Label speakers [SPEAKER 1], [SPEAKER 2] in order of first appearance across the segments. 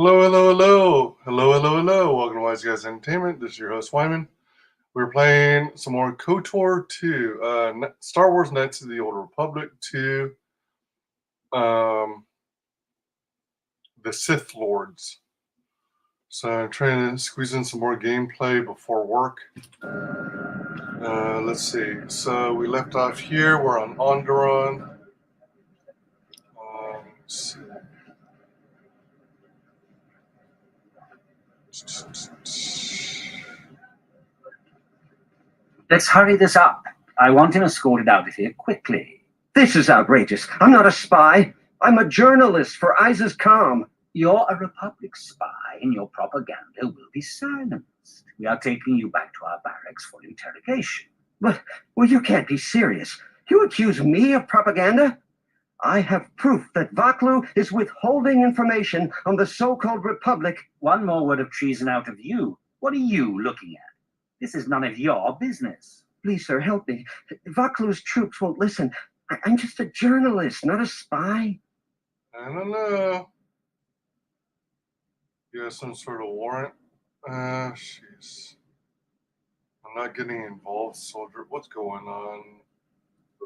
[SPEAKER 1] Hello, hello, hello. Hello, hello, hello. Welcome to WyzGames Entertainment. This is your host, Wyman. We're playing some more KOTOR 2. Star Wars Knights of the Old Republic 2. The Sith Lords. So I'm trying to squeeze in some more gameplay before work. Let's see. So we left off here. We're on Onderon. Let's see.
[SPEAKER 2] Let's hurry this up. I want him escorted out of here quickly.
[SPEAKER 3] This is outrageous. I'm not a spy. I'm a journalist for WyzGames.
[SPEAKER 2] You're a Republic spy, and your propaganda will be silenced. We are taking you back to our barracks for interrogation.
[SPEAKER 3] But, well, you can't be serious. You accuse me of propaganda? I have proof that Vaklu is withholding information on the so-called Republic.
[SPEAKER 2] One more word of treason out of you. What are you looking at? This is none of your business.
[SPEAKER 3] Please, sir, help me. Vaklu's troops won't listen. I'm just a journalist, not a spy.
[SPEAKER 1] I don't know. You have some sort of warrant? Jeez. I'm not getting involved, soldier. What's going on?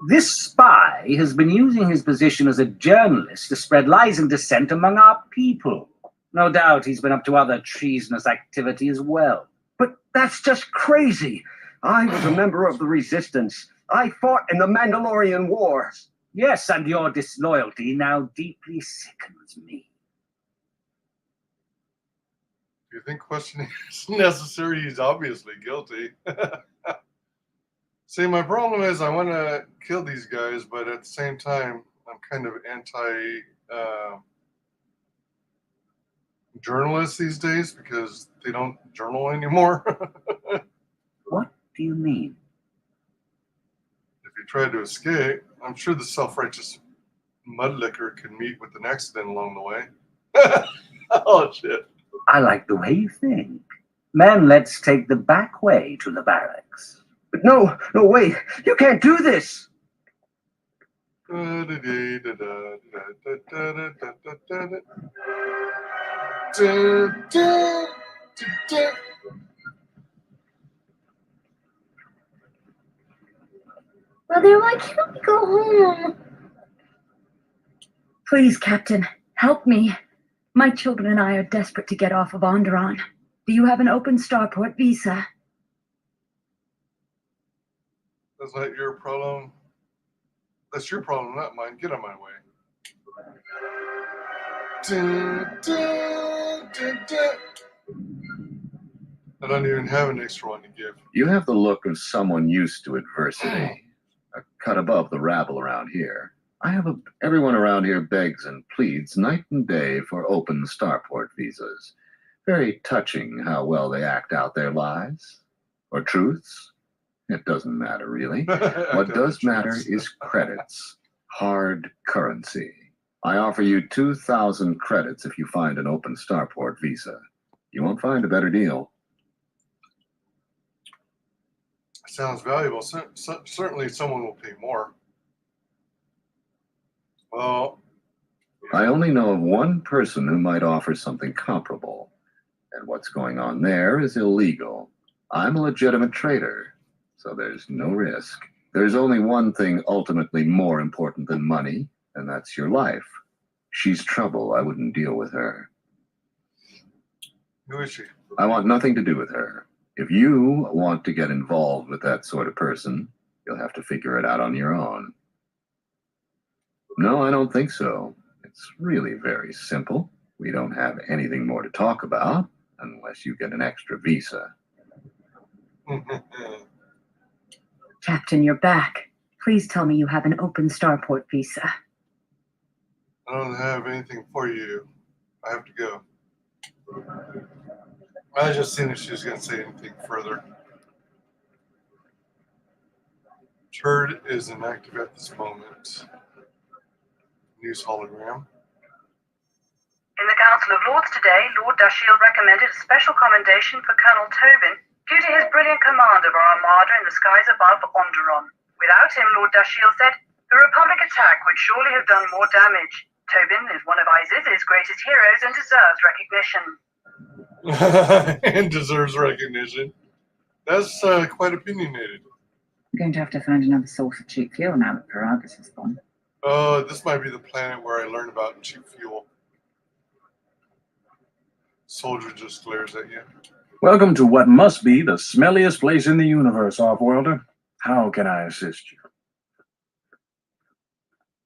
[SPEAKER 2] This spy has been using his position as a journalist to spread lies and dissent among our people. No doubt he's been up to other treasonous activity as well.
[SPEAKER 3] But that's just crazy. I was a member of the Resistance. I fought in the Mandalorian Wars.
[SPEAKER 2] Yes, and your disloyalty now deeply sickens me.
[SPEAKER 1] Do you think questioning is necessary? He's obviously guilty. See, my problem is I want to kill these guys, but at the same time, I'm kind of anti-journalists these days because they don't journal anymore.
[SPEAKER 2] What do you mean?
[SPEAKER 1] If you try to escape, I'm sure the self-righteous mudlicker can meet with an accident along the way. Oh, shit.
[SPEAKER 2] I like the way you think. Men, let's take the back way to the barracks.
[SPEAKER 3] But no, wait. You can't do this.
[SPEAKER 4] Mother, why can't we go home? Please, Captain, help me. My children and I are desperate to get off of Onderon. Do you have an open starport visa?
[SPEAKER 1] That's not your problem. That's your problem, not mine. Get out of my way. I don't even have an extra one to give.
[SPEAKER 5] You have the look of someone used to adversity, a cut above the rabble around here. Everyone around here begs and pleads night and day for open starport visas. Very touching how well they act out their lies. Or truths. It doesn't matter, really. What does matter is credits. Hard currency. I offer you 2,000 credits if you find an open starport visa. You won't find a better deal.
[SPEAKER 1] Sounds valuable. Certainly someone will pay more. Well,
[SPEAKER 5] I only know of one person who might offer something comparable. And what's going on there is illegal. I'm a legitimate trader, so there's no risk. There's only one thing ultimately more important than money, and that's your life. She's trouble. I wouldn't deal with her.
[SPEAKER 1] Who is she?
[SPEAKER 5] I want nothing to do with her. If you want to get involved with that sort of person, you'll have to figure it out on your own. No, I don't think so. It's really very simple. We don't have anything more to talk about unless you get an extra visa.
[SPEAKER 4] Captain, you're back. Please tell me you have an open starport visa.
[SPEAKER 1] I don't have anything for you. I have to go. I just seen if she was going to say anything further. Turd is inactive at this moment. News hologram.
[SPEAKER 6] In the Council of Lords today, Lord Dashiell recommended a special commendation for Colonel Tobin due to his brilliant command of our armada in the skies above Onderon. Without him, Lord Dashiell said, the Republic attack would surely have done more damage. Tobin is one of ISIS's greatest heroes and deserves recognition.
[SPEAKER 1] And deserves recognition. That's quite opinionated.
[SPEAKER 7] I'm going to have to find another source of cheap fuel now that Paragus is gone.
[SPEAKER 1] Oh, this might be the planet where I learned about cheap fuel. Soldier just glares at you.
[SPEAKER 8] Welcome to what must be the smelliest place in the universe, Off-Worlder. How can I assist you?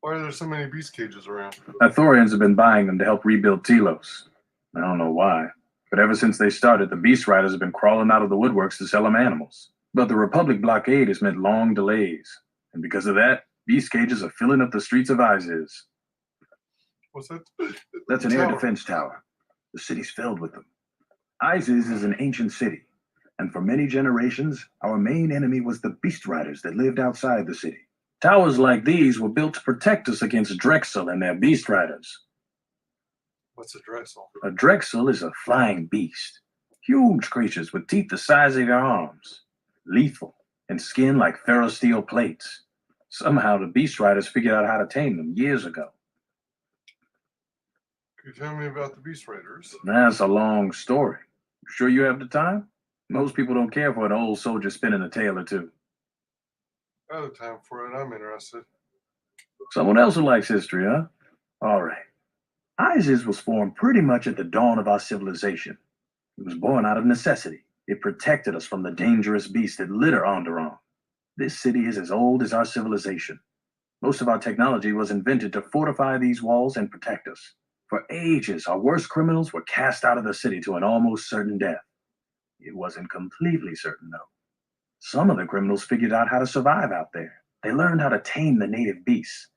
[SPEAKER 1] Why are there so many beast cages around?
[SPEAKER 8] Thorians have been buying them to help rebuild Telos. I don't know why, but ever since they started, the Beast Riders have been crawling out of the woodworks to sell them animals. But the Republic blockade has meant long delays, and because of that, beast cages are filling up the streets of Isis.
[SPEAKER 1] What's that?
[SPEAKER 8] That's an air defense tower. The city's filled with them. Isis is an ancient city, and for many generations, our main enemy was the Beast Riders that lived outside the city. Towers like these were built to protect us against Drexel and their Beast Riders.
[SPEAKER 1] What's a Drexel?
[SPEAKER 8] A Drexel is a flying beast. Huge creatures with teeth the size of your arms. Lethal, and skin like ferrosteel plates. Somehow the Beast Riders figured out how to tame them years ago.
[SPEAKER 1] Can you tell me about the Beast Raiders?
[SPEAKER 8] That's a long story. You sure you have the time? Most people don't care for an old soldier spinning a tale or two.
[SPEAKER 1] I have time for it. I'm interested.
[SPEAKER 8] Someone else who likes history, huh? All right. Isis was formed pretty much at the dawn of our civilization. It was born out of necessity. It protected us from the dangerous beasts that litter Onderon. This city is as old as our civilization. Most of our technology was invented to fortify these walls and protect us. For ages, our worst criminals were cast out of the city to an almost certain death. It wasn't completely certain, though. Some of the criminals figured out how to survive out there. They learned how to tame the native beasts.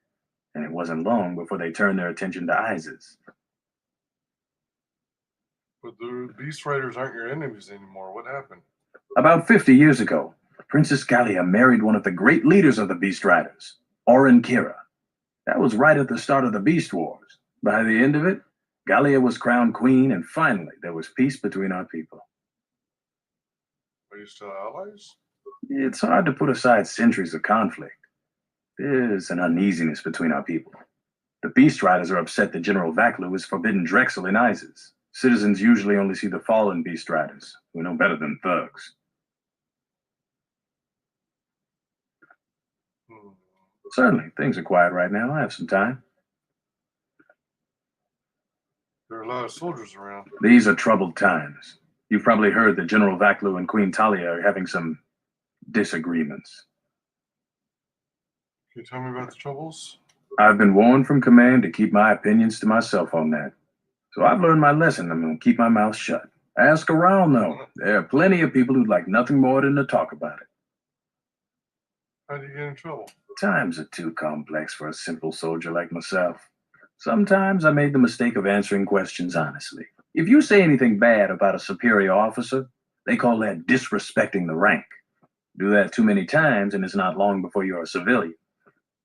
[SPEAKER 8] And it wasn't long before they turned their attention to Isis.
[SPEAKER 1] But the Beast Riders aren't your enemies anymore. What happened?
[SPEAKER 8] About 50 years ago, Princess Gallia married one of the great leaders of the Beast Riders, Orin Kira. That was right at the start of the Beast Wars. By the end of it, Gallia was crowned queen, and finally there was peace between our people.
[SPEAKER 1] Are you still allies?
[SPEAKER 8] It's hard to put aside centuries of conflict. There's an uneasiness between our people. The Beast Riders are upset that General Vaklu has forbidden Drexel in Isis. Citizens usually only see the fallen Beast Riders, who know better than thugs. Certainly, things are quiet right now. I have some time.
[SPEAKER 1] There are a lot of soldiers around.
[SPEAKER 8] These are troubled times. You've probably heard that General Vaklu and Queen Talia are having some disagreements.
[SPEAKER 1] Can you tell me about the troubles?
[SPEAKER 8] I've been warned from command to keep my opinions to myself on that. So I've learned my lesson. I'm going to keep my mouth shut. Ask around, though. There are plenty of people who'd like nothing more than to talk about it.
[SPEAKER 1] How do you get in trouble?
[SPEAKER 8] Times are too complex for a simple soldier like myself. Sometimes I made the mistake of answering questions honestly. If you say anything bad about a superior officer, they call that disrespecting the rank. Do that too many times, and it's not long before you're a civilian.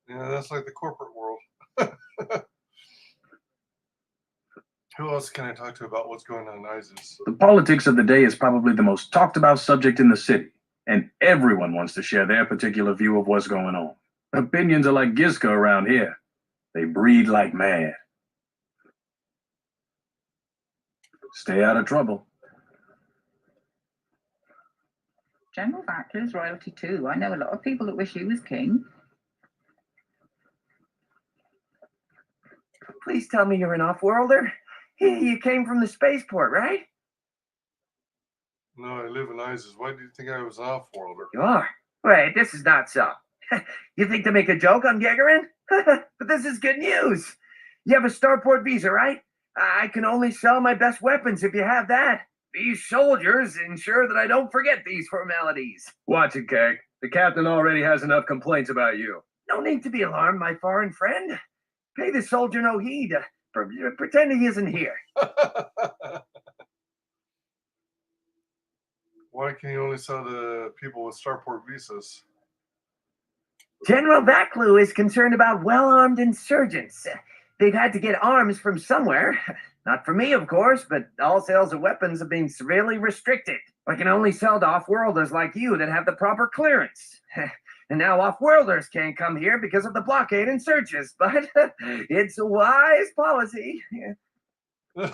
[SPEAKER 1] Yeah, that's like the corporate world. Who else can I talk to about what's going on in Isis?
[SPEAKER 8] The politics of the day is probably the most talked about subject in the city, and everyone wants to share their particular view of what's going on. Opinions are like Gizka around here. They breed like mad. Stay out of trouble.
[SPEAKER 7] General Vaklu's royalty too. I know a lot of people that wish he was king.
[SPEAKER 3] Please tell me you're an off-worlder. You came from the spaceport, right?
[SPEAKER 1] No, I live in Isis. Why do you think I was an off-worlder?
[SPEAKER 3] You are. Wait, this is not so. You think to make a joke on Gagarin? But this is good news. You have a starport visa, right? I can only sell my best weapons if you have that. These soldiers ensure that I don't forget these formalities.
[SPEAKER 9] Watch it, Keg. The captain already has enough complaints about you.
[SPEAKER 3] No need to be alarmed, my foreign friend. Pay the soldier no heed. Pretend he isn't here.
[SPEAKER 1] Why can you only sell to people with starport visas?
[SPEAKER 3] General Vaklu is concerned about well-armed insurgents. They've had to get arms from somewhere. Not from me, of course, but all sales of weapons have been severely restricted. I can only sell to off-worlders like you that have the proper clearance. And now off-worlders can't come here because of the blockade and searches. But it's a wise policy.
[SPEAKER 1] So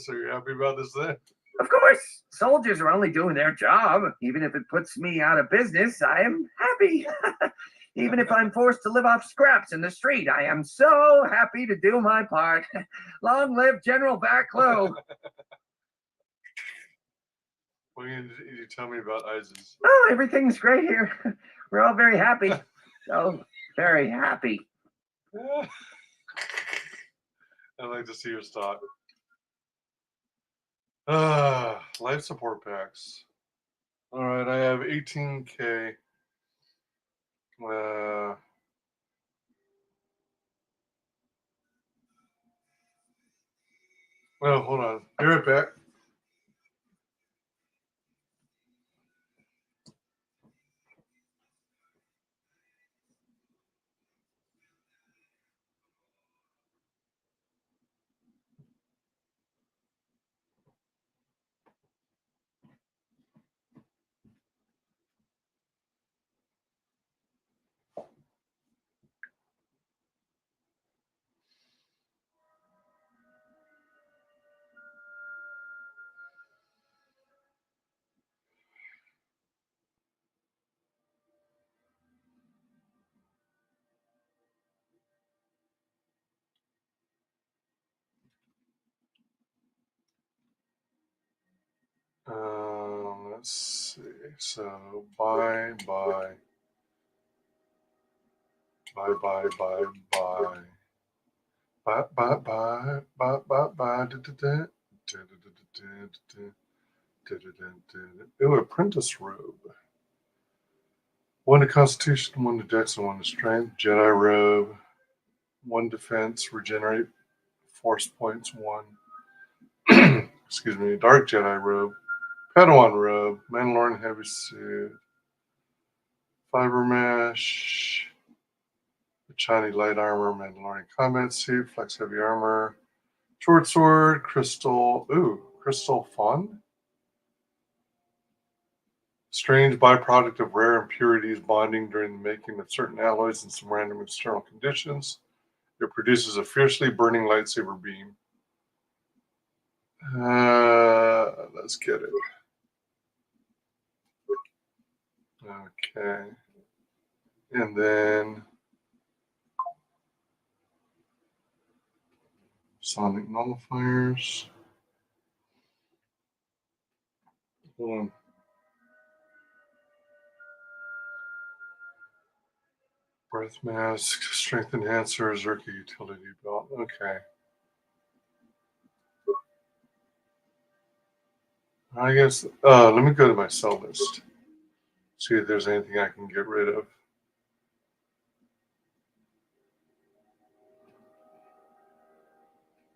[SPEAKER 1] you're happy about this then?
[SPEAKER 3] Of course, soldiers are only doing their job. Even if it puts me out of business, I am happy. Even if I'm forced to live off scraps in the street, I am so happy to do my part. Long live General Backlow.
[SPEAKER 1] What did you tell me about ISIS?
[SPEAKER 3] Oh, everything's great here. We're all very happy. So very happy.
[SPEAKER 1] I'd like to see your stock. Life support packs. All right, I have 18K. Well, hold on. Be right back. Let's see. So buy. Ooh, apprentice robe. One to Constitution, one to Dex, and one to Strength. Jedi robe. One defense, regenerate force points 1. Excuse me. Dark Jedi robe. Padawan robe. Mandalorian heavy suit. Fiber mesh. Shiny light armor. Mandalorian combat suit. Flex heavy armor. Short sword. Crystal. Ooh, crystal fun. Strange byproduct of rare impurities bonding during the making of certain alloys in some random external conditions. It produces a fiercely burning lightsaber beam. Let's get it. Okay. And then sonic nullifiers. Hold on. Breath mask, strength enhancer, Zerka utility belt. Okay. I guess, let me go to my sell list. See if there's anything I can get rid of.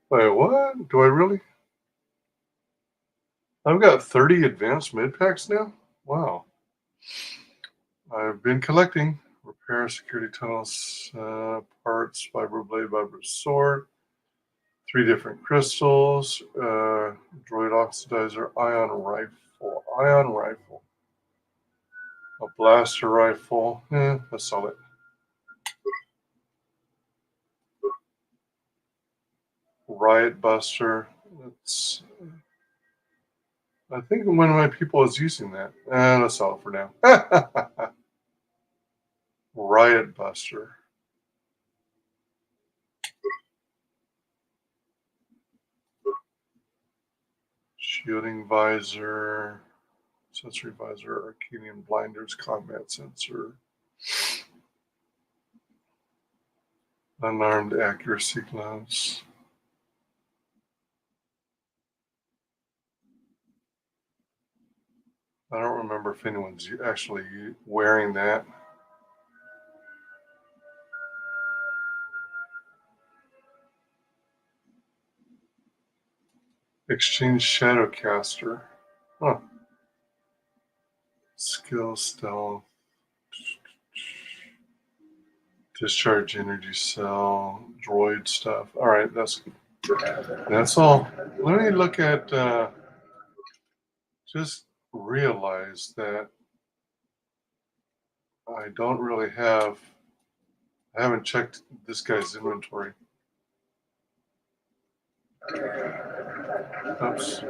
[SPEAKER 1] Wait, what? Do I really? I've got 30 advanced mid packs now? Wow. I've been collecting. Repair security tunnels, parts, vibroblade, vibro sword, 3 different crystals, droid oxidizer, ion rifle, a blaster rifle. Let's sell it. Riot buster. I think one of my people is using that. Let's sell it for now. Riot buster. Shielding visor, sensory visor, Arcadian blinders, combat sensor, unarmed accuracy gloves. I don't remember if anyone's actually wearing that. Exchange Shadowcaster. Huh. Skill stealth. Discharge energy cell. Droid stuff. All right, that's all. Let me look at. Just realize that I don't really have. I haven't checked this guy's inventory. Oops.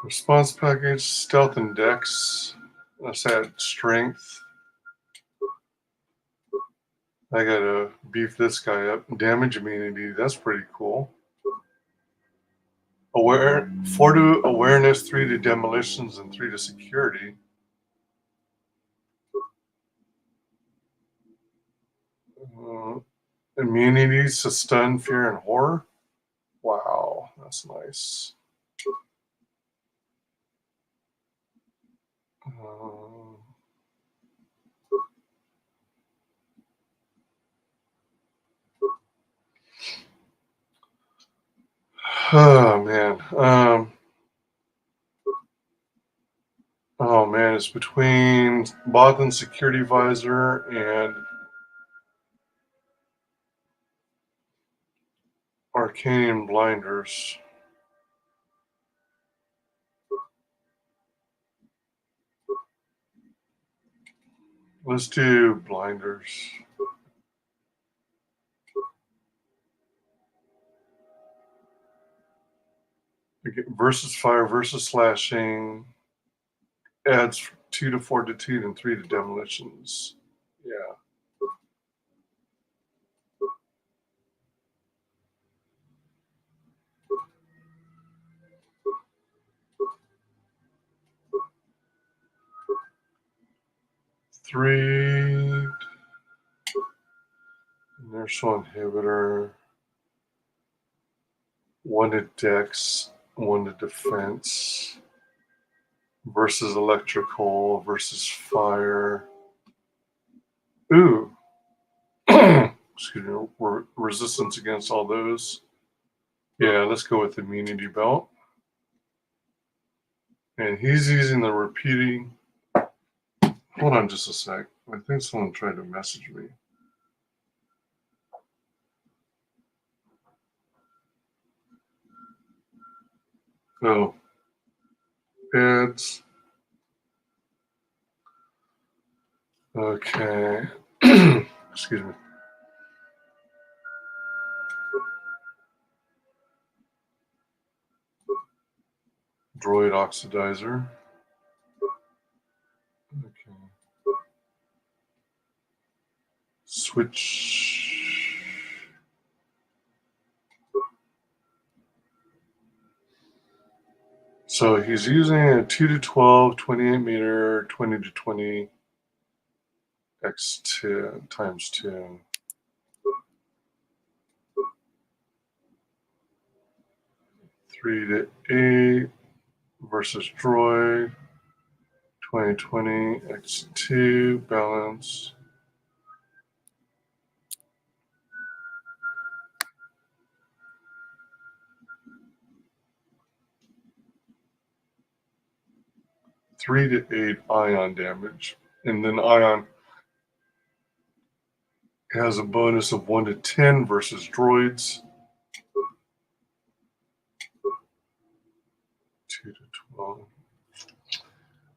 [SPEAKER 1] Response package, stealth and dex. Let's add strength. I gotta beef this guy up. Damage immunity, that's pretty cool. 4 to awareness, 3 to demolitions, and 3 to security. Immunities to stun, fear, and horror. Wow, that's nice. Oh man. Oh man, it's between Bothan Security Visor and Arcane Blinders. Let's do Blinders. Versus fire, versus slashing. Adds 2 to fortitude and 3 to demolitions. Yeah. Three. Inertial inhibitor. 1 to dex, 1 to defense. Versus electrical, versus fire. Ooh. Excuse me. Resistance against all those. Yeah, let's go with immunity belt. And he's using the repeating. Hold on just a sec. I think someone tried to message me. Oh. Ads. Okay. Excuse me. Droid oxidizer. Okay. Switch. So he's using a 2 to 12, 28 meter, 20 to 20 x2 times 2. Three to 8 versus droid. 2020 x2 balance. Three to 8 ion damage, and then ion has a bonus of 1 to 10 versus droids. 2 to 12.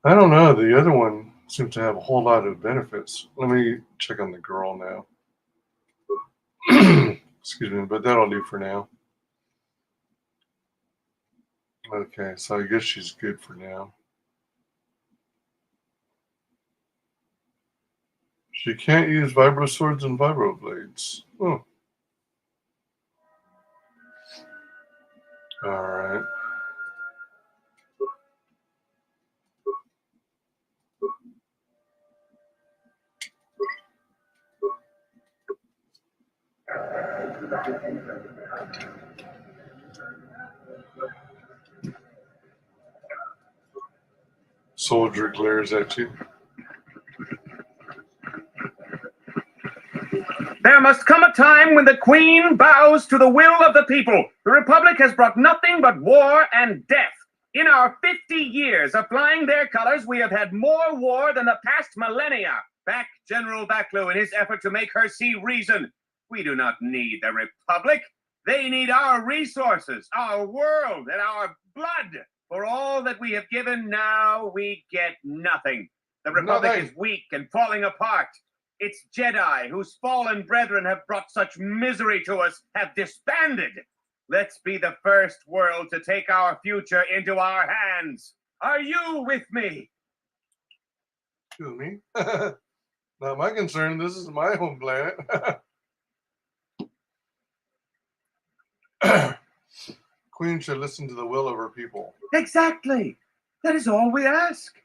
[SPEAKER 1] I don't know. The other one seems to have a whole lot of benefits. Let me check on the girl now. Excuse me, but that'll do for now. Okay, so I guess she's good for now. She can't use vibro swords and vibro blades. Oh. All right. Soldier glares at you.
[SPEAKER 3] There must come a time when the Queen bows to the will of the people. The Republic has brought nothing but war and death. In our 50 years of flying their colors, we have had more war than the past millennia. Back General Backlow in his effort to make her see reason. We do not need the Republic. They need our resources, our world, and our blood.
[SPEAKER 10] For all that we have given, now we get nothing. The Republic is weak and falling apart. Its Jedi, whose fallen brethren have brought such misery to us, have disbanded. Let's be the first world to take our future into our hands. Are you with me?
[SPEAKER 1] To me? Not my concern. This is my home planet. Queen should listen to the will of her people.
[SPEAKER 10] Exactly. That is all we ask.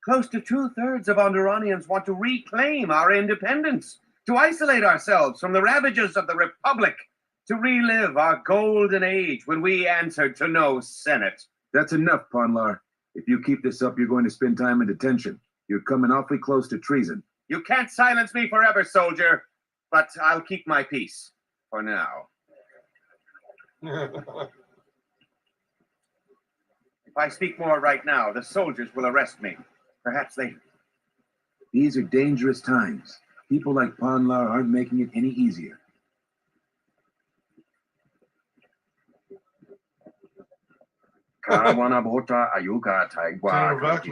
[SPEAKER 10] Close to 2/3 of Onderonians want to reclaim our independence, to isolate ourselves from the ravages of the Republic, to relive our golden age when we answered to no Senate.
[SPEAKER 9] That's enough, Ponlar. If you keep this up, you're going to spend time in detention. You're coming awfully close to treason.
[SPEAKER 10] You can't silence me forever, soldier, but I'll keep my peace for now. If I speak more right now, the soldiers will arrest me. Perhaps later.
[SPEAKER 9] These are dangerous times. People like Ponlar aren't making it any easier.
[SPEAKER 1] General Vaclav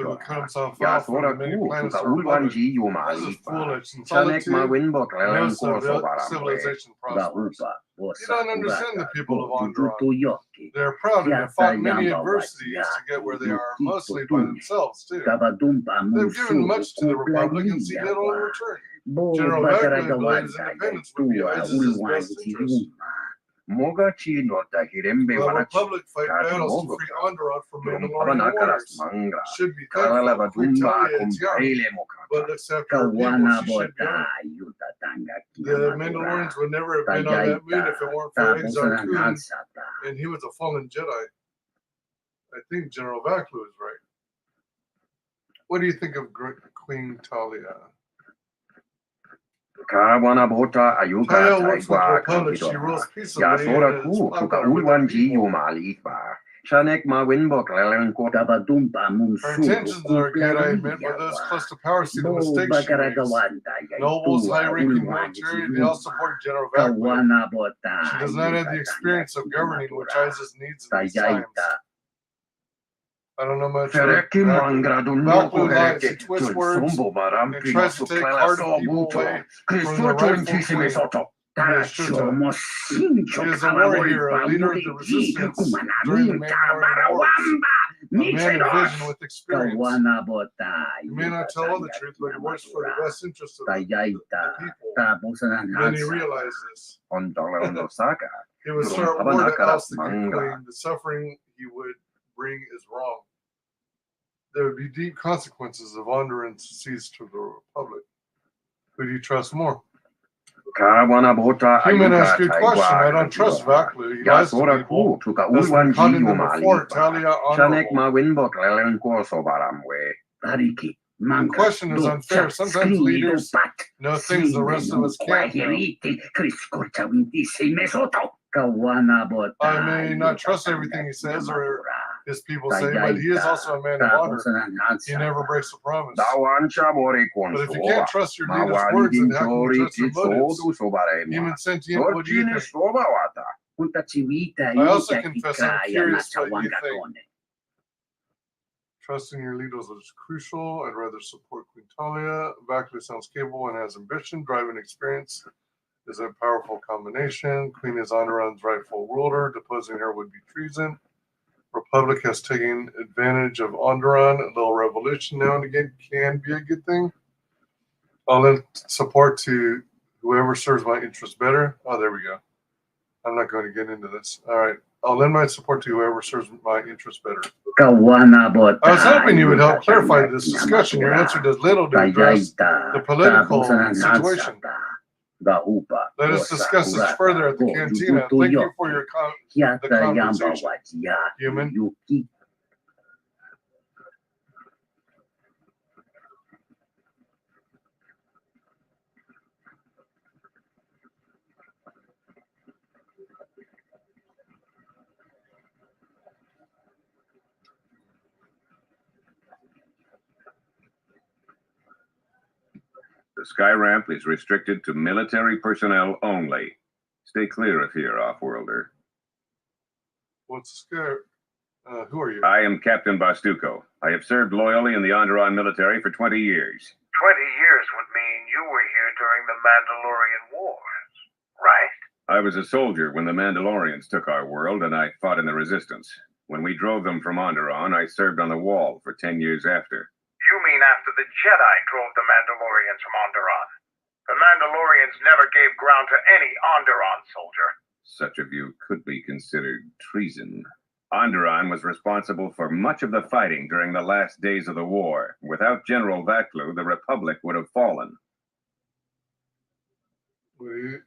[SPEAKER 1] would cut himself off from the many planets of the Republic. This is foolish and solitude. No civilization prospers. You don't understand the people of Onderon. They're proud and have fought many adversities to get where they are, mostly by themselves, too. They've given much to the Republic and see little in return. General Vaclav believes independence would be ISIS's best interest. The Republic fight battles to free Onderon from Mandalorian warriors. Should be thankful for Italia and Tiara, but looks after her people, she should be honored. The Mandalorians would never have been on that moon if it weren't for Exar Kun, and he was a fallen Jedi. I think General Vaclav is right. What do you think of Queen Talia? Talia works with the Republic. She rules peaceably and is popular with the people. Her intentions are good, I admit, but those close to power see the mistakes she makes. Nobles, high-ranking military, they all support General Vaclav. She does not have the experience of governing, which ISIS needs in these times. I don't know much about Vaclav lies, he twists words, and tries to take heart of people away from the rightful queen. He is a war hero, a leader of the resistance during the Mandalorian Wars. A man of vision with experience. He may not tell all the truth, but he works for the best interest of the people. Then he realized this. He would start war to oust the good queen. The suffering he would bring is wrong. There would be deep consequences if Onderon cedes to the Republic. Who do you trust more? Human asked a good question. I don't trust Vaclav. He lies to people. Has been caught in them before. Talia honorable. The question is unfair. Sometimes leaders know things the rest of us can't know. I may not trust everything he says or his people say, but he is also a man of honor. He never breaks a promise. But if you can't trust your leader's words, then how can you trust their motives? Human sentient, what do you think? I also confess I'm curious what you think. Trusting your leaders is crucial. I'd rather support Queen Talia. Vaclav sounds capable and has ambition. Drive and experience is a powerful combination. Queen is Onderon's rightful ruler. Deposing her would be treason. Republic has taken advantage of Onderon. A little revolution now and again can be a good thing. I'll lend support to whoever serves my interests better. Oh, there we go. I'm not going to get into this. All right. I'll lend my support to whoever serves my interests better. I was hoping you would help clarify this discussion. Your answer does little to address the political situation. Let us discuss this further at the cantina. Thank you for the conversation, human.
[SPEAKER 10] The sky ramp is restricted to military personnel only. Stay clear of here, off-worlder.
[SPEAKER 1] What's the sky? Who are you?
[SPEAKER 10] I am Captain Bastuco. I have served loyally in the Onderon military for 20 years.
[SPEAKER 11] 20 years would mean you were here during the Mandalorian Wars, right?
[SPEAKER 10] I was a soldier when the Mandalorians took our world, and I fought in the Resistance. When we drove them from Onderon, I served on the Wall for 10 years after.
[SPEAKER 11] You mean after the Jedi drove the Mandalorians from Onderon? The Mandalorians never gave ground to any Onderon soldier.
[SPEAKER 10] Such a view could be considered treason. Onderon was responsible for much of the fighting during the last days of the war. Without General Vaklu, the Republic would have fallen.
[SPEAKER 1] Could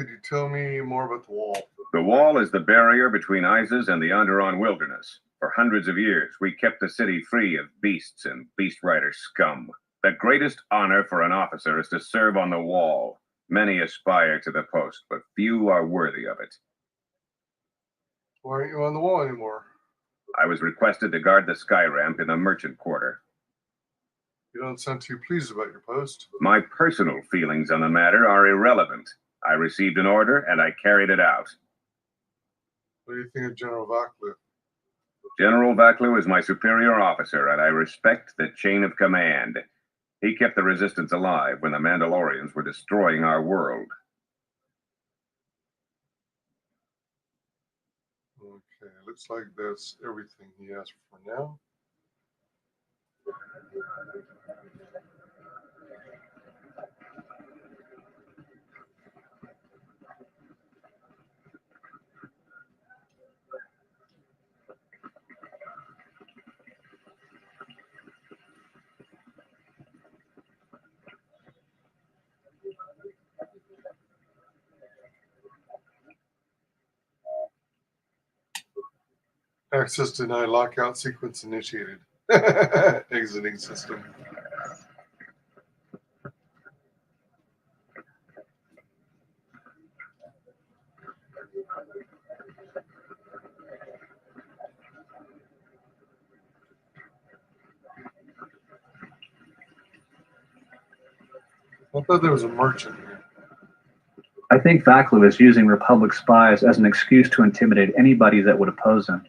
[SPEAKER 1] you tell me more about the Wall?
[SPEAKER 10] The Wall is the barrier between Isis and the Onderon wilderness. For hundreds of years, we kept the city free of beasts and beast rider scum. The greatest honor for an officer is to serve on the Wall. Many aspire to the post, but few are worthy of it.
[SPEAKER 1] Why aren't you on the Wall anymore?
[SPEAKER 10] I was requested to guard the sky ramp in the merchant quarter.
[SPEAKER 1] You don't sound too pleased about your post.
[SPEAKER 10] My personal feelings on the matter are irrelevant. I received an order, and I carried it out.
[SPEAKER 1] What do you think of General Vaklu?
[SPEAKER 10] General Vaklu is my superior officer, and I respect the chain of command. He kept the Resistance alive when the Mandalorians were destroying our world.
[SPEAKER 1] Okay, looks like that's everything he asked for now. Access denied. Lockout sequence initiated. Exiting system. I thought there was a merchant here.
[SPEAKER 12] I think Vaklu is using Republic spies as an excuse to intimidate anybody that would oppose him.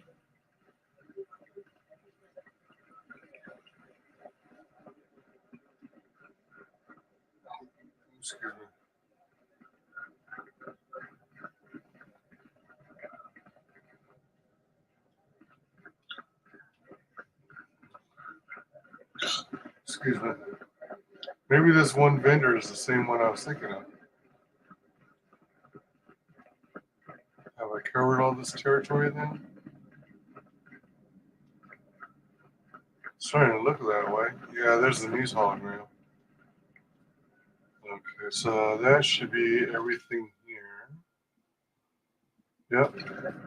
[SPEAKER 1] Excuse me. Excuse me. Maybe this one vendor is the same one I was thinking of. Have I covered all this territory then? It's starting to look that way. Yeah, there's the news hologram. Okay, so that should be everything here. Yep.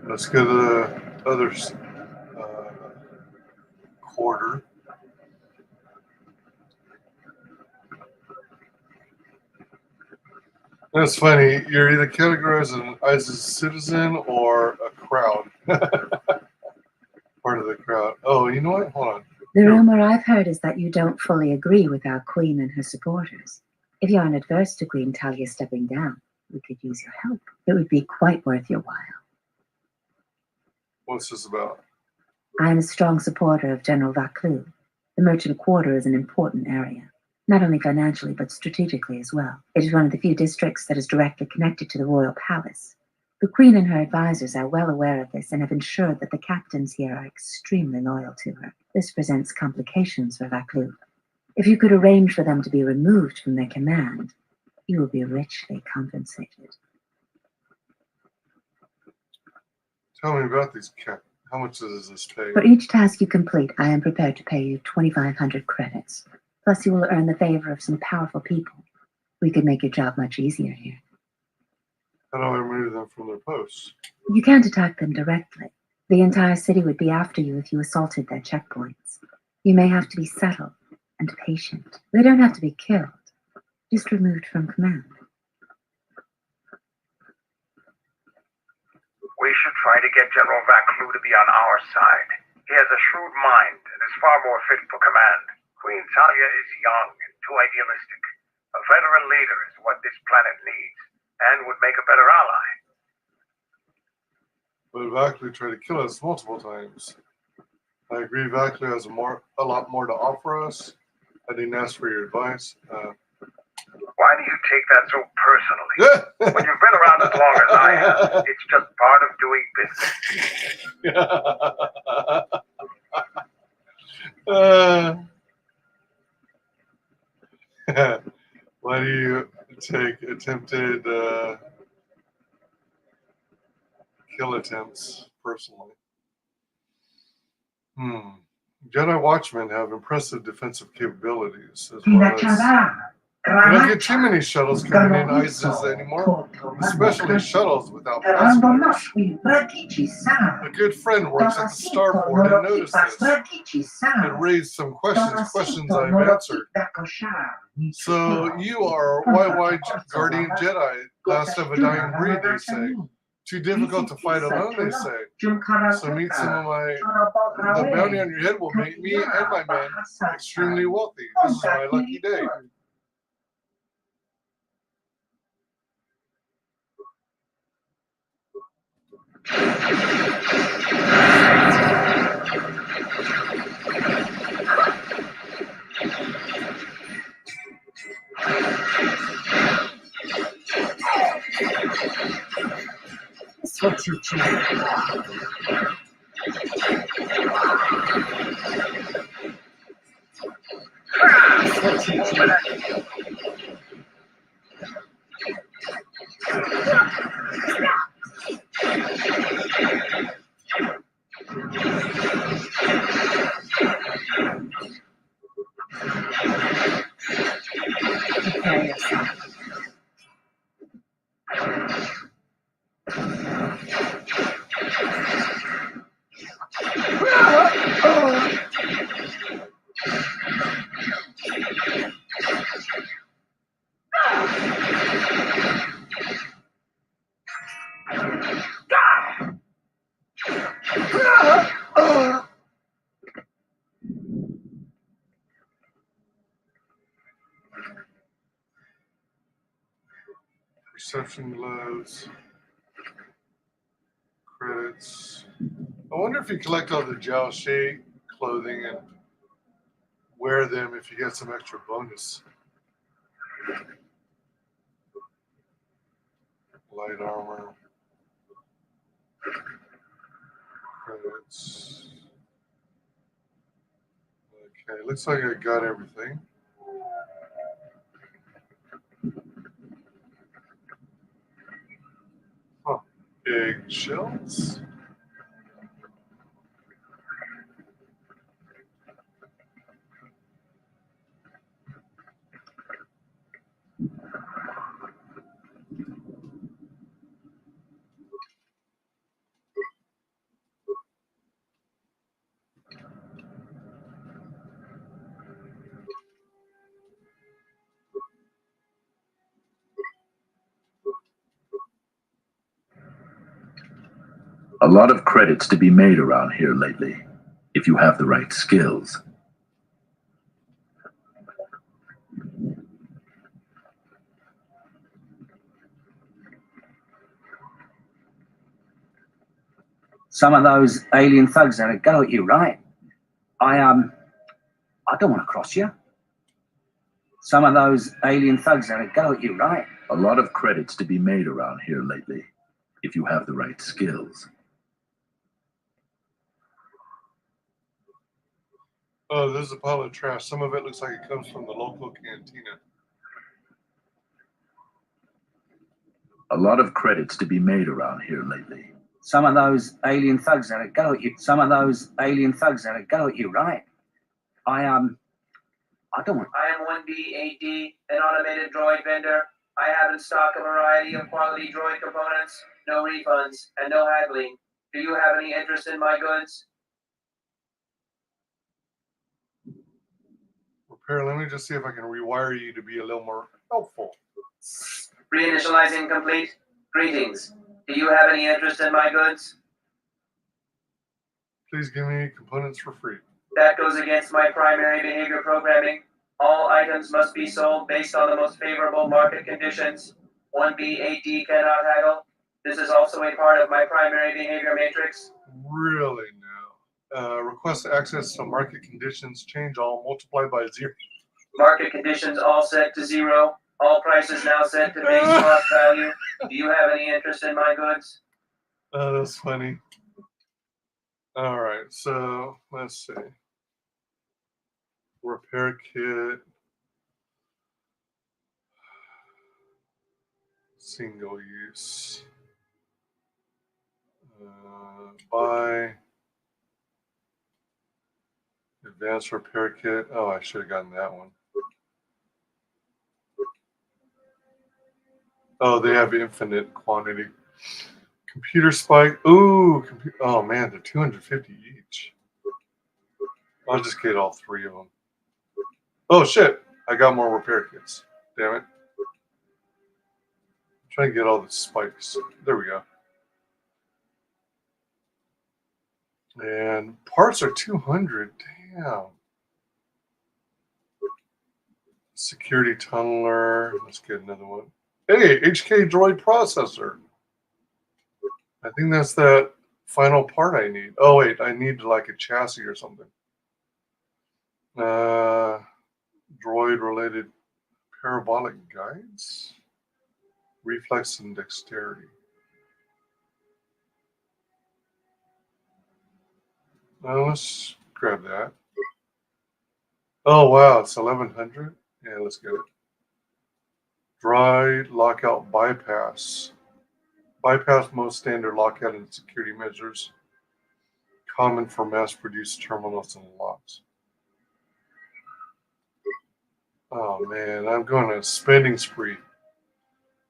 [SPEAKER 1] Let's go to the other quarter. That's funny. You're either categorized as a citizen or a crowd. Part of the crowd. Oh, you know what? Hold on.
[SPEAKER 13] The rumor I've heard is that you don't fully agree with our queen and her supporters. If you aren't adverse to Queen Talia stepping down, we could use your help. It would be quite worth your while.
[SPEAKER 1] What's this about?
[SPEAKER 13] I am a strong supporter of General Vaklu. The merchant quarter is an important area, not only financially but strategically as well. It is one of the few districts that is directly connected to the royal palace. The Queen and her advisors are well aware of this and have ensured that the captains here are extremely loyal to her. This presents complications for Vaklu. If you could arrange for them to be removed from their command, you will be richly compensated.
[SPEAKER 1] Tell me about these cap. How much does this pay?
[SPEAKER 13] For each task you complete, I am prepared to pay you 2,500 credits. Plus, you will earn the favor of some powerful people. We could make your job much easier here.
[SPEAKER 1] How do I remove them from their posts?
[SPEAKER 13] You can't attack them directly. The entire city would be after you if you assaulted their checkpoints. You may have to be subtle and patient. They don't have to be killed, just removed from command.
[SPEAKER 11] We should try to get General Vaklu to be on our side. He has a shrewd mind and is far more fit for command. Queen Talia is young and too idealistic. A veteran leader is what this planet needs, and would make a better ally.
[SPEAKER 1] but Vaclu tried to kill us multiple times. I agree Vaclu has a lot more to offer us. I didn't ask for your advice.
[SPEAKER 11] Why do you take that so personally? When you've been around as long as I have, it's just part of doing business.
[SPEAKER 1] Why do you take attempted kill attempts personally? Jedi Watchmen have impressive defensive capabilities, as well as we don't get too many shuttles coming in ISIS anymore, especially shuttles without passengers. A good friend works at the starport and noticed this. It raised some questions I've answered. So you are White Guardian Jedi, last of a dying breed, they say. Too difficult to fight alone, they say. So meet some of the bounty on your head will make me and my men extremely wealthy. This is my lucky day.
[SPEAKER 2] That's what you choose.
[SPEAKER 1] Perception loads. Credits. I wonder if you collect all the Jiao Shi clothing and wear them if you get some extra bonus. Light armor. Credits. Okay, looks like I got everything. Eggshells.
[SPEAKER 14] A lot of credits to be made around here lately, if you have the right skills.
[SPEAKER 2] Some of those alien thugs had a go at you, right? I don't want to cross you. Some of those alien thugs had a go at you, right?
[SPEAKER 14] A lot of credits to be made around here lately, if you have the right skills.
[SPEAKER 1] Oh, there's a pile of trash. Some of it looks like it comes from the local cantina.
[SPEAKER 14] A lot of credits to be made around here lately.
[SPEAKER 2] Some of those alien thugs had a go at you. Some of those alien thugs had a go at you, right? I don't want.
[SPEAKER 15] I am 1B8D, an automated droid vendor. I have in stock a variety of quality droid components, no refunds, and no haggling. Do you have any interest in my goods?
[SPEAKER 1] Repair, let me just see if I can rewire you to be a little more helpful.
[SPEAKER 15] Reinitializing complete. Greetings. Do you have any interest in my goods?
[SPEAKER 1] Please give me components for free.
[SPEAKER 15] That goes against my primary behavior programming. All items must be sold based on the most favorable market conditions. 1B8D cannot haggle. This is also a part of my primary behavior matrix.
[SPEAKER 1] Really now. Request access to market conditions. Change all. Multiply by 0.
[SPEAKER 15] Market conditions all set to 0. All prices now set to base cost value. Do you have any interest in my goods?
[SPEAKER 1] Oh, that's funny. All right, so let's see. Repair kit. Single use. Buy. Advanced repair kit. Oh, I should have gotten that one. Oh, they have infinite quantity. Computer spike. Ooh, oh man, they're 250 each. I'll just get all 3 of them. Oh shit, I got more repair kits. Damn it. I'm trying to get all the spikes. There we go. And parts are 200. Damn. Security tunneler. Let's get another one. Hey, HK Droid processor. I think that's that final part I need. Oh wait, I need like a chassis or something. Droid related parabolic guides. Reflex and dexterity. Let's grab that. Oh wow, it's 1100. Yeah, let's get it. Dry lockout bypass. Bypass most standard lockout and security measures. Common for mass-produced terminals and locks. Oh man, I'm going on a spending spree.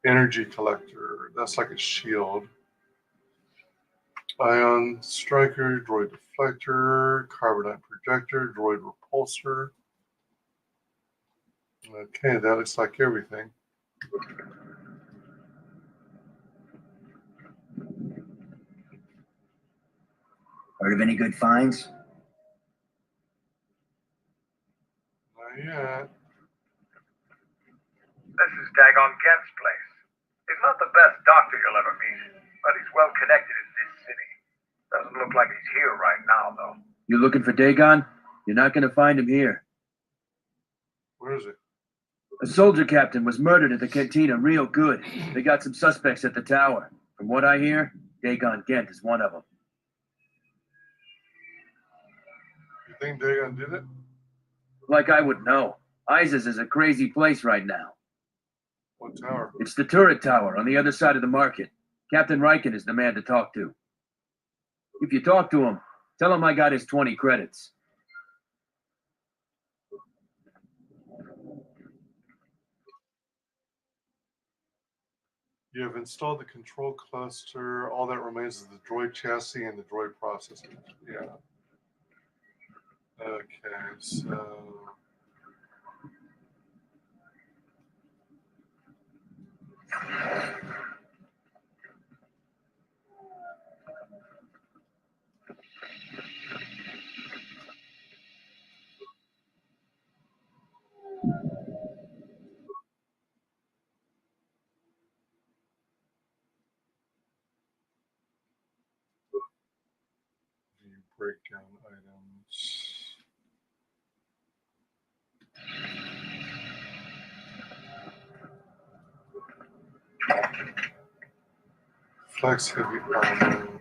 [SPEAKER 1] Energy collector. That's like a shield. Ion striker, droid deflector, carbonite projector, droid repulsor. Okay, that looks like everything.
[SPEAKER 3] Heard of any good finds?
[SPEAKER 1] Not yet.
[SPEAKER 11] This is Dagon Gent's place. He's not the best doctor you'll ever meet, but he's well connected in this city. Doesn't look like he's here right now, though.
[SPEAKER 16] You looking for Dagon? You're not going to find him here.
[SPEAKER 1] Where is it?
[SPEAKER 16] A soldier captain was murdered at the cantina real good. They got some suspects at the tower. From what I hear, Dagon Gent is one of them.
[SPEAKER 1] You think Dagon did it?
[SPEAKER 16] Like I would know. Isis is a crazy place right now.
[SPEAKER 1] What tower?
[SPEAKER 16] It's the turret tower on the other side of the market. Captain Riken is the man to talk to. If you talk to him, tell him I got his 20 credits.
[SPEAKER 1] You have installed the control cluster. All that remains is the droid chassis and the droid processor. Yeah. Okay, so... breakdown items. Flex heavy armor.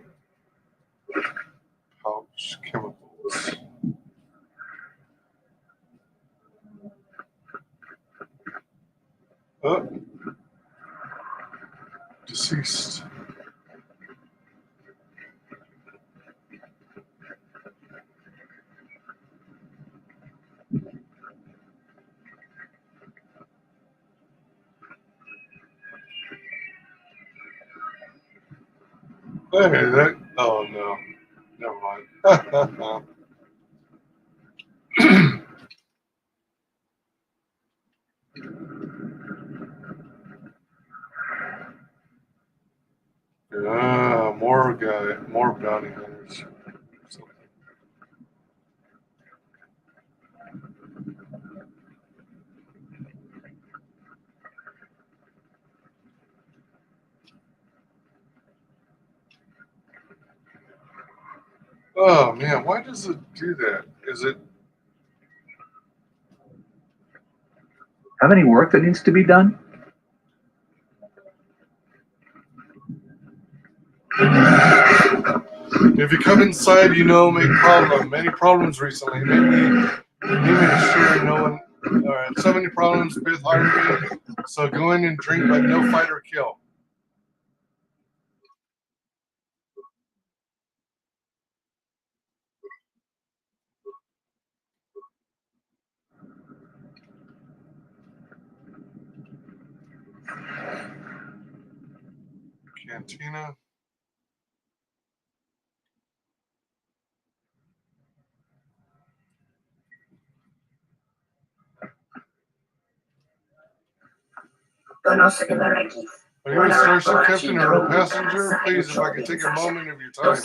[SPEAKER 1] Pouch chemicals. Oh. Deceased. Hey, that. Oh no. Never mind. More bounty hunters. Oh man, why does it do that? Is it?
[SPEAKER 12] Have any work that needs to be done?
[SPEAKER 1] If you come inside, you know, make problem. Many problems recently. Maybe sure no one. All right, so many problems with hiring me. So go in and drink, but no fight or kill. Cantina. Are you a starship captain or a passenger? Please, if I could take a moment of your time.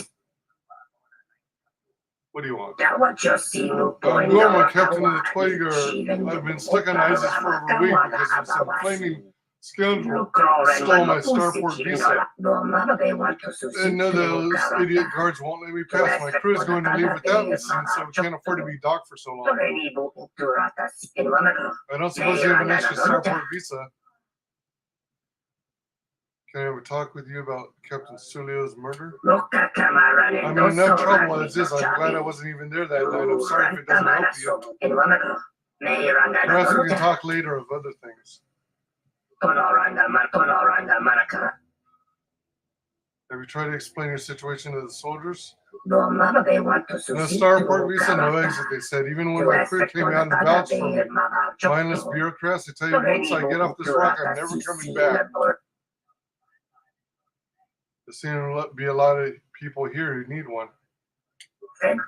[SPEAKER 1] What do you want? I'm Gorman, captain of the Twigger. I've been stuck on ISIS for over a week because of some flaming scoundrel stole my starport visa. And no, those idiot guards won't let me pass. My crew is going to leave without me soon, so we can't afford to be docked for so long. I don't suppose you have an extra starport visa. Can I have a talk with you about Captain Sulio's murder? I'm in enough trouble as is. I'm glad I wasn't even there that night. I'm sorry if it doesn't help you. Perhaps we can talk later of other things. Have you tried to explain your situation to the soldiers? No starport visa, no exit, they said. Even when my crew came out and vouched for me. Mindless bureaucrats, I tell you, once I get off this rock, I'm never coming back. There seem to be a lot of people here who need one. To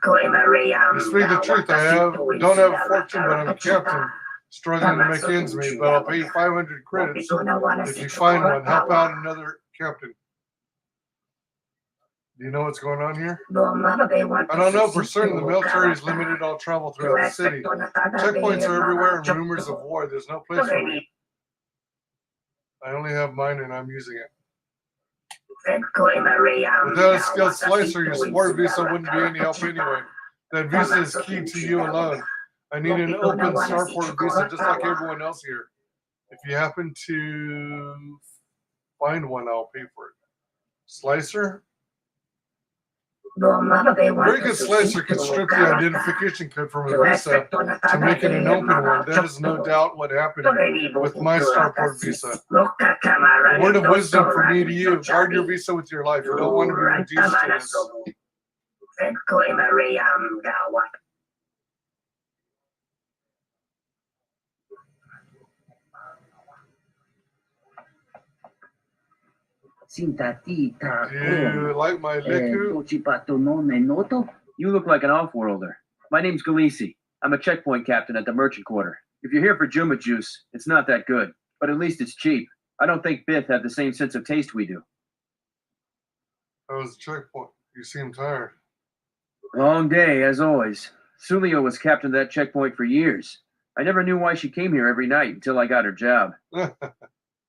[SPEAKER 1] speak the truth, don't have a fortune, but I'm a captain, struggling to make ends meet. But I'll pay you 500 credits if you find one. Help out another captain. Do you know what's going on here? I don't know for certain. The military has limited all travel throughout the city. Checkpoints are everywhere and rumors of war. There's no place for me. I only have mine and I'm using it. Without a skilled slicer, your sport visa wouldn't be any help anyway. That visa is key to you alone. I need an open starport visa just like everyone else here. If you happen to find one, I'll pay for it. Slicer? Very good slicer could strip the identification code from a visa to make it an open one. That is no doubt what happened with my starport visa. A word of wisdom from me to you: guard your visa with your life. You don't want to be reduced to this. Do you like my liku?
[SPEAKER 16] You look like an off-worlder. My name's Galisi. I'm a checkpoint captain at the merchant quarter. If you're here for Juma juice, it's not that good, but at least it's cheap. I don't think Bith had the same sense of taste we do.
[SPEAKER 1] How was the checkpoint? You seem tired.
[SPEAKER 16] Long day, as always. Sulio was captain of that checkpoint for years. I never knew why she came here every night until I got her job.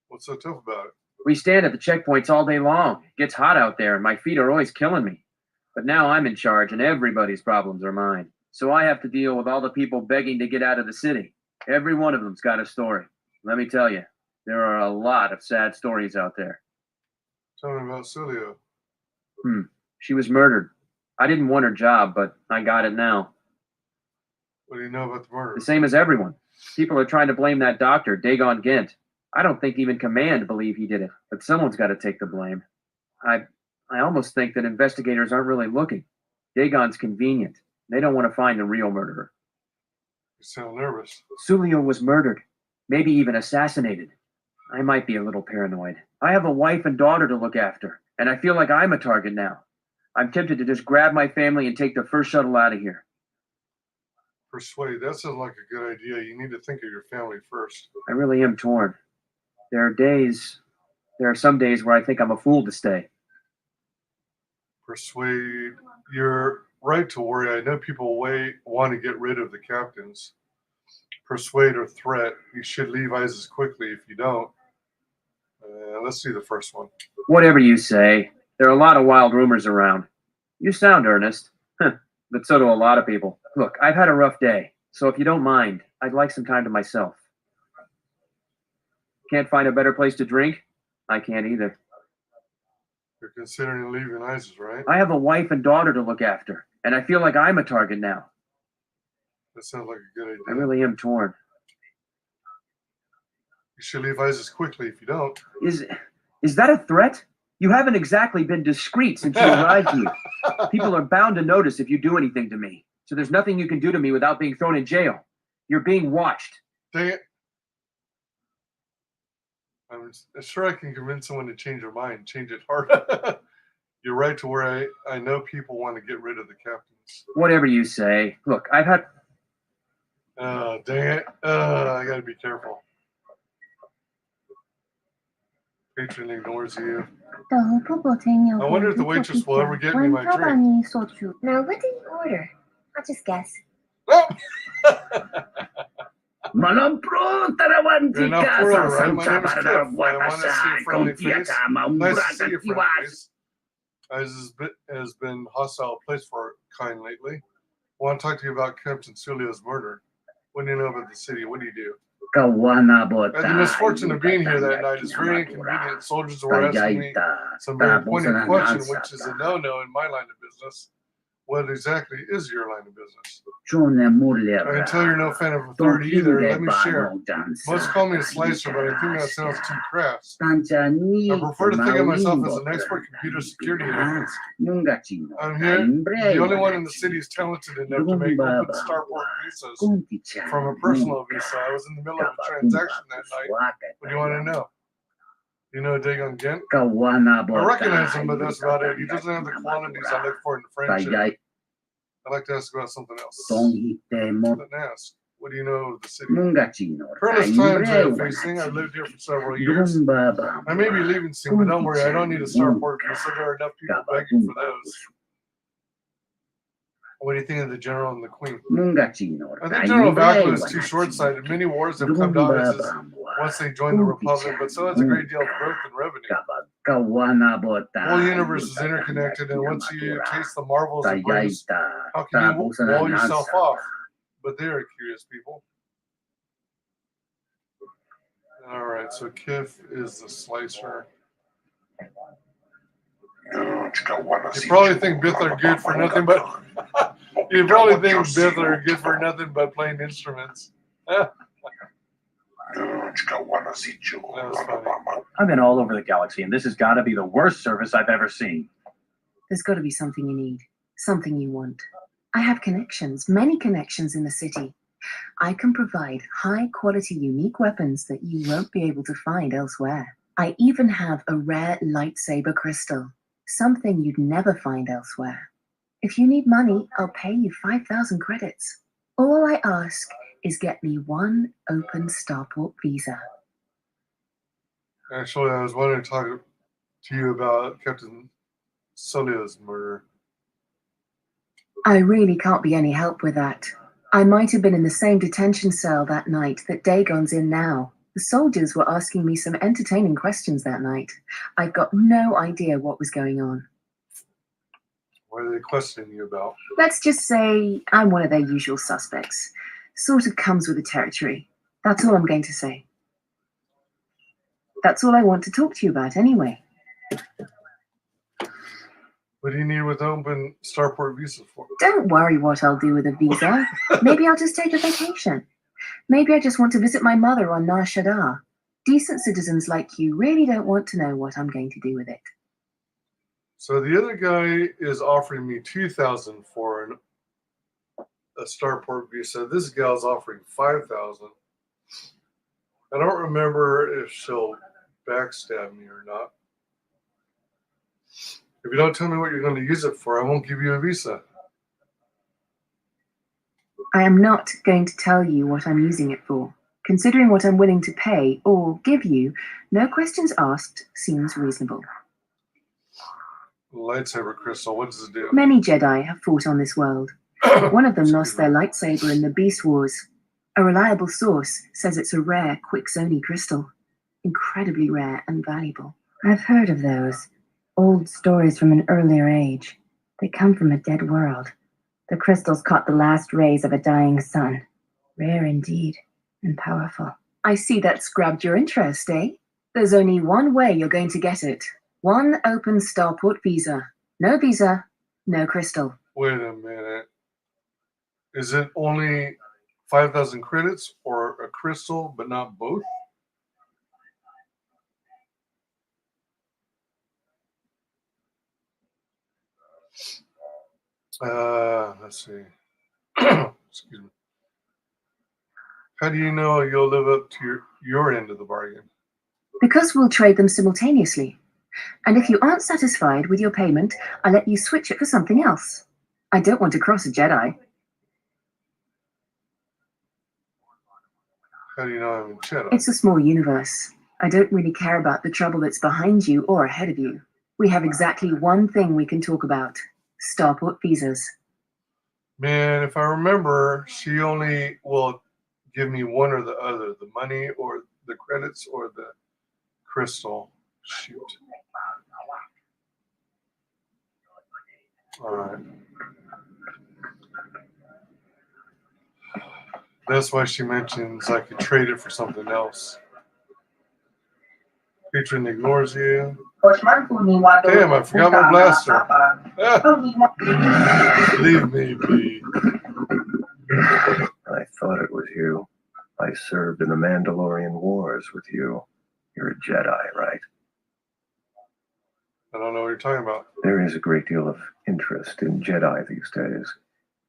[SPEAKER 1] What's so tough about it?
[SPEAKER 16] We stand at the checkpoints all day long. It gets hot out there, and my feet are always killing me. But now I'm in charge, and everybody's problems are mine. So I have to deal with all the people begging to get out of the city. Every one of them's got a story. Let me tell you, there are a lot of sad stories out there.
[SPEAKER 1] Tell me about Sulio.
[SPEAKER 16] She was murdered. I didn't want her job, but I got it now.
[SPEAKER 1] What do you know about the murder?
[SPEAKER 16] The same as everyone. People are trying to blame that doctor, Dagon Gent. I don't think even Command believe he did it, but someone's got to take the blame. I almost think that investigators aren't really looking. Dagon's convenient. They don't want to find the real murderer.
[SPEAKER 1] You sound nervous.
[SPEAKER 16] Sulio was murdered, maybe even assassinated. I might be a little paranoid. I have a wife and daughter to look after, and I feel like I'm a target now. I'm tempted to just grab my family and take the first shuttle out of here.
[SPEAKER 1] Persuade, that sounds like a good idea. You need to think of your family first.
[SPEAKER 16] I really am torn. There are some days where I think I'm a fool to stay.
[SPEAKER 1] Persuade, you're right to worry. I know people want to get rid of the captains. Persuade or threat, you should leave ISIS quickly. If you don't, let's see the first one.
[SPEAKER 16] Whatever you say. There are a lot of wild rumors around. You sound earnest. But so do a lot of people. Look, I've had a rough day, so if you don't mind, I'd like some time to myself. Can't find a better place to drink? I can't either.
[SPEAKER 1] You're considering leaving ISIS, right?
[SPEAKER 16] I have a wife and daughter to look after, and I feel like I'm a target now.
[SPEAKER 1] That sounds like a good idea.
[SPEAKER 16] I really am torn.
[SPEAKER 1] You should leave ISIS quickly if you don't.
[SPEAKER 16] Is that a threat? You haven't exactly been discreet since you arrived here. People are bound to notice if you do anything to me. So there's nothing you can do to me without being thrown in jail. You're being watched.
[SPEAKER 1] Dang it. I'm sure I can convince someone to change their mind, change it hard. You're right to where I know people want to get rid of the captains.
[SPEAKER 16] Whatever you say. Look, I've had...
[SPEAKER 1] Dang it. I gotta be careful. Patron ignores you. I wonder if the waitress will ever get me my drink.
[SPEAKER 17] Now, what did you order? I'll just guess.
[SPEAKER 2] Malam pro tarawan
[SPEAKER 1] Now,
[SPEAKER 2] tika
[SPEAKER 1] for
[SPEAKER 2] sa
[SPEAKER 1] right, my name is
[SPEAKER 2] samsa
[SPEAKER 1] Kip.
[SPEAKER 2] para
[SPEAKER 1] I want to see a friendly face. Nice to see a friendly face. ISIS has been a hostile place for kind lately. I want to talk to you about Captain Sulio's murder. What do you know about the city? What do you do? I had the misfortune of being here that night. It's very inconvenient. Soldiers were asking me some very pointed questions, which is a no-no in my line of business. What exactly is your line of business? I can tell you're no fan of authority either. Let me share. Most call me a slicer, but I think that sounds too crass. I prefer to think of myself as an expert computer security analyst. I'm here. The only one in the city is talented enough to make open starport visas from a personal visa. I was in the middle of a transaction that night. What do you want to know? You know Dagon Gent? I recognize him, but that's about it. He doesn't have the qualities I look for in friendship. I'd like to ask about something else. Then ask. What do you know of the city? Perilous times I am facing. I've lived here for several years. I may be leaving soon, but don't worry. I don't need a starport visa. There are enough people begging for those. What do you think of the general and the queen? I think General Vaculo is too short-sighted. Many wars have come to ISIS once they joined the Republic, but so has a great deal of growth and revenue. The whole universe is interconnected, and once you taste the marvels it brings, how can you wall yourself off? But they are curious people. All right, so Kif is the slicer. You probably think Bith are good for nothing but you probably think Bith are good for nothing but playing instruments. That was funny.
[SPEAKER 8] I've been all over the galaxy, and this has got to be the worst service I've ever seen.
[SPEAKER 13] There's got to be something you need, something you want. I have connections, many connections in the city. I can provide high-quality, unique weapons that you won't be able to find elsewhere. I even have a rare lightsaber crystal, something you'd never find elsewhere. If you need money, I'll pay you 5,000 credits. All I ask is get me one open starport visa.
[SPEAKER 1] Actually, I was wanting to talk to you about Captain Sulio's murder.
[SPEAKER 13] I really can't be any help with that. I might have been in the same detention cell that night that Dagon's in now. The soldiers were asking me some entertaining questions that night. I've got no idea what was going on.
[SPEAKER 1] What are they questioning you about?
[SPEAKER 13] Let's just say I'm one of their usual suspects. Sort of comes with the territory. That's all I'm going to say. That's all I want to talk to you about anyway.
[SPEAKER 1] What do you need with open starport visa for?
[SPEAKER 13] Don't worry what I'll do with a visa. Maybe I'll just take a vacation. Maybe I just want to visit my mother on Nar Shaddaa. Decent citizens like you really don't want to know what I'm going to do with it.
[SPEAKER 1] So the other guy is offering me $2,000 for a starport visa. This gal's offering $5,000. I don't remember if she'll backstab me or not. If you don't tell me what you're going to use it for, I won't give you a visa.
[SPEAKER 13] I am not going to tell you what I'm using it for. Considering what I'm willing to pay or give you, no questions asked seems reasonable.
[SPEAKER 1] Lightsaber crystal, what does it do?
[SPEAKER 13] Many Jedi have fought on this world. One of them lost their lightsaber in the Beast Wars. A reliable source says it's a rare Quixoni crystal. Incredibly rare and valuable.
[SPEAKER 17] I've heard of those. Old stories from an earlier age. They come from a dead world.
[SPEAKER 13] The crystals caught the last rays of a dying sun. Rare indeed, and powerful.
[SPEAKER 18] I see that's grabbed your interest, eh? There's only one way you're going to get it. One open starport visa. No visa, no crystal.
[SPEAKER 1] Wait a minute. Is it only 5,000 credits or a crystal, but not both? Let's see. Excuse me. How do you know you'll live up to your end of the bargain?
[SPEAKER 18] Because we'll trade them simultaneously. And if you aren't satisfied with your payment, I'll let you switch it for something else. I don't want to cross a Jedi.
[SPEAKER 1] How do you know I'm a Jedi?
[SPEAKER 18] It's a small universe. I don't really care about the trouble that's behind you or ahead of you. We have exactly one thing we can talk about. Starport visas.
[SPEAKER 1] Man, if I remember, she only will give me one or the other. The money or the credits or the crystal. Shoot. All right. That's why she mentions I could trade it for something else. Patron ignores you. Damn, I forgot my blaster. Leave me be.
[SPEAKER 19] I thought it was you. I served in the Mandalorian Wars with you. You're a Jedi, right?
[SPEAKER 1] I don't know what you're talking about.
[SPEAKER 19] There is a great deal of interest in Jedi these days.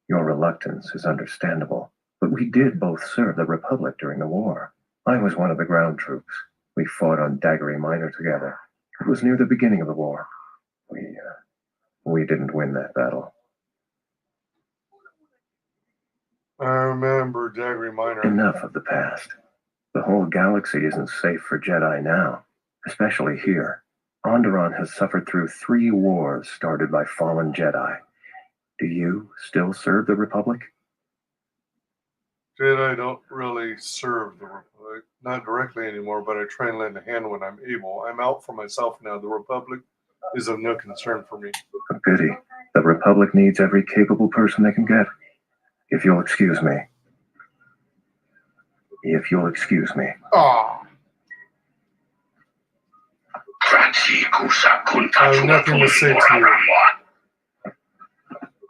[SPEAKER 19] Your reluctance is understandable. But we did both serve the Republic during the war. I was one of the ground troops. We fought on Daggery Minor together. It was near the beginning of the war. We didn't win that battle.
[SPEAKER 1] I remember Daggery Minor.
[SPEAKER 19] Enough of the past. The whole galaxy isn't safe for Jedi now, especially here. Onderon has suffered through 3 wars started by fallen Jedi. Do you still serve the Republic?
[SPEAKER 1] Jedi don't really serve the Republic. Not directly anymore, but I try and lend a hand when I'm able. I'm out for myself now. The Republic is of no concern for me.
[SPEAKER 19] A pity. The Republic needs every capable person they can get. If you'll excuse me.
[SPEAKER 1] Ah. I have nothing to say to you.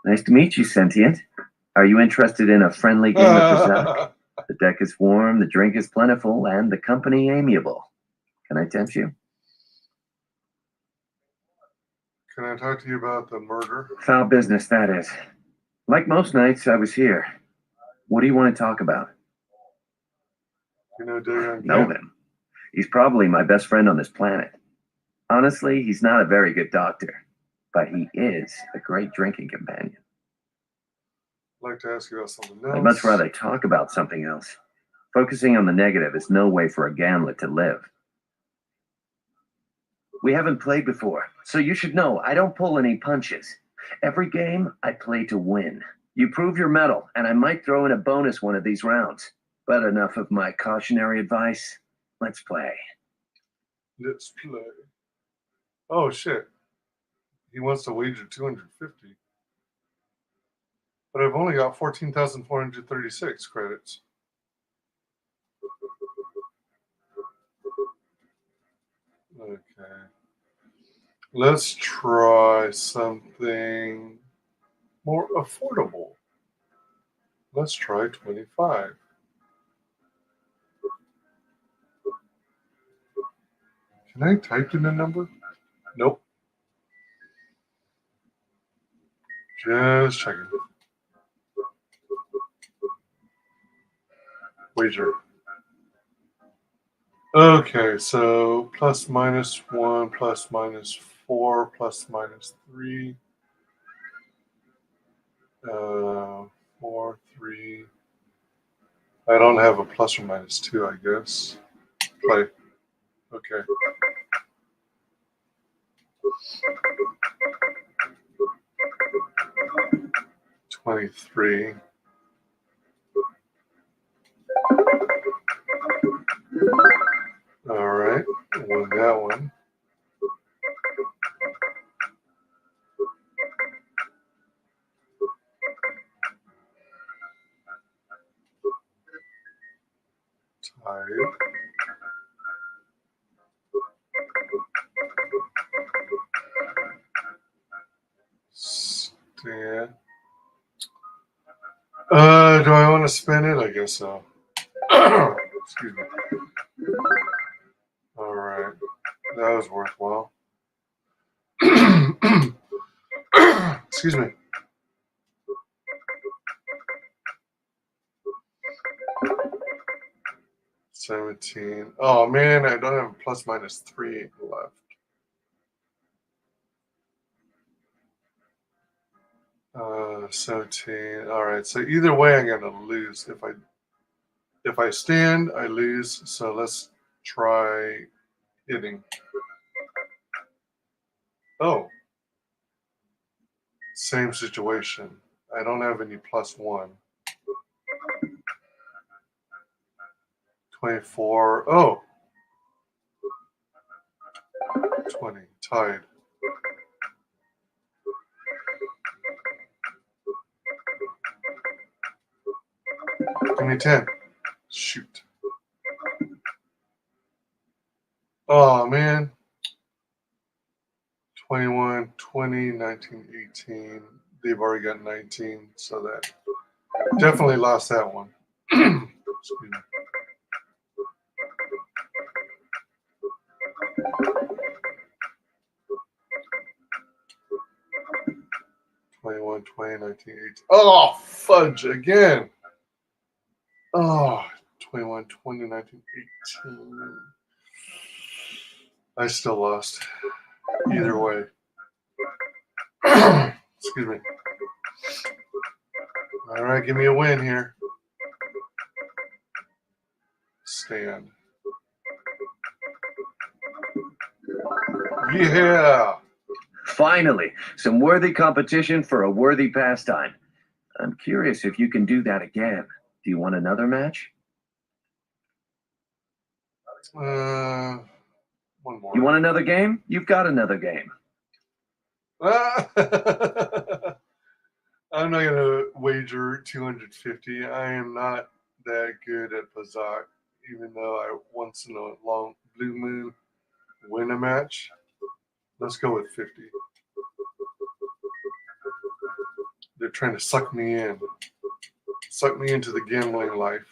[SPEAKER 20] Nice to meet you, Sentient. Are you interested in a friendly game of Berserk? The deck is warm, the drink is plentiful, and the company amiable. Can I tempt you?
[SPEAKER 1] Can I talk to you about the murder?
[SPEAKER 20] Foul business, that is. Like most nights, I was here. What do you want to talk about?
[SPEAKER 1] You know Dagon?
[SPEAKER 20] Know him. He's probably my best friend on this planet. Honestly, he's not a very good doctor, but he is a great drinking companion.
[SPEAKER 1] I'd like to ask you about something else.
[SPEAKER 20] I'd much rather talk about something else. Focusing on the negative is no way for a gambler to live. We haven't played before, so you should know I don't pull any punches. Every game, I play to win. You prove your mettle, and I might throw in a bonus one of these rounds. But enough of my cautionary advice. Let's play.
[SPEAKER 1] Let's play. Oh, shit. He wants to wager 250. But I've only got 14,436 credits. Okay. Let's try something more affordable. Let's try 25. Can I type in a number? Nope. Just checking. Wager. Okay, so plus minus 1, plus minus 4, plus minus 3. 4, 3. I don't have a plus or minus 2, I guess. Play. Okay. $23. All right, won that one. Tide. Stand. Do I want to spin it? I guess so. Excuse me. All right. That was worthwhile. Excuse me. $17. Oh man, I don't have plus minus 3 left. 17. All right. So either way, I'm gonna lose. If I stand, I lose. So let's try hitting. Oh, same situation. I don't have any plus 1. 24. Oh, 20. Tied. Give me 10. Shoot. Oh, man. 21, 20, 19, 18. They've already got 19, so that definitely lost that one. Excuse me. $21, 20, 19, 18. Oh, fudge again. Oh, 21, 20, 19, 18. I still lost. Either way. Excuse me. All right, give me a win here. Stand. Yeah.
[SPEAKER 20] Finally, some worthy competition for a worthy pastime. I'm curious if you can do that again. Do you want another match?
[SPEAKER 1] One more.
[SPEAKER 20] You want another game? You've got another game.
[SPEAKER 1] I'm not going to wager 250. I am not that good at Pazak, even though I once in a long blue moon win a match. Let's go with 50. They're trying to suck me in. Suck me into the gambling life.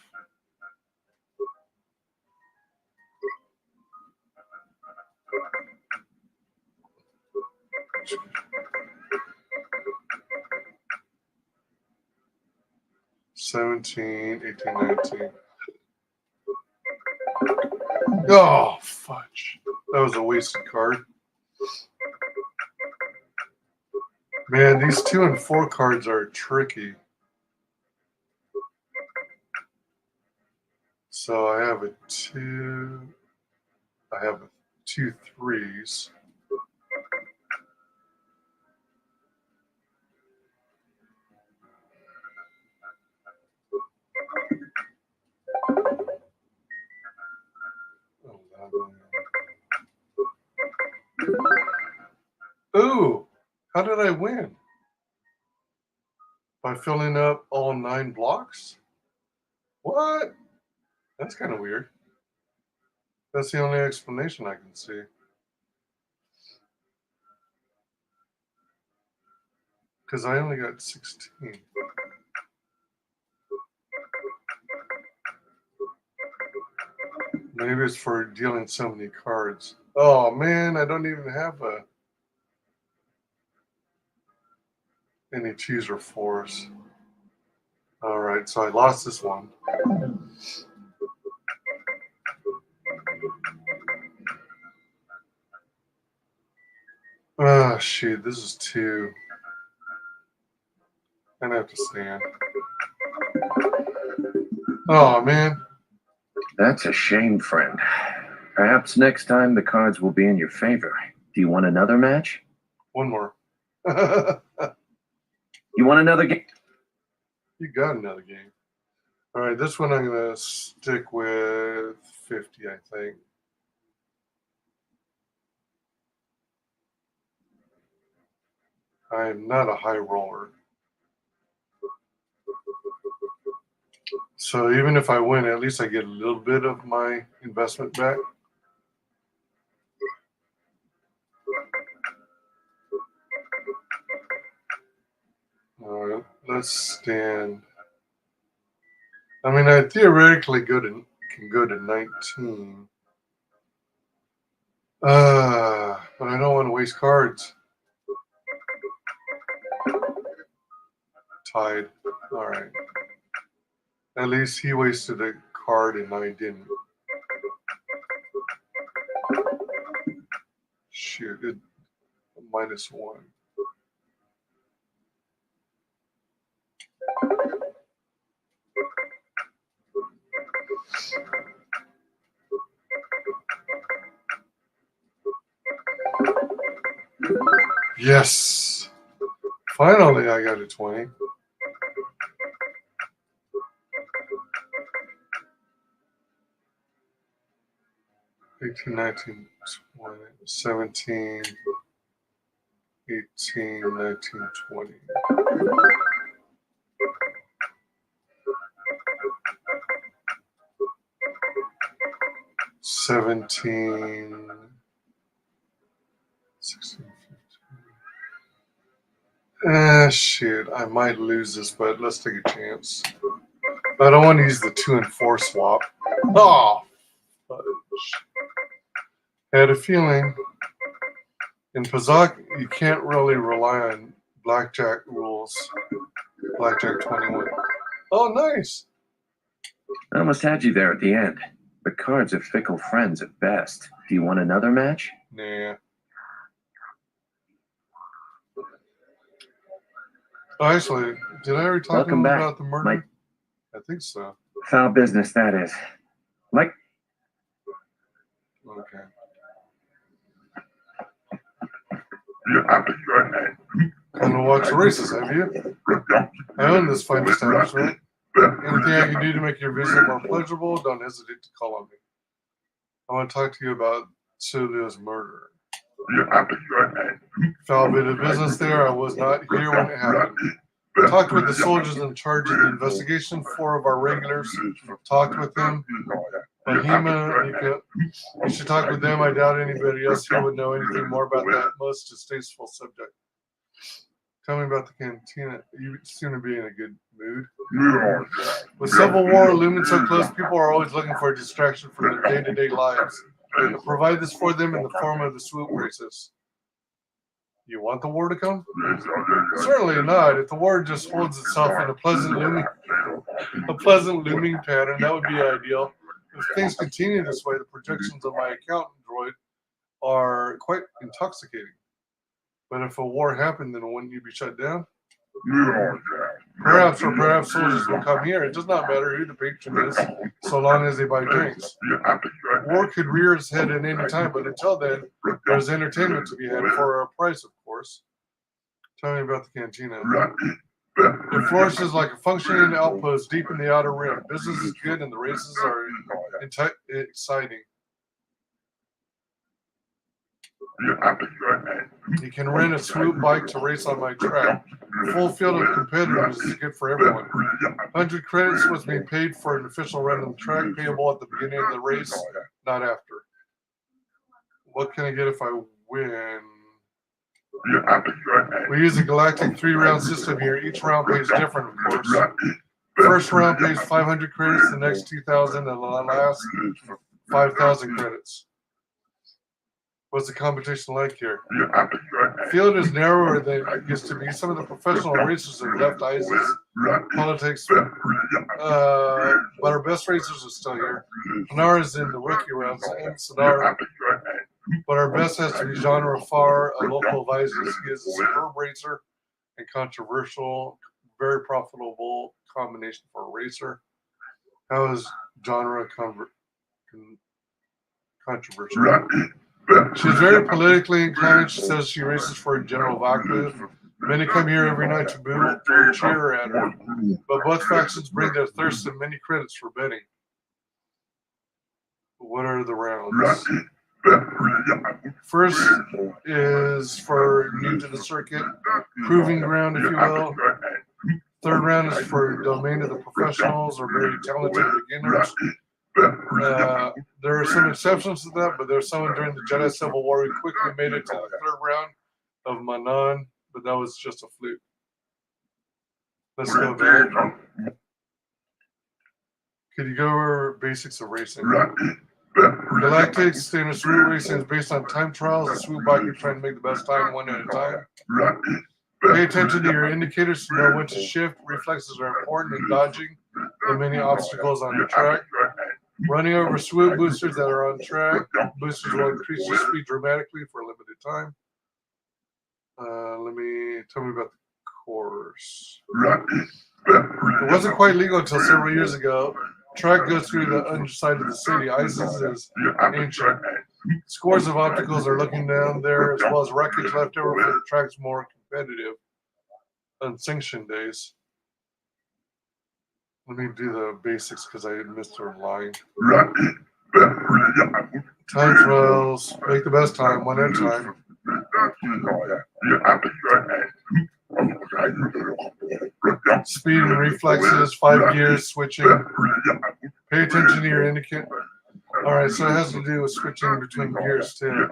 [SPEAKER 1] $17, 18, 19. Oh, fudge. That was a wasted card. Man, these 2 and 4 cards are tricky. So I have a 2. I have 2 3s. Ooh, how did I win? By filling up all 9 blocks? What? That's kind of weird. That's the only explanation I can see. Because I only got 16. Maybe it's for dealing so many cards. Oh man, I don't even have any 2s or 4s. All right, so I lost this one. Oh shoot, this is 2. I'm gonna have to stand. Oh man.
[SPEAKER 20] That's a shame, friend. Perhaps next time the cards will be in your favor. Do you want another match?
[SPEAKER 1] One more.
[SPEAKER 20] You want another game?
[SPEAKER 1] You got another game. All right, this one I'm going to stick with 50, I think. I am not a high roller. So even if I win, at least I get a little bit of my investment back. All right, let's stand. I mean, I theoretically can go to 19. But I don't want to waste cards. Tied. All right. At least he wasted a card and I didn't. Shoot, it -1. Yes. Finally, I got a 20. $18, $19, $20, $17, $18, $19, $20. $17, $16, $15. Shit, I might lose this, but let's take a chance. I don't want to use the 2 and 4 swap. Oh, fudge. I had a feeling. In Pazak, you can't really rely on blackjack rules. Blackjack 21. Oh, nice.
[SPEAKER 20] I almost had you there at the end. The cards are fickle friends at best. Do you want another match?
[SPEAKER 1] Nah. Oh, actually, did I already talk
[SPEAKER 20] Welcome back.
[SPEAKER 1] about the murder? I think so.
[SPEAKER 20] Foul business, that is. Like.
[SPEAKER 1] Okay. Come to watch the races, have you? I own this fine establishment. Anything I can do to make your visit more pleasurable, don't hesitate to call on me. I want to talk to you about Sylvia's murder. Foul bit of business there. I was not here when it happened. Talked with the soldiers in charge of the investigation. 4 of our regulars talked with them. Bahima, you should talk with them. I doubt anybody else here would know anything more about that most distasteful subject. Tell me about the cantina. You seem to be in a good mood. With Civil War looming so close, people are always looking for a distraction from their day-to-day lives. I provide this for them in the form of the swoop races. You want the war to come? Certainly not. If the war just holds itself in a pleasant looming pattern, that would be ideal. If things continue this way, the projections of my accountant droid are quite intoxicating. But if a war happened, then wouldn't you be shut down? Perhaps soldiers will come here. It does not matter who the patron is, so long as they buy drinks. War could rear its head at any time, but until then, there's entertainment to be had for a price, of course. Tell me about the cantina. It flourishes like a functioning outpost deep in the outer rim. Business is good and the races are exciting. You can rent a swoop bike to race on my track. A full field of competitors is good for everyone. 100 credits was being paid for an official run on the track, payable at the beginning of the race, not after. What can I get if I win? We use a galactic 3-round system here. Each round pays different, of course. First round pays 500 credits, the next 2,000, and the last 5,000 credits. What's the competition like here? The field is narrower than it used to be. Some of the professional racers have left ISIS politics, but our best racers are still here. Pinar is in the rookie rounds, and Sadar. But our best has to be Genre Far, a local of ISIS. He is a superb racer and controversial, very profitable combination for a racer. How is Genre controversial? She's very politically inclined. She says she races for General Vaklu. Many come here every night to boo or cheer at her. But both factions bring their thirst and many credits for betting. What are the rounds? First is for new to the circuit, proving ground, if you will. Third round is for domain of the professionals or very talented beginners. There are some exceptions to that, but there's someone during the Jedi Civil War who quickly made it to the third round of Manan, but that was just a fluke. Let's go back. Could you go over basics of racing? Galactic standard swoop racing is based on time trials. A swoop biker trying to make the best time one at a time. Pay attention to your indicators to know when to shift. Reflexes are important in dodging the many obstacles on the track. Running over swoop boosters that are on track. Boosters will increase your speed dramatically for a limited time. Tell me about the course. It wasn't quite legal until several years ago. Track goes through the underside of the city. ISIS is ancient. Scores of opticals are looking down there, as well as wreckage left over for the track's more competitive unsanctioned days. Let me do the basics because I missed her line. Time trials. Make the best time, one at a time. Speed and reflexes, 5 gears, switching. Pay attention to your indicator. Alright, so it has to do with switching between gears too.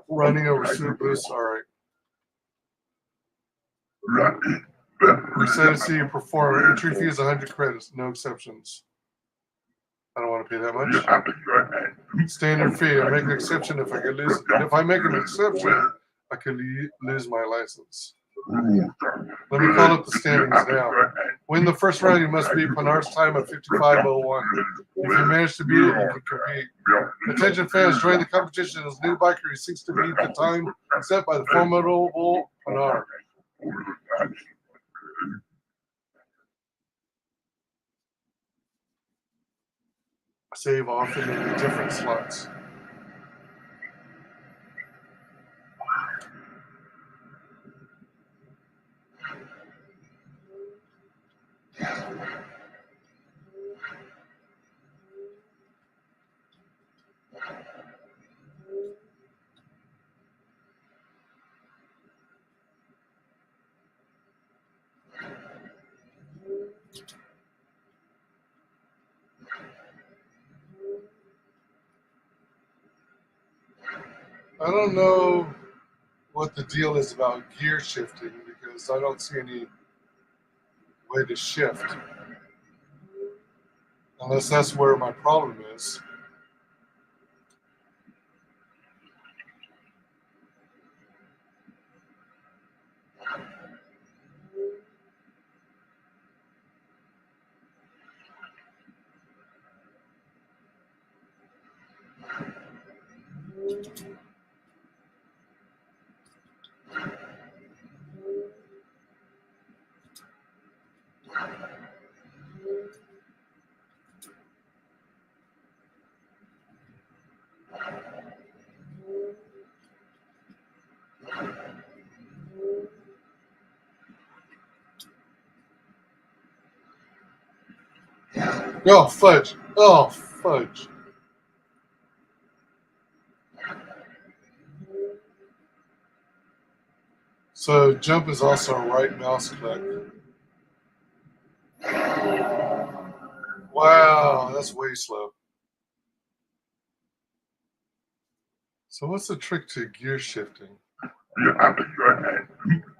[SPEAKER 1] Running over swoop boosts, alright. Excited to see you perform. Entry fee is 100 credits, no exceptions. I don't want to pay that much. Standard fee. I make an exception if I could lose. If I make an exception, I could lose my license. Let me call up the standings now. Win the first round, you must beat Panar's time of 55:01. If you manage to beat it, you can compete. Attention fans, join the competition as new biker who seeks to beat the time set by the formidable Panar. Save often in different slots. I don't know what the deal is about gear shifting because I don't see any way to shift. Unless that's where my problem is. Oh, fudge. Oh, fudge. So jump is also a right mouse click. Wow, that's way slow. So what's the trick to gear shifting?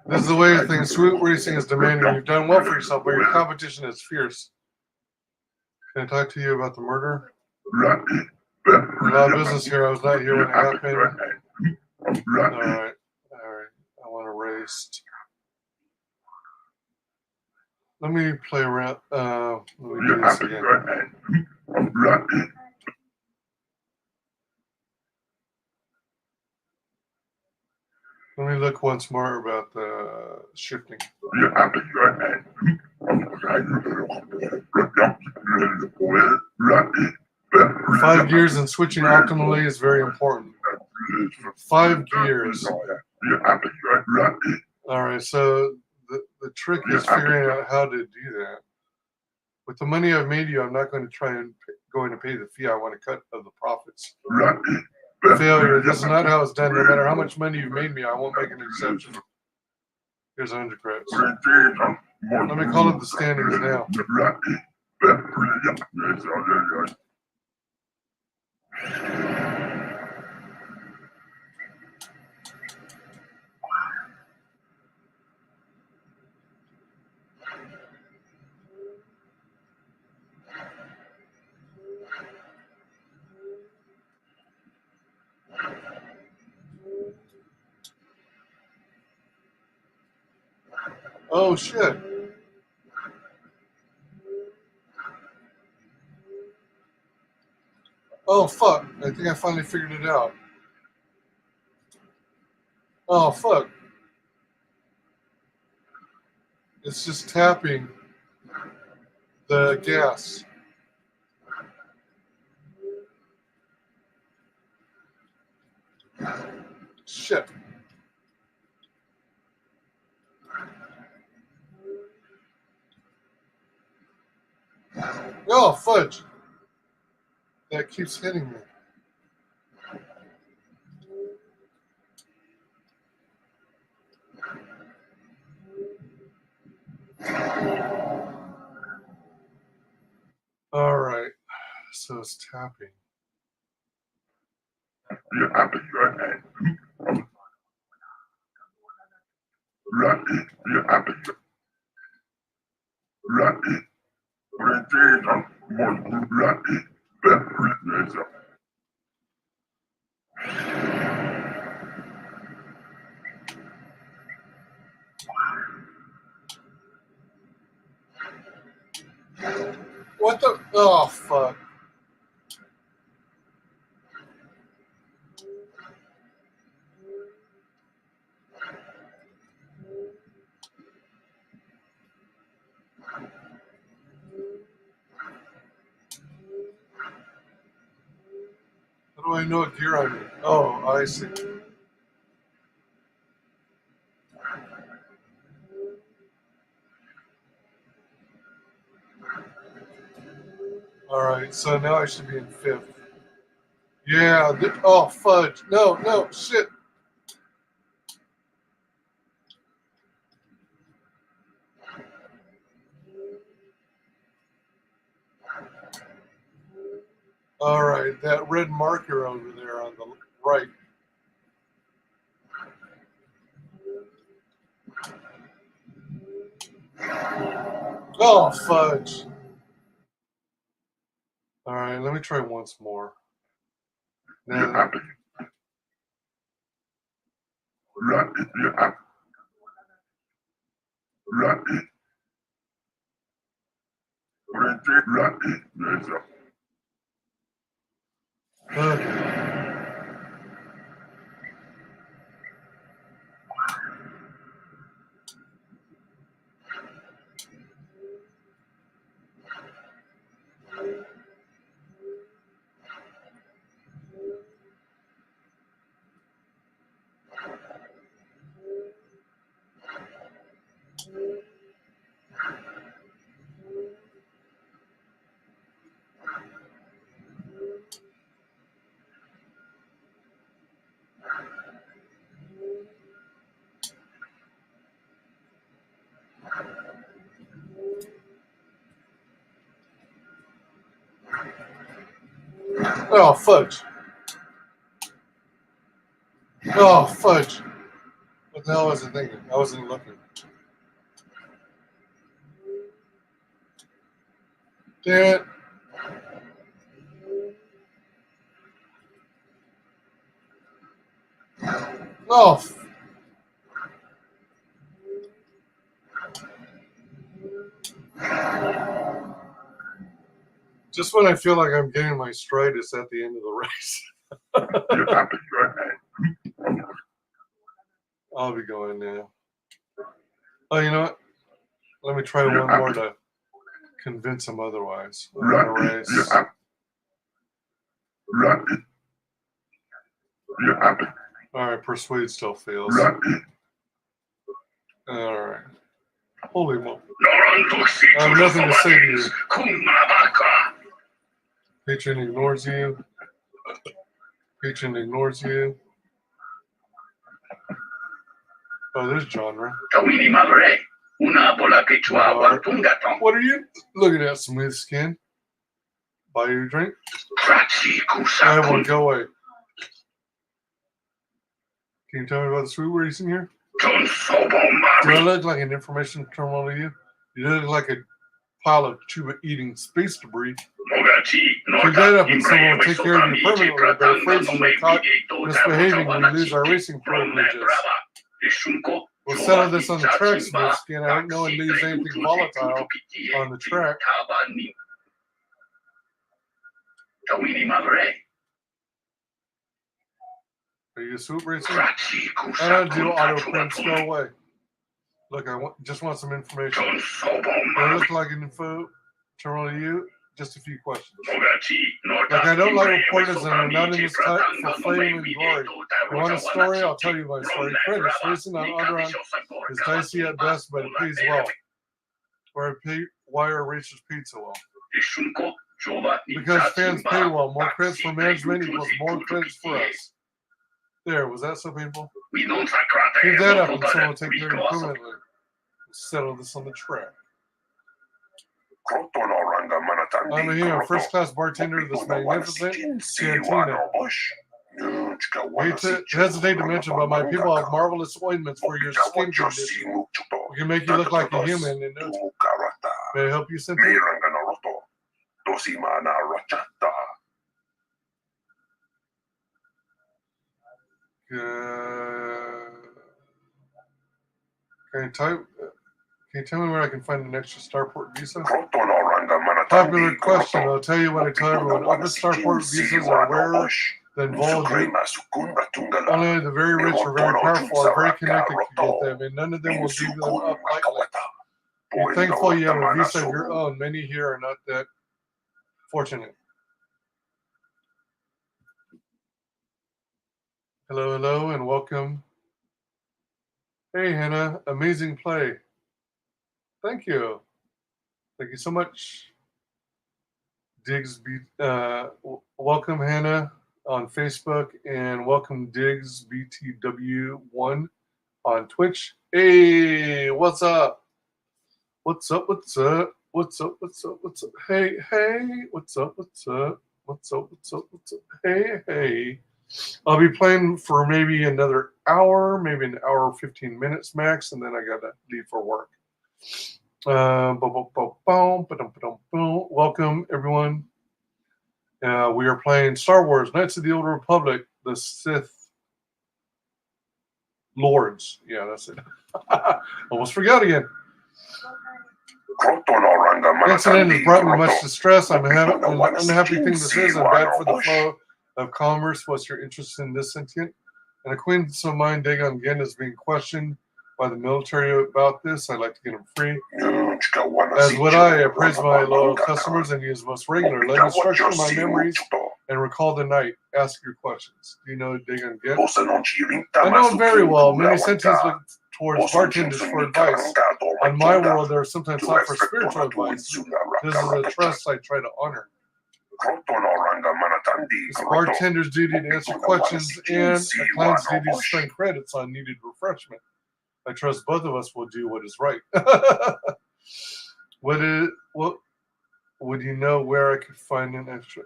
[SPEAKER 1] This is the way of things. Swoop racing is demanding. You've done well for yourself, but your competition is fierce. Can I talk to you about the murder? A lot of business here. I was not here when it happened. Alright. I want to race. Let me play around. Let me do this again. Let me look once more about the shifting. 5 gears and switching optimally is very important. 5 gears. All right, so the trick is figuring out how to do that. With the money I've made you, I'm not going to try and pay the fee. I want to cut of the profits. Failure. This is not how it's done. No matter how much money you've made me, I won't make an exception. Here's 100 credits. Let me call up the standings now. Oh shit. Oh fuck. I think I finally figured it out. Oh fuck. It's just tapping the gas. Shit. Oh, fudge. That keeps hitting me. All right. So it's tapping. What the? Oh, fuck. How do I know what gear I'm in? Oh, I see. All right, so now I should be in 5th. Yeah. Oh, fudge. No, no, shit. All right, that red marker over there on the right. Oh, fudge. All right, let me try once more. Now, oh, fudge. Oh, fudge. What the hell was I thinking? I wasn't looking. Damn it. Oh. Just when I feel like I'm getting my stride, it's at the end of the race. I'll be going now. Oh, you know what? Let me try one more to convince him otherwise. Race. All right, persuade still fails. All right. Holy moly. I have nothing to say to you. Patron ignores you. Patron ignores you. Oh, there's genre. What are you looking at, smooth skin? Buy you a drink? I won't go away. Can you tell me about the sweet words in here? Do I look like an information terminal to you? You look like a pile of tuba eating space debris. Keep that up and someone will take care of you permanently, but if Fraser are caught misbehaving, we lose our racing privileges. We'll settle this on the track, smooth skin. I hope no one leaves anything volatile on the track. Are you a swoop racer? I don't do auto prints. Go away. Look, just want some information. Do I look like an info terminal to you? Just a few questions. Like, I don't like reporters and I'm not in this type for fame and glory. You want a story? I'll tell you my story. Credits. Racing on Underground is dicey at best, but it pays well. Why are racers paid so well? Because fans pay well. More credits for management equals more credits for us. There, was that so painful? Keep that up and someone will take care of you permanently. Settle this on the track. I'm here, first-class bartender of this magnificent cantina. Hesitate to mention, but my people have marvelous ointments for your skin condition. We can make you look like a human in no time. May I help you, Cynthia? Can you tell me where I can find an extra starport visa? Popular question. I'll tell you what I tell everyone. Upper starport visas are rarer than vulgar. Only the very rich or very powerful or very connected can get them, and none of them will give them up lightly. You're thankful you have a visa of your own. Many here are not that fortunate. Hello, hello, and welcome. Hey, Hannah. Amazing play. Thank you. Thank you so much. Welcome, Hannah, on Facebook, and welcome, Diggs BTW1 on Twitch. Hey, what's up? What's up? What's up? What's up? What's up? What's up? Hey, hey, what's up? What's up? What's up? What's up? What's up? Hey, hey. I'll be playing for maybe another hour, maybe an hour 15 minutes max, and then I gotta leave for work. Welcome, everyone. We are playing Star Wars Knights of the Old Republic, the Sith Lords. Yeah, that's it. Almost forgot again. The incident has brought me much distress. I'm an unhappy thing this is and bad for the flow of commerce. What's your interest in this sentient? An acquaintance of mine, Dagon Gen, is being questioned by the military about this. I'd like to get him free. As would I appraise my loyal customers and use most regular. Let me structure my memories and recall the night. Ask your questions. Do you know Dagon Gen? I know him very well. Many sentients look towards bartenders for advice. In my world, there are sometimes sought for spiritual advice. This is a trust I try to honor. It's bartender's duty to answer questions and a client's duty to spend credits on needed refreshment. I trust both of us will do what is right. What would you know where I could find an extra?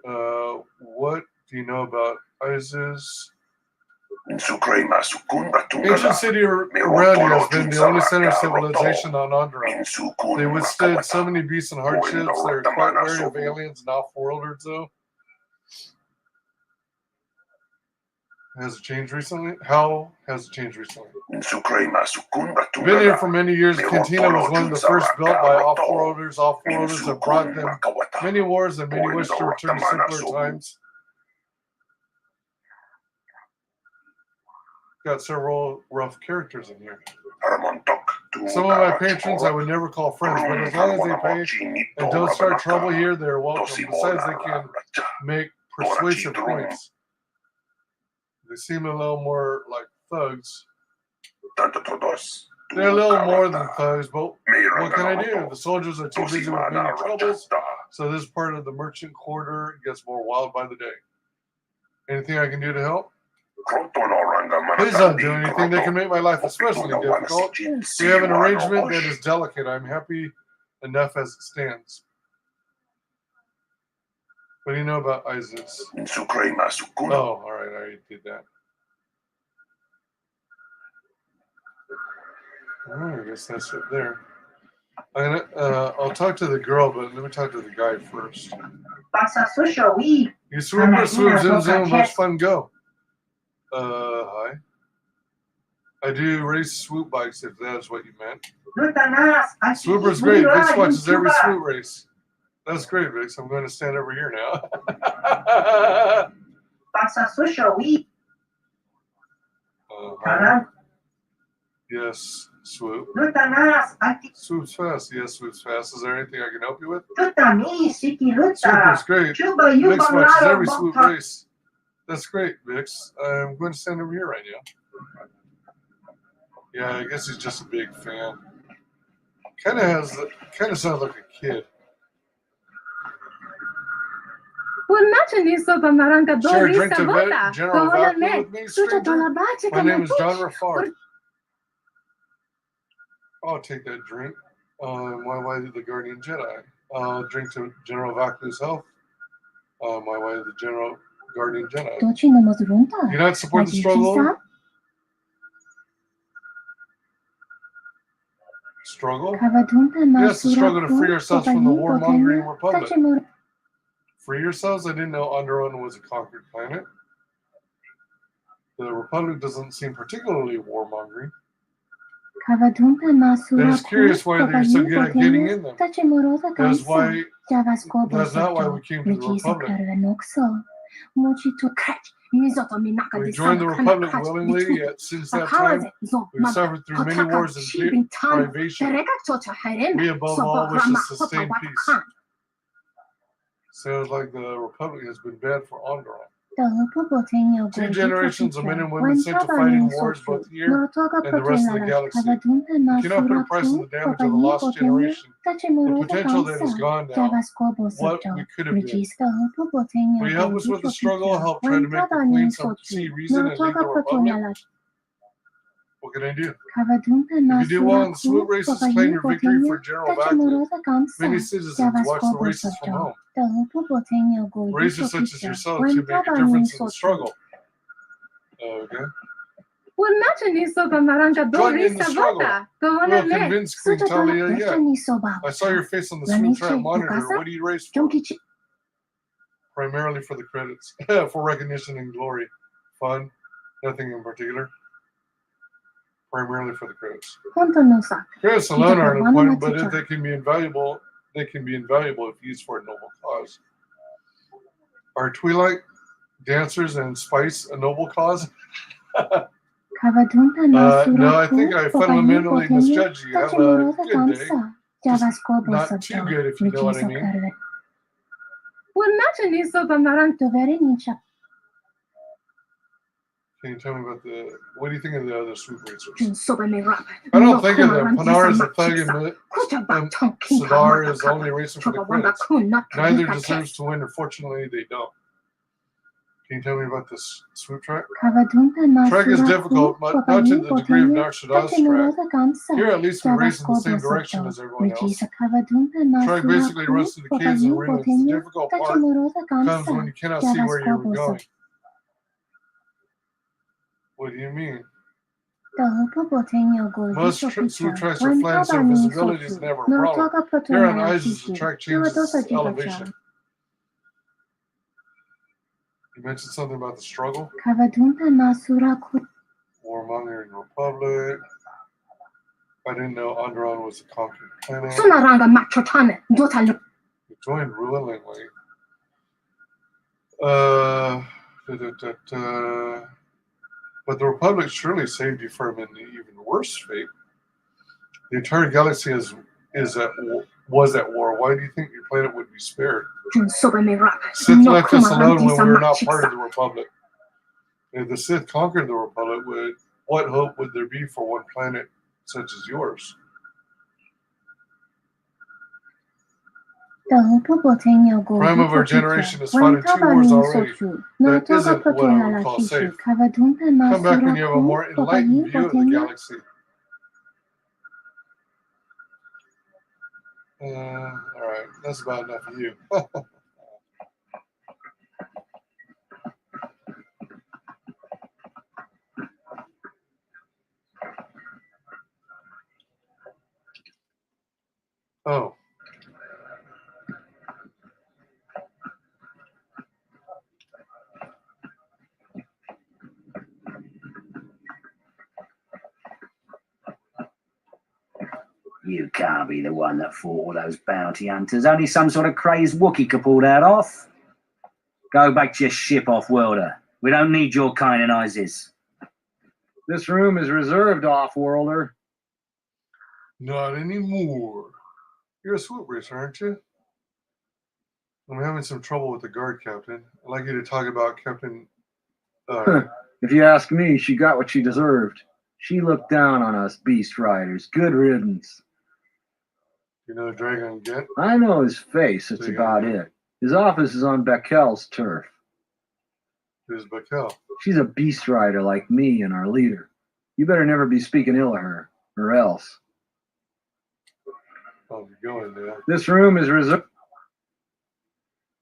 [SPEAKER 1] What do you know about ISIS? Ancient city Radeon has been the only center of civilization on Onderon. They withstood so many beasts and hardships. They're quite wary of aliens and off-worlders, though. Has it changed recently? How has it changed recently? Been here for many years. Cantina was one of the first built by off-worlders. Off-worlders have brought them many wars and many wish to return to simpler times. Got several rough characters in here. Some of my patrons I would never call friends, but as long as they pay and don't start trouble here, they're welcome. Besides, they can make persuasive points. They seem a little more like thugs. They're a little more than thugs, but what can I do? The soldiers are too busy with many troubles, so this part of the merchant quarter gets more wild by the day. Anything I can do to help? Please don't do anything that can make my life especially difficult. We have an arrangement that is delicate. I'm happy enough as it stands. What do you know about ISIS? Oh, all right, I already did that. Oh, I guess that's it there. I'll talk to the girl, but let me talk to the guy first. You swoop, zoom, zoom, much fun, go. Hi. I do race swoop bikes, if that's what you meant. Swooper's great. Vix watches every swoop race. That's great, Vix. I'm going to stand over here now. Yes, swoop. Swoops fast. Yes, swoops fast. Is there anything I can help you with? Swooper's great. Vix watches every swoop race. That's great, Vix. I'm going to stand over here right now. Yeah, I guess he's just a big fan. Kind of sounds like a kid. Sure, drink to General Valkyrie with me, stranger. My name is John Raffard. I'll take that drink. My way to the Guardian Jedi. I'll drink to General Valkyrie's health. My way to the General Guardian Jedi. You not support the struggle? Struggle? Yes, the struggle to free ourselves from the warmongering republic. Free yourselves? I didn't know Onderon was a conquered planet. The Republic doesn't seem particularly warmongering. They're just curious why they're so good at getting in them. That's not why we came to the Republic. We joined the Republic willingly, yet since that time, we've suffered through many wars and privation. We above all wish to sustain peace. Sounds like the Republic has been bad for Onderon. 2 generations of men and women sent to fight in wars both here and the rest of the galaxy. You cannot put a price on the damage of the lost generation. The potential that is gone now. What we could have been. Will you help us with the struggle? Help try to make the Queen see reason and leave the Republic? What can I do? If you do well in the swoop races, claim your victory for General Valkyrie. Many citizens watch the races from home. Racers such as yourself can make a difference in the struggle. Okay. Join in the struggle. We'll convince Queen Talia yet. I saw your face on the swoop track monitor. What do you race for? Primarily for the credits. For recognition and glory. Fun. Nothing in particular. Primarily for the credits. Credits alone aren't important, but if they can be invaluable if used for a noble cause. Are Twilight dancers and Spice a noble cause? No, I think I fundamentally misjudged you. Have a good day. Just not too good, if you know what I mean. Can you tell me about what do you think of the other swoop racers? I don't think of them. Panar is a thug and Sadar is only a racer for the credits. Neither deserves to win, or fortunately they don't. Can you tell me about this swoop track? Track is difficult, but not to the degree of Narshada's track. Here at least we race in the same direction as everyone else. Track basically runs through the caves and ruins. The difficult part comes when you cannot see where you're going. What do you mean? Most swoop tracks are flat, so visibility is never a problem. Here on Isis, the track changes its elevation. You mentioned something about the struggle. Warmongering Republic. I didn't know Onderon was a conquered planet. You joined willingly. But the Republic surely saved you from an even worse fate. The entire galaxy was at war. Why do you think your planet would be spared? Sith left us alone when we were not part of the Republic. If the Sith conquered the Republic, what hope would there be for one planet such as yours? Prime of our generation has fought 2 wars already. That isn't what I would call safe. Come back when you have a more enlightened view of the galaxy. Alright, that's about enough of you. Oh.
[SPEAKER 2] You can't be the one that fought all those bounty hunters. Only some sort of crazed Wookiee could pull that off. Go back to your ship, Off-Worlder. We don't need your kind and Isis.
[SPEAKER 21] This room is reserved, Off-Worlder.
[SPEAKER 1] Not anymore. You're a swoop racer, aren't you? I'm having some trouble with the guard captain. I'd like you to talk about Captain...
[SPEAKER 21] If you ask me, she got what she deserved. She looked down on us beast riders. Good riddance.
[SPEAKER 1] You know Dragon Get?
[SPEAKER 21] I know his face. That's about it. His office is on Beckel's turf.
[SPEAKER 1] Who's Beckel?
[SPEAKER 21] She's a beast rider like me and our leader. You better never be speaking ill of her, or else.
[SPEAKER 1] I'll be going there.
[SPEAKER 21] This room is reserved.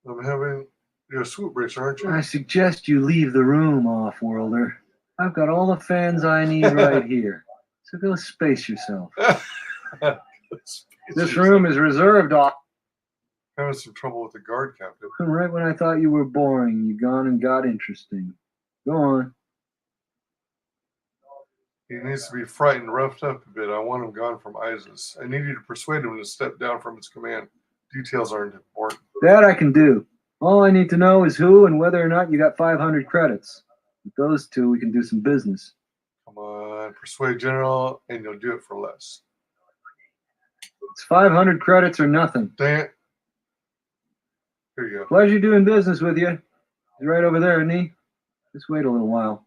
[SPEAKER 1] I'm having... You're a swoop racer, aren't you?
[SPEAKER 21] I suggest you leave the room, Off-Worlder. I've got all the fans I need right here. So go space yourself. This room is reserved, Off.
[SPEAKER 1] Having some trouble with the guard captain.
[SPEAKER 21] Right when I thought you were boring, you gone and got interesting. Go on.
[SPEAKER 1] He needs to be frightened, roughed up a bit. I want him gone from ISIS. I need you to persuade him to step down from his command. Details aren't important.
[SPEAKER 21] That I can do. All I need to know is who and whether or not you got 500 credits. With those two, we can do some business.
[SPEAKER 1] Come on, persuade General, and you'll do it for less.
[SPEAKER 21] It's 500 credits or nothing.
[SPEAKER 1] Dang it. Here you go.
[SPEAKER 21] Pleasure doing business with you. He's right over there, isn't he? Just wait a little while.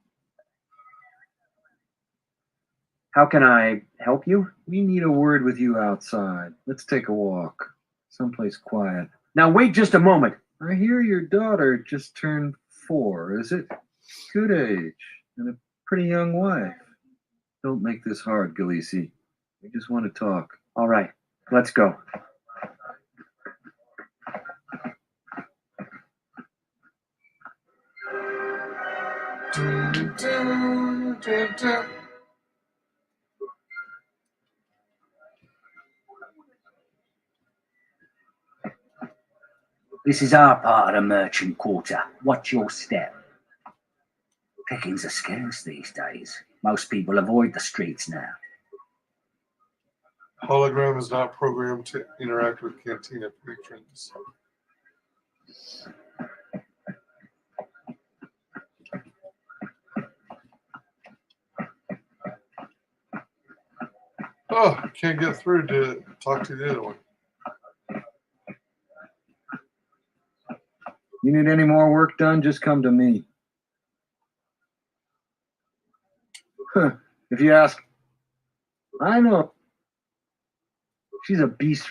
[SPEAKER 16] How can I help you?
[SPEAKER 21] We need a word with you outside. Let's take a walk. Someplace quiet.
[SPEAKER 16] Now wait just a moment.
[SPEAKER 21] I hear your daughter just turned 4, is it? Good age. And a pretty young wife. Don't make this hard, Galisi. We just want to talk.
[SPEAKER 16] All right. Let's go.
[SPEAKER 2] This is our part of the merchant quarter. Watch your step. Pickings are scarce these days. Most people avoid the streets now.
[SPEAKER 1] Hologram is not programmed to interact with Cantina patrons. Oh, can't get through to talk to the other one.
[SPEAKER 21] You need any more work done, just come to me. If you ask, I know. She's a beast.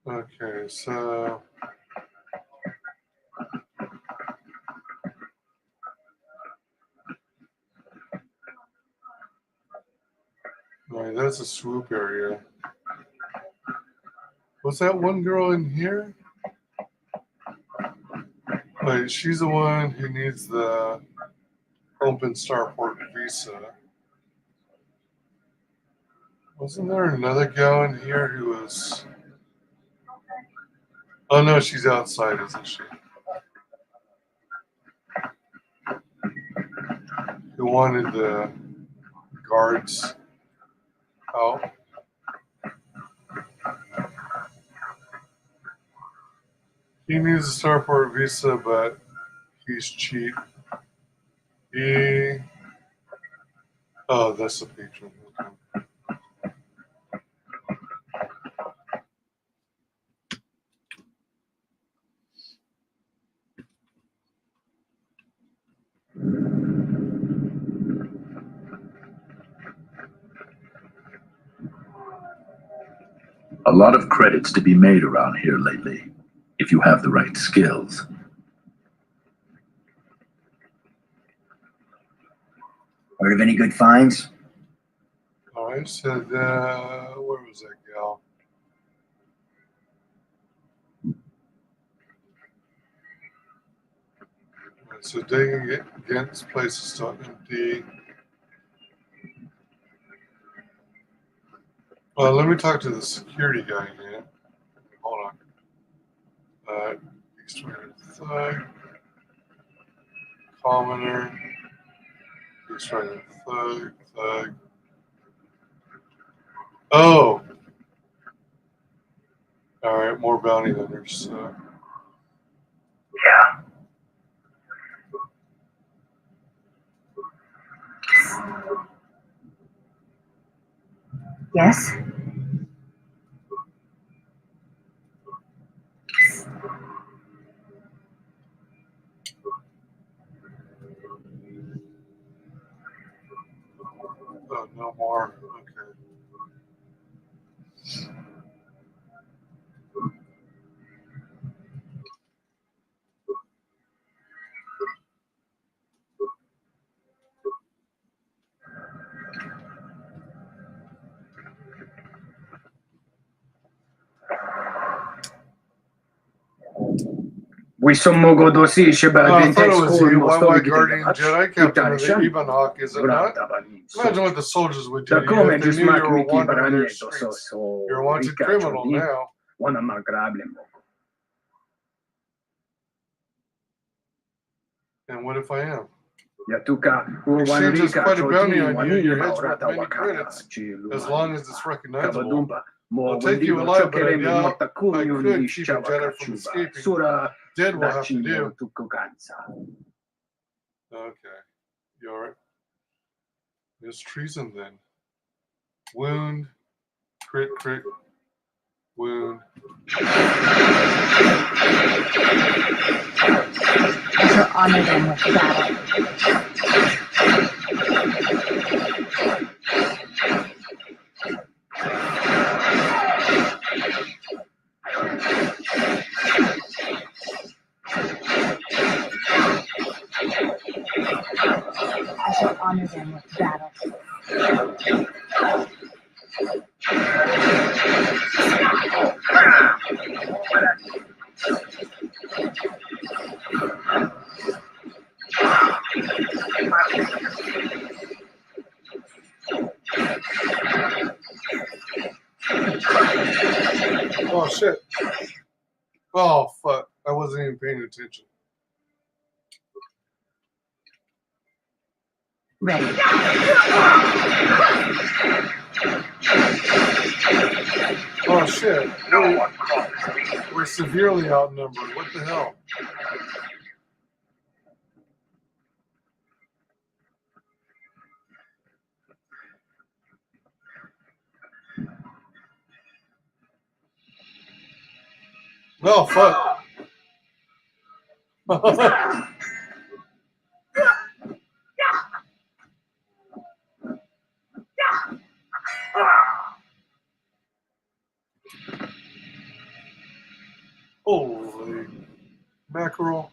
[SPEAKER 1] Okay, so... Right, that's a swoop area. Was that one girl in here? Wait, she's the one who needs the open starport visa. Wasn't there another gal in here who was... Oh no, she's outside, isn't she? Who wanted the guards out? He needs a starport visa, but he's cheap. Oh, that's the patron. Okay.
[SPEAKER 14] A lot of credits to be made around here lately, if you have the right skills.
[SPEAKER 2] Heard of any good finds?
[SPEAKER 1] I said, where was that gal? So digging against places still empty. Well, let me talk to the security guy again. Hold on. Extract thug. Commoner. Extract thug. Oh! Alright, more bounty hunters.
[SPEAKER 11] Yeah.
[SPEAKER 4] Yes?
[SPEAKER 1] Oh, no more. Okay.
[SPEAKER 5] We some go do see Sheba
[SPEAKER 1] I thought it
[SPEAKER 5] Adventist
[SPEAKER 1] was
[SPEAKER 5] School
[SPEAKER 1] you.
[SPEAKER 5] most
[SPEAKER 1] Why
[SPEAKER 5] of
[SPEAKER 1] Guardian Jedi Captain of the Ebonhawk, is it not? Imagine what the soldiers would do to you if they knew you were wandering their streets. You're a wanted criminal now. And what if I am? Exchange has quite a bounty on you. Your head's worth many credits, as long as it's recognizable. I'll take you alive, but I doubt I could keep a Jedi from escaping. Dead will have to do. Okay. You alright? There's treason then. Wound. Crit. Wound.
[SPEAKER 4] I shall honor them with battle. I shall honor them with battle.
[SPEAKER 1] Oh shit. Oh fuck. I wasn't even paying attention.
[SPEAKER 4] Ready.
[SPEAKER 1] Oh shit. We're severely outnumbered. What the hell? Oh fuck. Holy mackerel.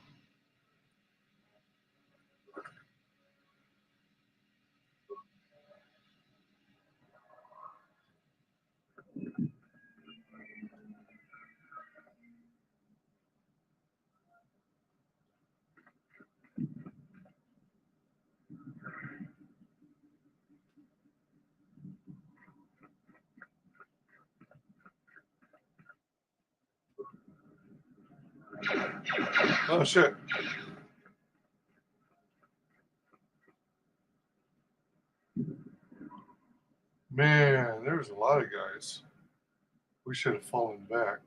[SPEAKER 1] Oh shit. Man, there's a lot of guys. We should have fallen back.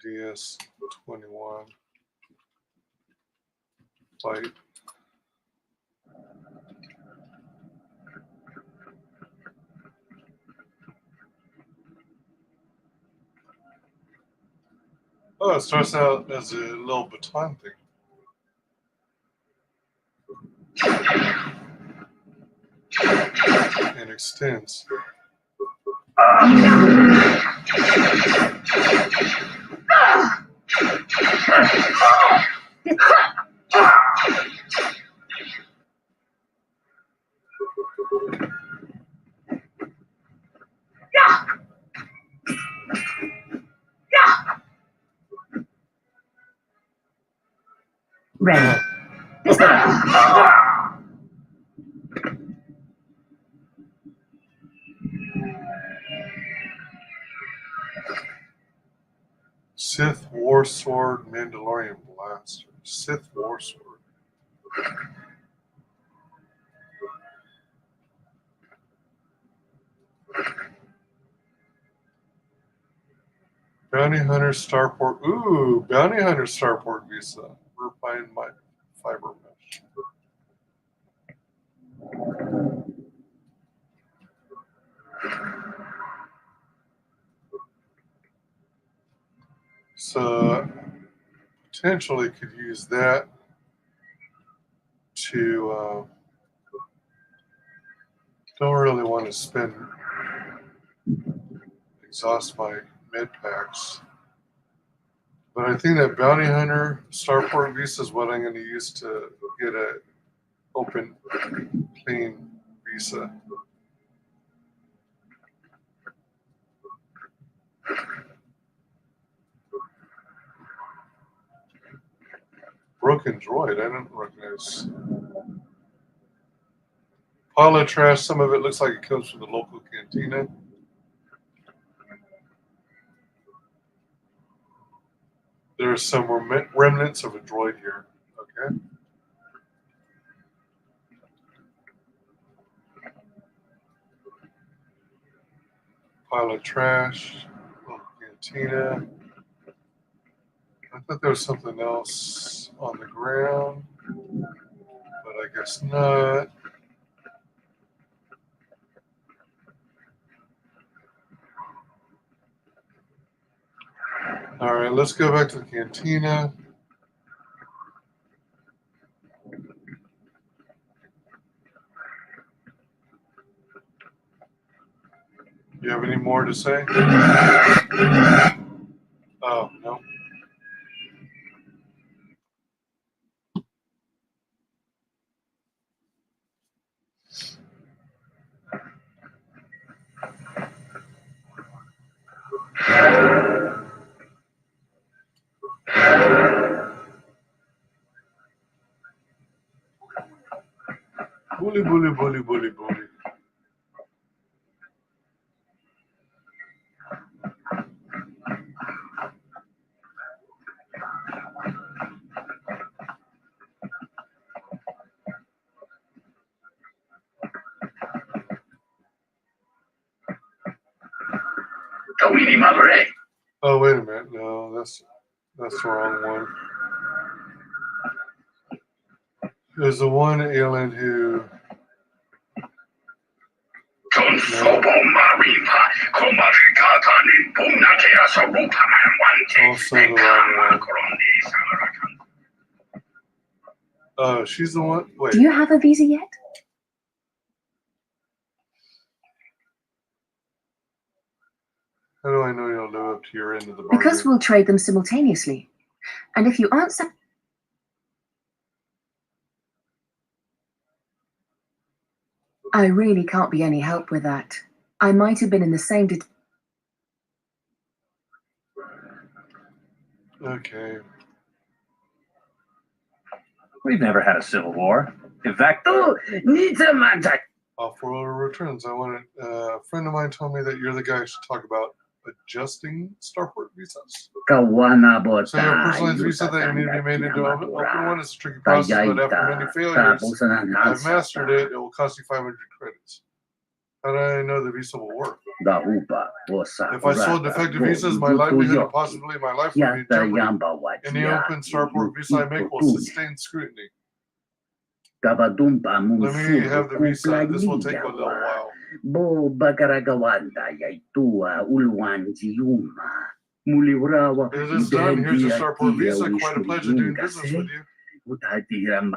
[SPEAKER 1] DS-21. Like, oh, it starts out as a little baton thing. And extends.
[SPEAKER 13] Ready.
[SPEAKER 1] Sith War Sword, Mandalorian Blaster. Sith War Sword. Bounty Hunter Starport. Ooh, Bounty Hunter Starport Visa. Refined fiber mesh. So potentially could use that to don't really want to spend exhaust my med packs. But I think that Bounty Hunter Starport Visa is what I'm going to use to get a open, clean Visa. Broken Droid, I don't recognize. Pile of trash, some of it looks like it comes from the local cantina. There are some remnants of a droid here. Okay. Pile of trash, local cantina. I thought there was something else on the ground, but I guess not. All right, let's go back to the cantina. You have any more to say? Oh, no. Bully, bully, bully, bully, bully. Oh, wait a minute. No, that's the wrong one. There's the one alien who. Also the wrong one. Oh, she's the one. Wait.
[SPEAKER 18] Do you have a visa yet?
[SPEAKER 1] How do I know you'll live up to your end of the bargain?
[SPEAKER 18] Because we'll trade them simultaneously. And if you answer... I really can't be any help with that. I might have been in the same...
[SPEAKER 1] Okay.
[SPEAKER 12] We've never had a civil war. In fact,
[SPEAKER 1] Off-world returns. I wanted a friend of mine told me that you're the guy who should talk about adjusting Starport visas. So your personalized visa that you need to be made into open one is a tricky process, but after many failures, I've mastered it. It will cost you 500 credits. How do I know the visa will work? If I sold defective visas, my livelihood and possibly my life would be in jeopardy. Any open Starport visa I make will sustain scrutiny.
[SPEAKER 2] Kabadumpa
[SPEAKER 1] Let me have the
[SPEAKER 2] Munsuru
[SPEAKER 1] visa. This will take a little
[SPEAKER 2] Kuplaliwa.
[SPEAKER 1] while.
[SPEAKER 2] Bo Bagaragawanda Yaitua Ulwanziuma. Mulibrawa
[SPEAKER 1] It is done. Here's your Starport
[SPEAKER 2] Dendia
[SPEAKER 1] visa. Quite a pleasure doing business with you.
[SPEAKER 2] Utatiram.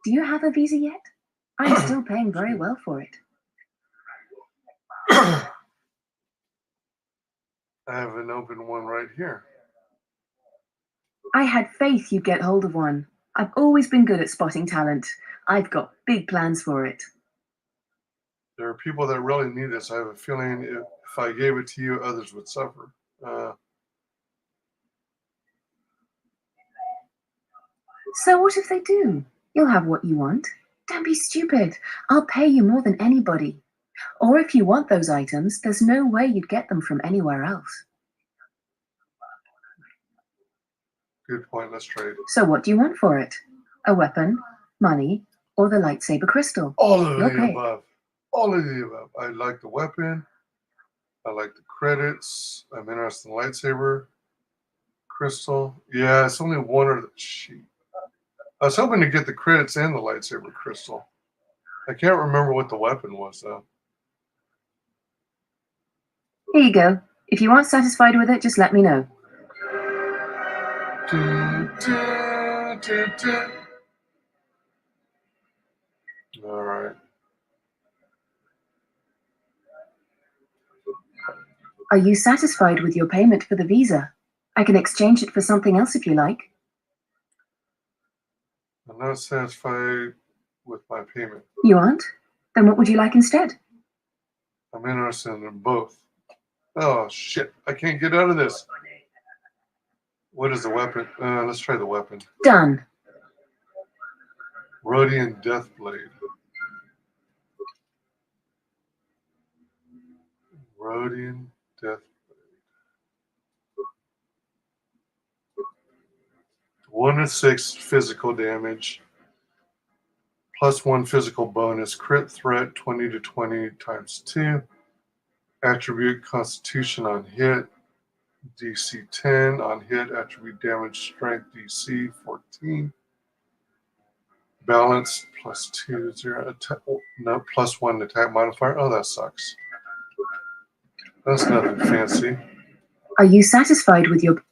[SPEAKER 18] Do you have a visa yet? I'm still paying very well for it.
[SPEAKER 1] I have an open one right here.
[SPEAKER 18] I had faith you'd get hold of one. I've always been good at spotting talent. I've got big plans for it.
[SPEAKER 1] There are people that really need this. I have a feeling if I gave it to you, others would suffer.
[SPEAKER 18] So what if they do? You'll have what you want. Don't be stupid. I'll pay you more than anybody. Or if you want those items, there's no way you'd get them from anywhere else.
[SPEAKER 1] Good point. Let's trade.
[SPEAKER 18] So what do you want for it? A weapon, money, or the lightsaber crystal?
[SPEAKER 1] All of
[SPEAKER 18] You'll
[SPEAKER 1] the
[SPEAKER 18] pay.
[SPEAKER 1] above. All of the above. I like the weapon. I like the credits. I'm interested in the lightsaber crystal. Yeah, it's only one or the sheet. I was hoping to get the credits and the lightsaber crystal. I can't remember what the weapon was, though.
[SPEAKER 18] Here you go. If you aren't satisfied with it, just let me know.
[SPEAKER 1] All right.
[SPEAKER 18] Are you satisfied with your payment for the visa? I can exchange it for something else if you like.
[SPEAKER 1] I'm not satisfied with my payment.
[SPEAKER 18] You aren't? Then what would you like instead?
[SPEAKER 1] I'm interested in them both. Oh, shit. I can't get out of this. What is the weapon? Let's try the weapon.
[SPEAKER 18] Done.
[SPEAKER 1] Radeon Deathblade. Radeon Deathblade. 1 to 6 physical damage. +1 physical bonus. Crit threat 20 to 20 times 2. Attribute Constitution on hit. DC 10 on hit. Attribute damage strength DC 14. Balance +2 0 attack, no +1 attack modifier. Oh, that sucks. That's nothing fancy.
[SPEAKER 18] Are you satisfied with your...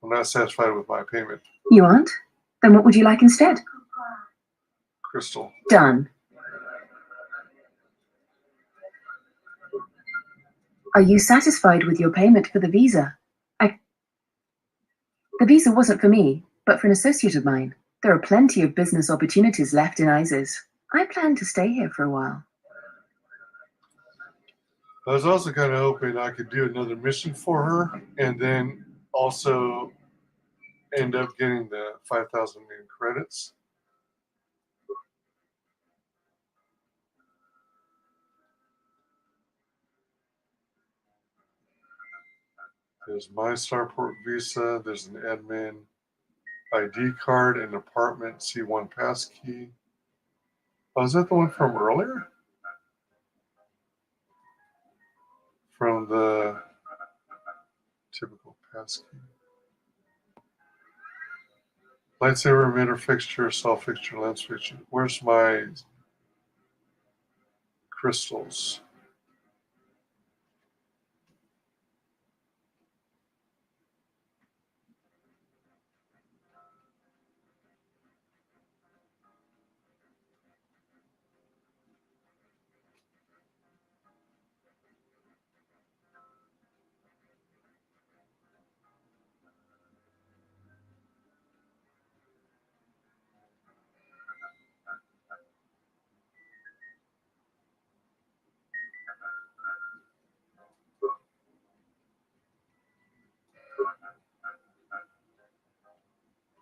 [SPEAKER 1] I'm not satisfied with my payment.
[SPEAKER 18] You aren't? Then what would you like instead?
[SPEAKER 1] Crystal.
[SPEAKER 18] Done. Are you satisfied with your payment for the visa? The visa wasn't for me, but for an associate of mine. There are plenty of business opportunities left in ISIS. I plan to stay here for a while.
[SPEAKER 1] I was also kind of hoping I could do another mission for her and then also end up getting the 5,000 in credits. There's my Starport visa. There's an admin ID card, an apartment C1 passkey. Oh, is that the one from earlier? From the typical passkey. Lightsaber emitter fixture, saw fixture, lens fixture. Where's my crystals?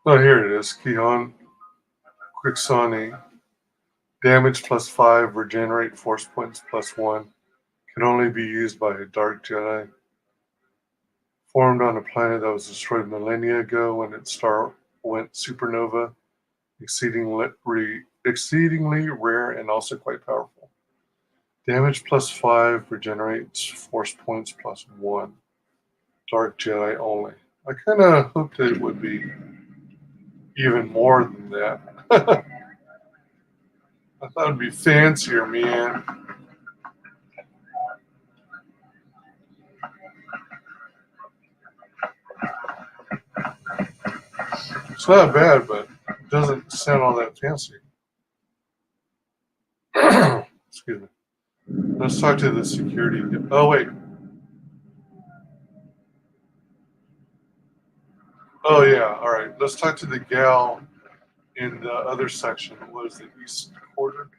[SPEAKER 1] Oh, here it is. Kihon Quixani. Damage +5, regenerate force points +1. Can only be used by a Dark Jedi. Formed on a planet that was destroyed millennia ago when its star went supernova, exceeding exceedingly rare and also quite powerful. Damage +5 regenerates force points +1. Dark Jedi only. I kind of hoped it would be even more than that. I thought it'd be fancier, man. It's not bad, but it doesn't sound all that fancy. Excuse me. Let's talk to the security. Oh, wait. Oh, yeah. All right. Let's talk to the gal in the other section. What is the east quarter?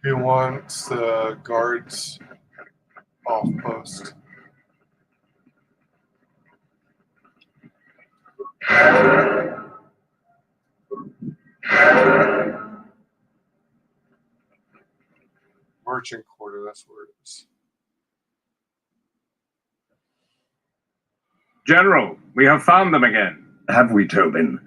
[SPEAKER 1] Who wants the guards off post? Merchant quarter, that's where it is.
[SPEAKER 5] General, we have found them again.
[SPEAKER 22] Have we, Tobin?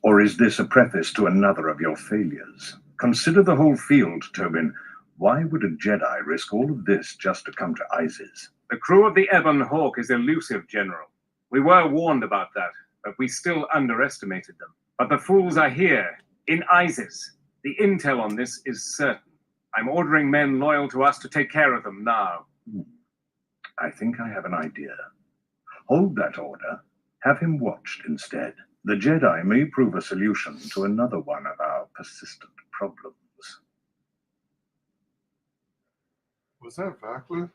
[SPEAKER 22] Or is this a preface to another of your failures? Consider the whole field, Tobin. Why would a Jedi risk all of this just to come to ISIS?
[SPEAKER 5] The crew of the Ebon Hawk is elusive, General. We were warned about that, but we still underestimated them. But the fools are here, in ISIS. The intel on this is certain. I'm ordering men loyal to us to take care of them now.
[SPEAKER 22] I think I have an idea. Hold that order. Have him watched instead. The Jedi may prove a solution to another one of our persistent problems.
[SPEAKER 1] Was that Vaklu?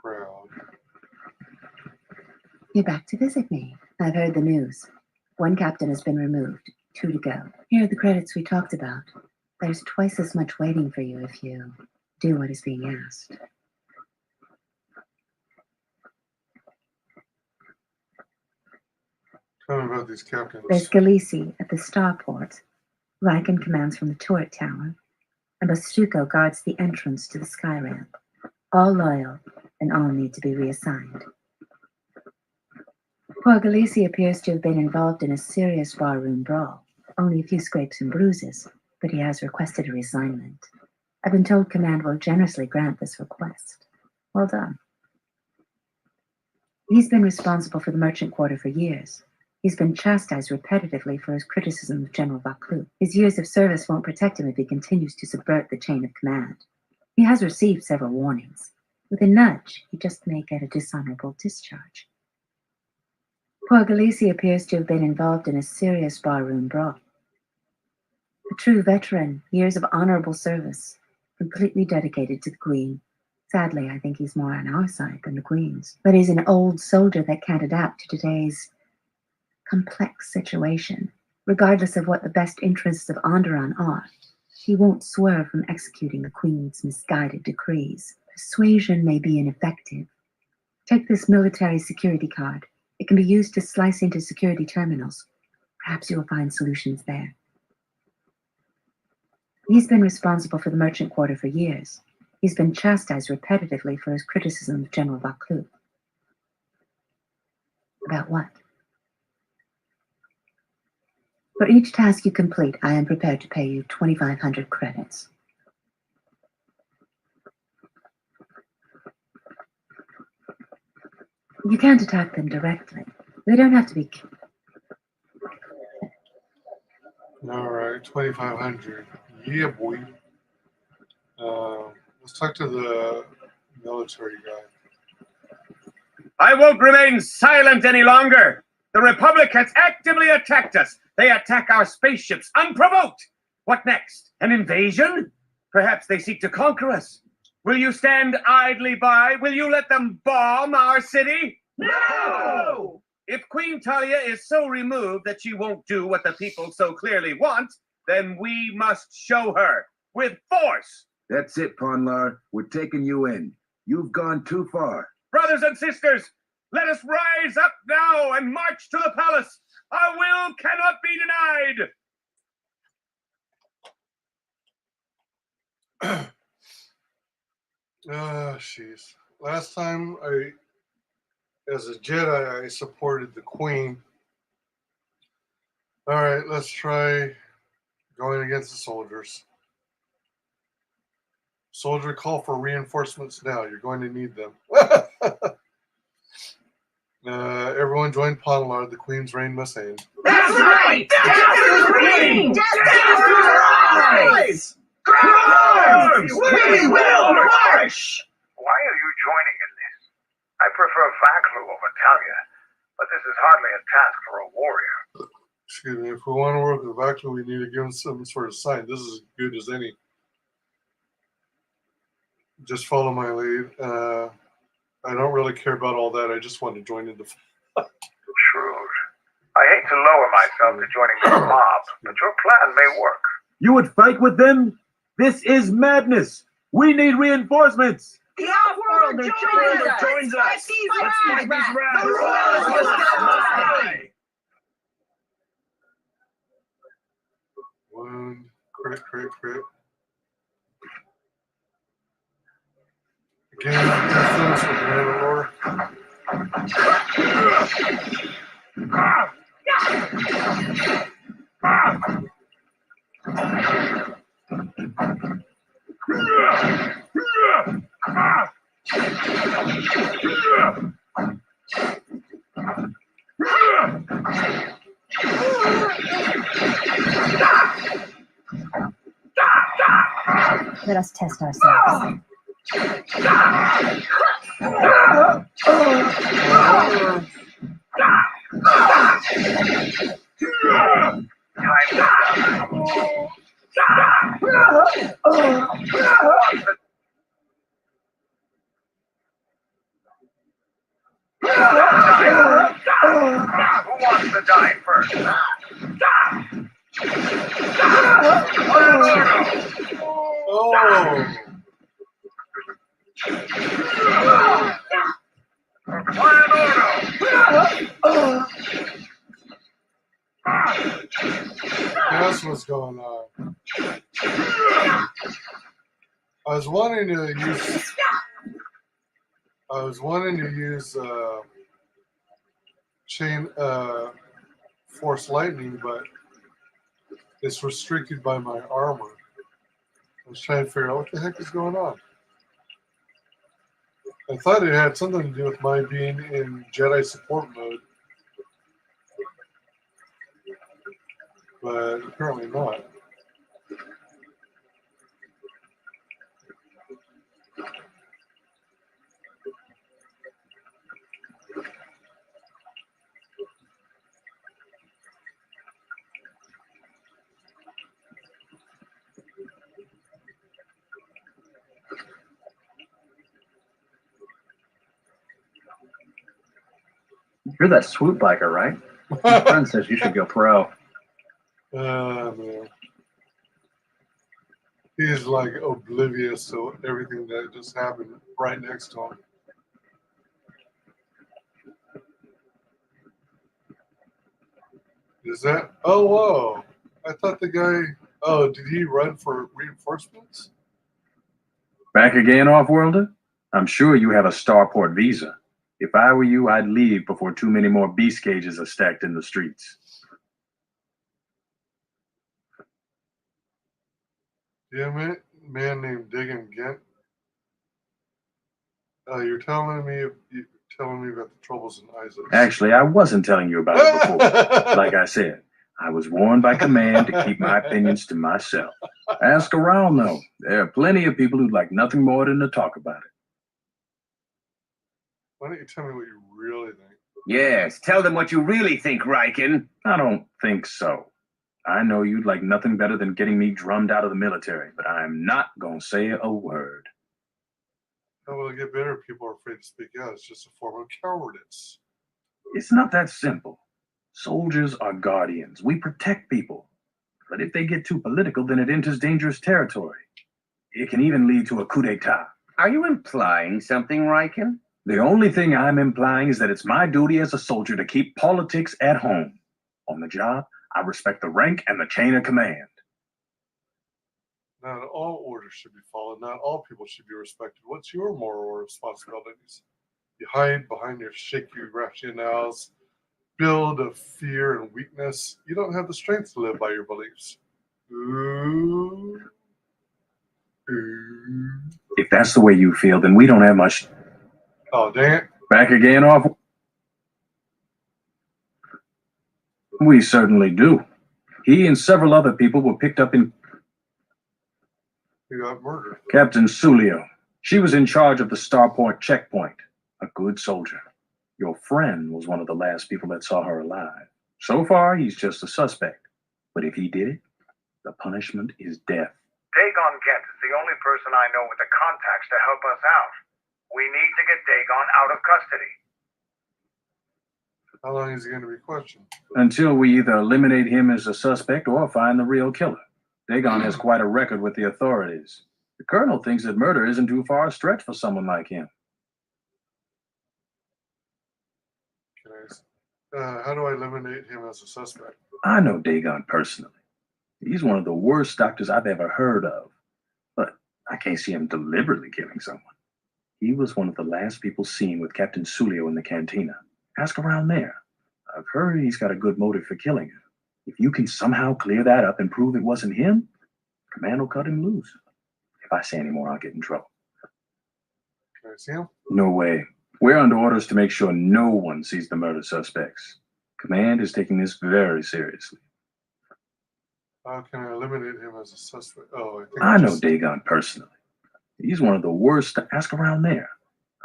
[SPEAKER 1] Crowd.
[SPEAKER 13] You're back to visit me. I've heard the news. One captain has been removed. 2 to go. Here are the credits we talked about. There's twice as much waiting for you if you do what is being asked.
[SPEAKER 1] Tell me about these captains.
[SPEAKER 13] There's Galisi at the starport. Riken commands from the turret tower. And Bastuco guards the entrance to the sky ramp. All loyal, and all need to be reassigned. Poor Galisi appears to have been involved in a serious barroom brawl. Only a few scrapes and bruises, but he has requested a reassignment. I've been told Command will generously grant this request. Well done. He's been responsible for the merchant quarter for years. He's been chastised repetitively for his criticism of General Vaklu. His years of service won't protect him if he continues to subvert the chain of command. He has received several warnings. With a nudge, he just may get a dishonorable discharge. Poor Galisi appears to have been involved in a serious barroom brawl. A true veteran, years of honorable service, completely dedicated to the Queen. Sadly, I think he's more on our side than the Queen's. But he's an old soldier that can't adapt to today's complex situation. Regardless of what the best interests of Onderon are, he won't swerve from executing the Queen's misguided decrees. Persuasion may be ineffective. Take this military security card. It can be used to slice into security terminals. Perhaps you will find solutions there. He's been responsible for the merchant quarter for years. He's been chastised repetitively for his criticism of General Vaklu. About what? For each task you complete, I am prepared to pay you 2,500 credits. You can't attack them directly. They don't have to be...
[SPEAKER 1] All right, 2,500. Yeah, boy. Let's talk to the military guy.
[SPEAKER 10] I won't remain silent any longer. The Republic has actively attacked us. They attack our spaceships unprovoked. What next? An invasion? Perhaps they seek to conquer us. Will you stand idly by? Will you let them bomb our city? No! If Queen Talia is so removed that she won't do what the people so clearly want, then we must show her with force.
[SPEAKER 9] That's it, Ponlar. We're taking you in. You've gone too far.
[SPEAKER 10] Brothers and sisters, let us rise up now and march to the palace. Our will cannot be denied.
[SPEAKER 1] Jeez. Last time as a Jedi, I supported the Queen. All right, let's try going against the soldiers. Soldier, call for reinforcements now. You're going to need them. Everyone join Ponlard. The Queen's reign must end.
[SPEAKER 10] That's right! Death to the Queen! Death to the rise! Arms! We will march!
[SPEAKER 11] Why are you joining in this? I prefer Vaklu over Talia, but this is hardly a task for a warrior.
[SPEAKER 1] Excuse me. If we want to work with Vaklu, we need to give him some sort of sign. This is as good as any. Just follow my lead. I don't really care about all that. I just want to join in the.
[SPEAKER 11] Shrewd. I hate to lower myself to joining the mob, but your plan may work.
[SPEAKER 9] You would fight with them? This is madness. We need reinforcements.
[SPEAKER 10] The Off-Worlder joins us! Let's fight these rats! The Royals must die!
[SPEAKER 1] Wound. Crit. Again, distance with the Mandalore.
[SPEAKER 13] Let us test ourselves.
[SPEAKER 11] Who wants to die first?
[SPEAKER 1] That's what's going on. I was wanting to use chain force lightning, but it's restricted by my armor. I was trying to figure out what the heck is going on. I thought it had something to do with my being in Jedi support mode, but apparently not.
[SPEAKER 12] You're that swoop biker, right? My friend says you should go pro.
[SPEAKER 1] Man. He's like oblivious to everything that just happened right next to him. Is that? Oh, whoa. I thought the guy. Oh, did he run for reinforcements?
[SPEAKER 8] Back again, Off-Worlder? I'm sure you have a starport visa. If I were you, I'd leave before too many more beast cages are stacked in the streets.
[SPEAKER 1] Yeah, man named Diggin Gent. You're telling me about the troubles in Isaac.
[SPEAKER 8] Actually, I wasn't telling you about it before. Like I said, I was warned by command to keep my opinions to myself. Ask around, though. There are plenty of people who'd like nothing more than to talk about it.
[SPEAKER 1] Why don't you tell me what you really think?
[SPEAKER 10] Yes, tell them what you really think, Riken.
[SPEAKER 8] I don't think so. I know you'd like nothing better than getting me drummed out of the military, but I'm not going to say a word.
[SPEAKER 1] How will it get better if people are afraid to speak out? It's just a form of cowardice.
[SPEAKER 8] It's not that simple. Soldiers are guardians. We protect people. But if they get too political, then it enters dangerous territory. It can even lead to a coup d'etat.
[SPEAKER 10] Are you implying something, Riken?
[SPEAKER 8] The only thing I'm implying is that it's my duty as a soldier to keep politics at home. On the job, I respect the rank and the chain of command.
[SPEAKER 1] Not all orders should be followed. Not all people should be respected. What's your moral responsibilities? You hide behind your shaky rationales, build of fear and weakness. You don't have the strength to live by your beliefs. Ooh. Ooh.
[SPEAKER 8] If that's the way you feel, then we don't have much.
[SPEAKER 1] Oh, dang it.
[SPEAKER 8] Back again off? We certainly do. He and several other people were picked up in...
[SPEAKER 1] He got murdered.
[SPEAKER 8] Captain Sulio. She was in charge of the Starport checkpoint. A good soldier. Your friend was one of the last people that saw her alive. So far, he's just a suspect. But if he did it, the punishment is death.
[SPEAKER 11] Dagon Gent is the only person I know with the contacts to help us out. We need to get Dagon out of custody.
[SPEAKER 1] How long is he going to be questioned?
[SPEAKER 8] Until we either eliminate him as a suspect or find the real killer. Dagon has quite a record with the authorities. The colonel thinks that murder isn't too far a stretch for someone like him.
[SPEAKER 1] How do I eliminate him as a suspect?
[SPEAKER 8] I know Dagon personally. He's one of the worst doctors I've ever heard of. But I can't see him deliberately killing someone. He was one of the last people seen with Captain Sulio in the cantina. Ask around there. I've heard he's got a good motive for killing her. If you can somehow clear that up and prove it wasn't him, command will cut him loose. If I say any more, I'll get in trouble.
[SPEAKER 1] Can I see him?
[SPEAKER 8] No way. We're under orders to make sure no one sees the murder suspects. Command is taking this very seriously.
[SPEAKER 1] How can I eliminate him as a suspect? Oh,
[SPEAKER 8] I know Dagon personally. He's one of the worst. Ask around there.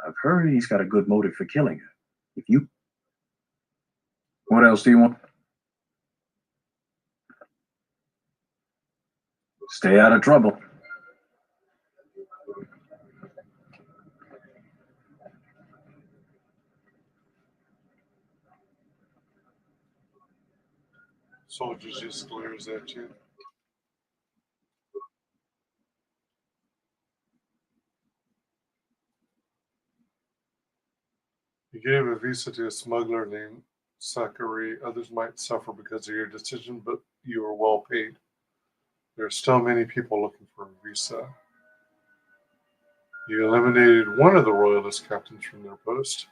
[SPEAKER 8] I've heard he's got a good motive for killing her. If you... What else do you want? Stay out of trouble.
[SPEAKER 1] Soldiers just glares at you. You gave a visa to a smuggler named Sakari. Others might suffer because of your decision, but you are well paid. There are still many people looking for a visa. You eliminated one of the royalist captains from their post.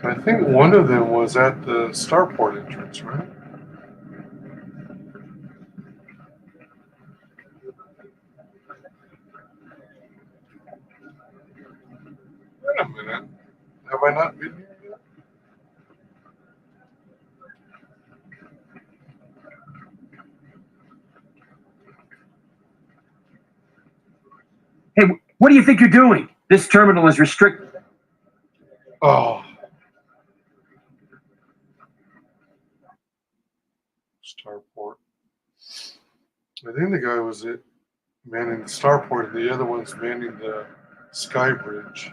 [SPEAKER 1] I think one of them was at the starport entrance, right? Wait a minute. Have I not been here yet?
[SPEAKER 16] Hey, what do you think you're doing? This terminal is restricted.
[SPEAKER 1] Oh. Starport. I think the guy was manning the starport, and the other one's manning the sky bridge.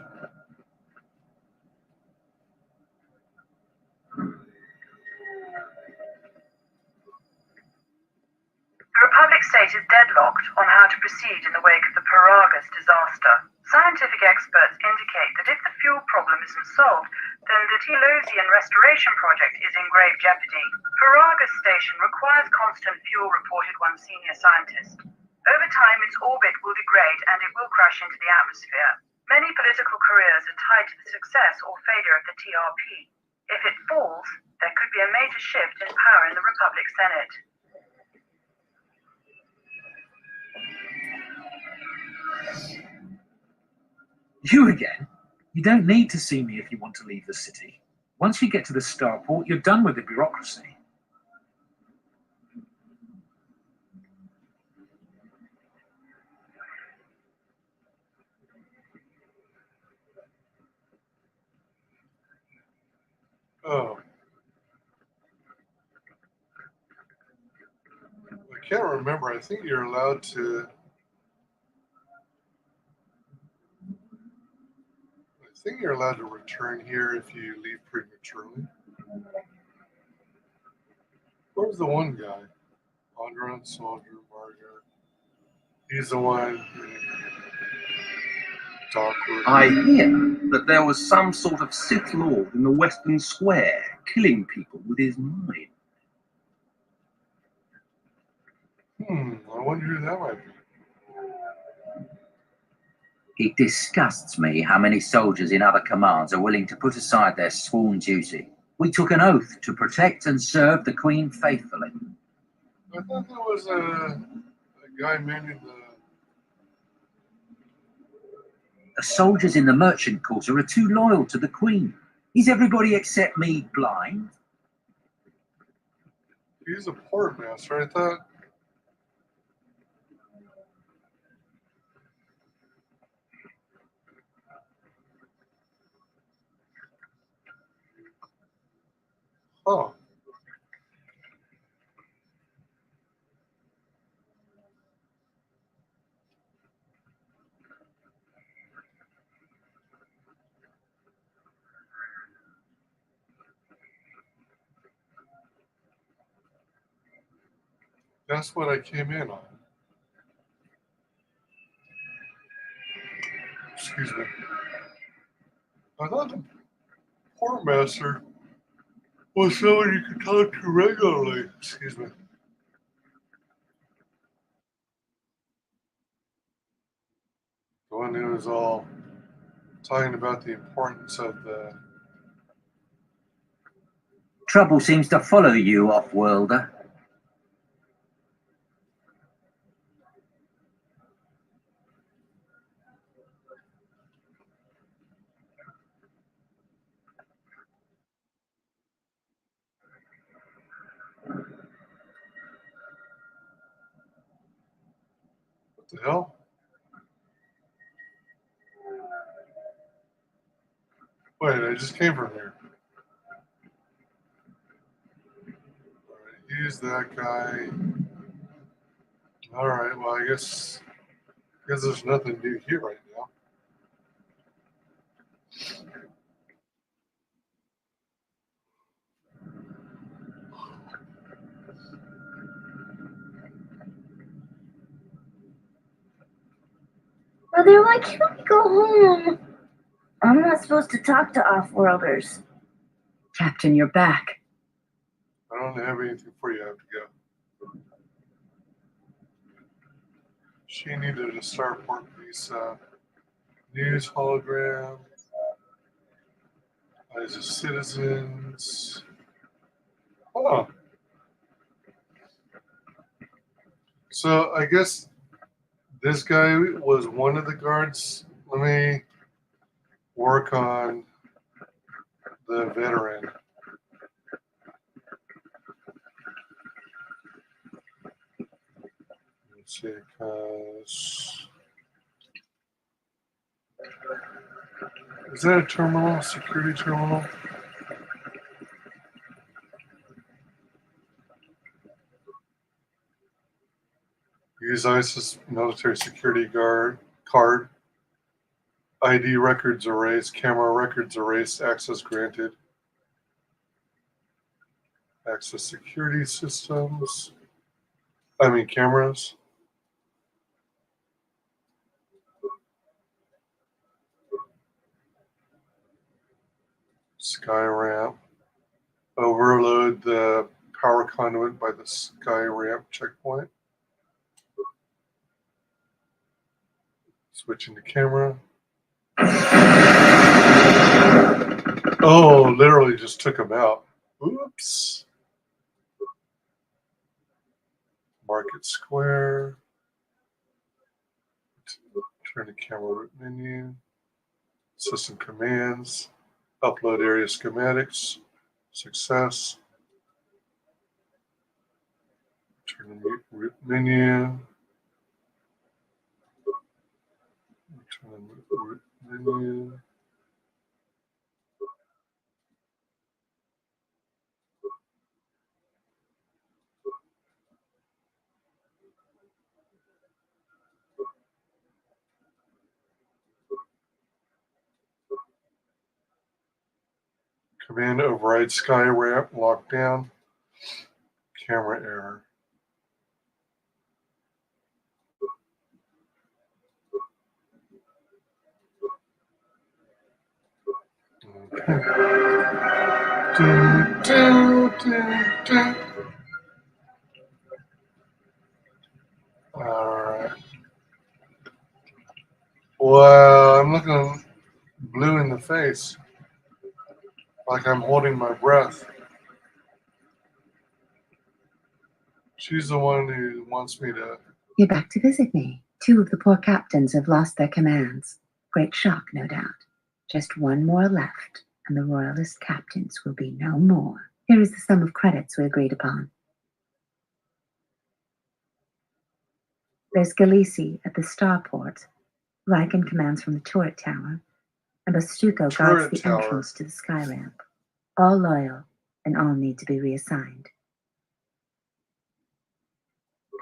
[SPEAKER 6] The Republic state is deadlocked on how to proceed in the wake of the Paragus disaster. Scientific experts indicate that if the fuel problem isn't solved, then the Telosian restoration project is in grave jeopardy. Paragus station requires constant fuel, reported one senior scientist. Over time, its orbit will degrade and it will crash into the atmosphere. Many political careers are tied to the success or failure of the TRP. If it falls, there could be a major shift in power in the Republic Senate.
[SPEAKER 7] You again? You don't need to see me if you want to leave the city. Once you get to the starport, you're done with the bureaucracy.
[SPEAKER 1] Oh. I can't remember. I think you're allowed to... I think you're allowed to return here if you leave prematurely. Where's the one guy? Onderon, Soldier, Margaret. He's the one who talked with...
[SPEAKER 23] I hear that there was some sort of Sith Lord in the Western Square killing people with his mind.
[SPEAKER 1] I wonder who that might be.
[SPEAKER 2] It disgusts me how many soldiers in other commands are willing to put aside their sworn duty. We took an oath to protect and serve the Queen faithfully.
[SPEAKER 1] I thought there was a guy manning
[SPEAKER 2] The soldiers in the merchant quarter are too loyal to the Queen. Is everybody except me blind?
[SPEAKER 1] He's a port master, I thought. Oh. That's what I came in on. Excuse me. I thought the port master was someone you could talk to regularly. Excuse me. The one who was all talking about the importance of the...
[SPEAKER 2] Trouble seems to follow you, off-worlder.
[SPEAKER 1] What the hell? Wait, I just came from here. Alright, use that guy. Alright, well, I guess there's nothing new here right now.
[SPEAKER 3] Mother, why can't we go home? I'm not supposed to talk to off-worlders.
[SPEAKER 4] Captain, you're back.
[SPEAKER 1] I don't have anything for you. I have to go. She needed a starport visa. News hologram. Eyes of citizens. Oh. So I guess this guy was one of the guards. Let me work on the veteran. Let's see, because is that a terminal? Security terminal? Use ISIS military security card. ID records erased. Camera records erased. Access granted. Access security systems. Cameras. Sky ramp. Overload the power conduit by the sky ramp checkpoint. Switching to camera. Oh, literally just took him out. Oops. Market Square. Turn to camera root menu. System commands. Upload area schematics. Success. Turn to root menu. Turn to root menu. Command override sky ramp lockdown. Camera error. Alright. Well, I'm looking blue in the face. Like I'm holding my breath. She's the one who wants me to...
[SPEAKER 13] You're back to visit me. 2 of the poor captains have lost their commands. Great shock, no doubt. Just 1 more left, and the royalist captains will be no more. Here is the sum of credits we agreed upon. There's Galisi at the starport. Riken commands from the turret tower, and Bastuco guards the entrance to the sky ramp. All loyal, and all need to be reassigned.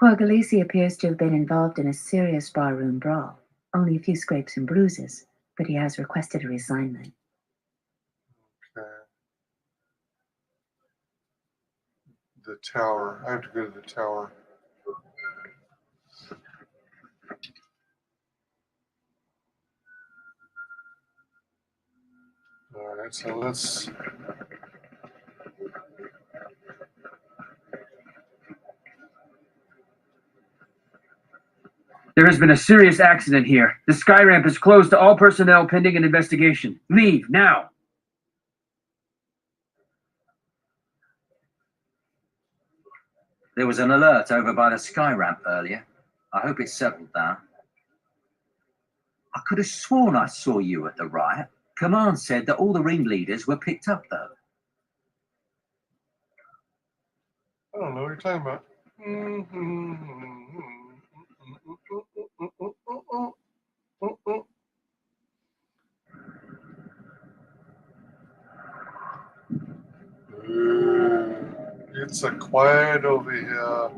[SPEAKER 13] Poor Galisi appears to have been involved in a serious barroom brawl. Only a few scrapes and bruises, but he has requested a reassignment.
[SPEAKER 1] Okay. The tower. I have to go to the tower. Alright, so let's...
[SPEAKER 16] There has been a serious accident here. The sky ramp is closed to all personnel pending an investigation. Leave, now!
[SPEAKER 15] There was an alert over by the sky ramp earlier. I hope it's settled now. I could have sworn I saw you at the riot. Command said that all the ringleaders were picked up, though.
[SPEAKER 1] I don't know what you're talking about. It's a quiet over here.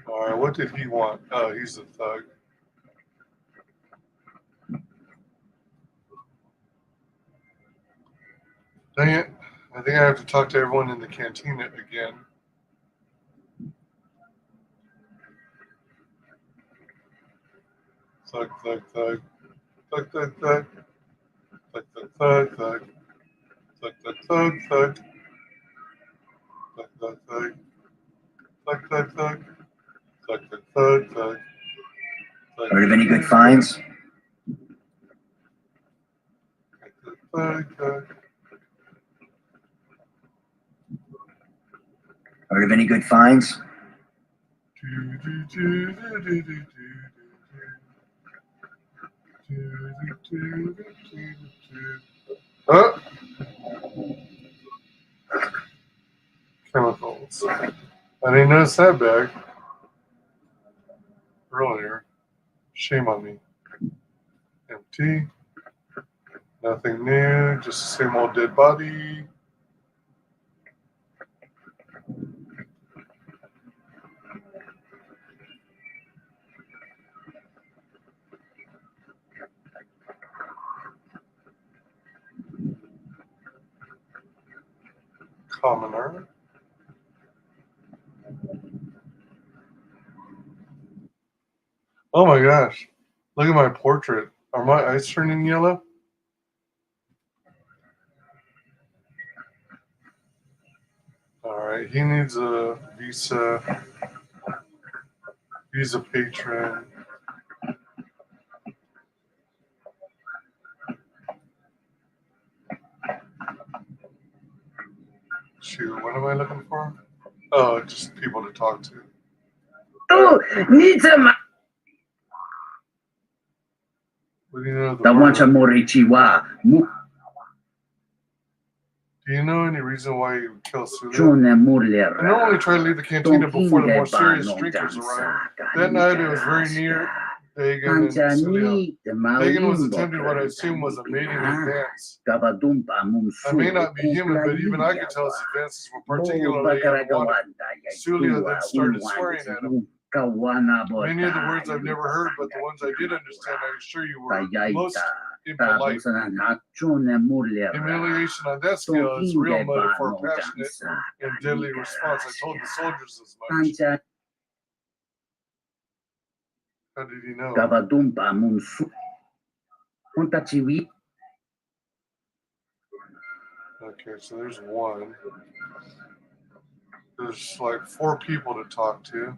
[SPEAKER 1] Alright, what did he want? Oh, he's a thug. Dang it. I think I have to talk to everyone in the cantina again. Thug, thug, thug. Thug, thug, thug. Thug, thug, thug, thug. Thug, thug, thug, thug. Thug, thug, thug. Thug, thug, thug. Thug, thug, thug, thug.
[SPEAKER 2] Heard of any good finds?
[SPEAKER 1] Thug, thug.
[SPEAKER 2] Heard of any good finds?
[SPEAKER 1] Huh? Chemicals. I didn't notice that bag earlier. Shame on me. Empty. Nothing new. Just the same old dead body. Commoner. Oh my gosh. Look at my portrait. Are my eyes turning yellow? Alright, he needs a visa patron. Shoot, what am I looking for? Oh, just people to talk to.
[SPEAKER 2] Oh, need some.
[SPEAKER 1] What do you know of the
[SPEAKER 2] Da
[SPEAKER 1] murder?
[SPEAKER 2] wancha morichiwa.
[SPEAKER 1] Do you know any reason why you killed Sulia?
[SPEAKER 2] June
[SPEAKER 1] I
[SPEAKER 2] Murler.
[SPEAKER 1] normally try to leave the cantina before the more serious drinkers arrive. That night it was very near Dagan and Sulia. Dagan was attempting what I assume was a mating advance. I may not be human, but even I could tell his advances were particularly unwanted. Sulia then started swearing at him. Many of the words I've never heard, but the ones I did understand, I assure you, were most impolite. Humiliation on that scale is real motive for a passionate and deadly response. I told the soldiers as much. How did he know? Okay, so there's one. There's like 4 people to talk to.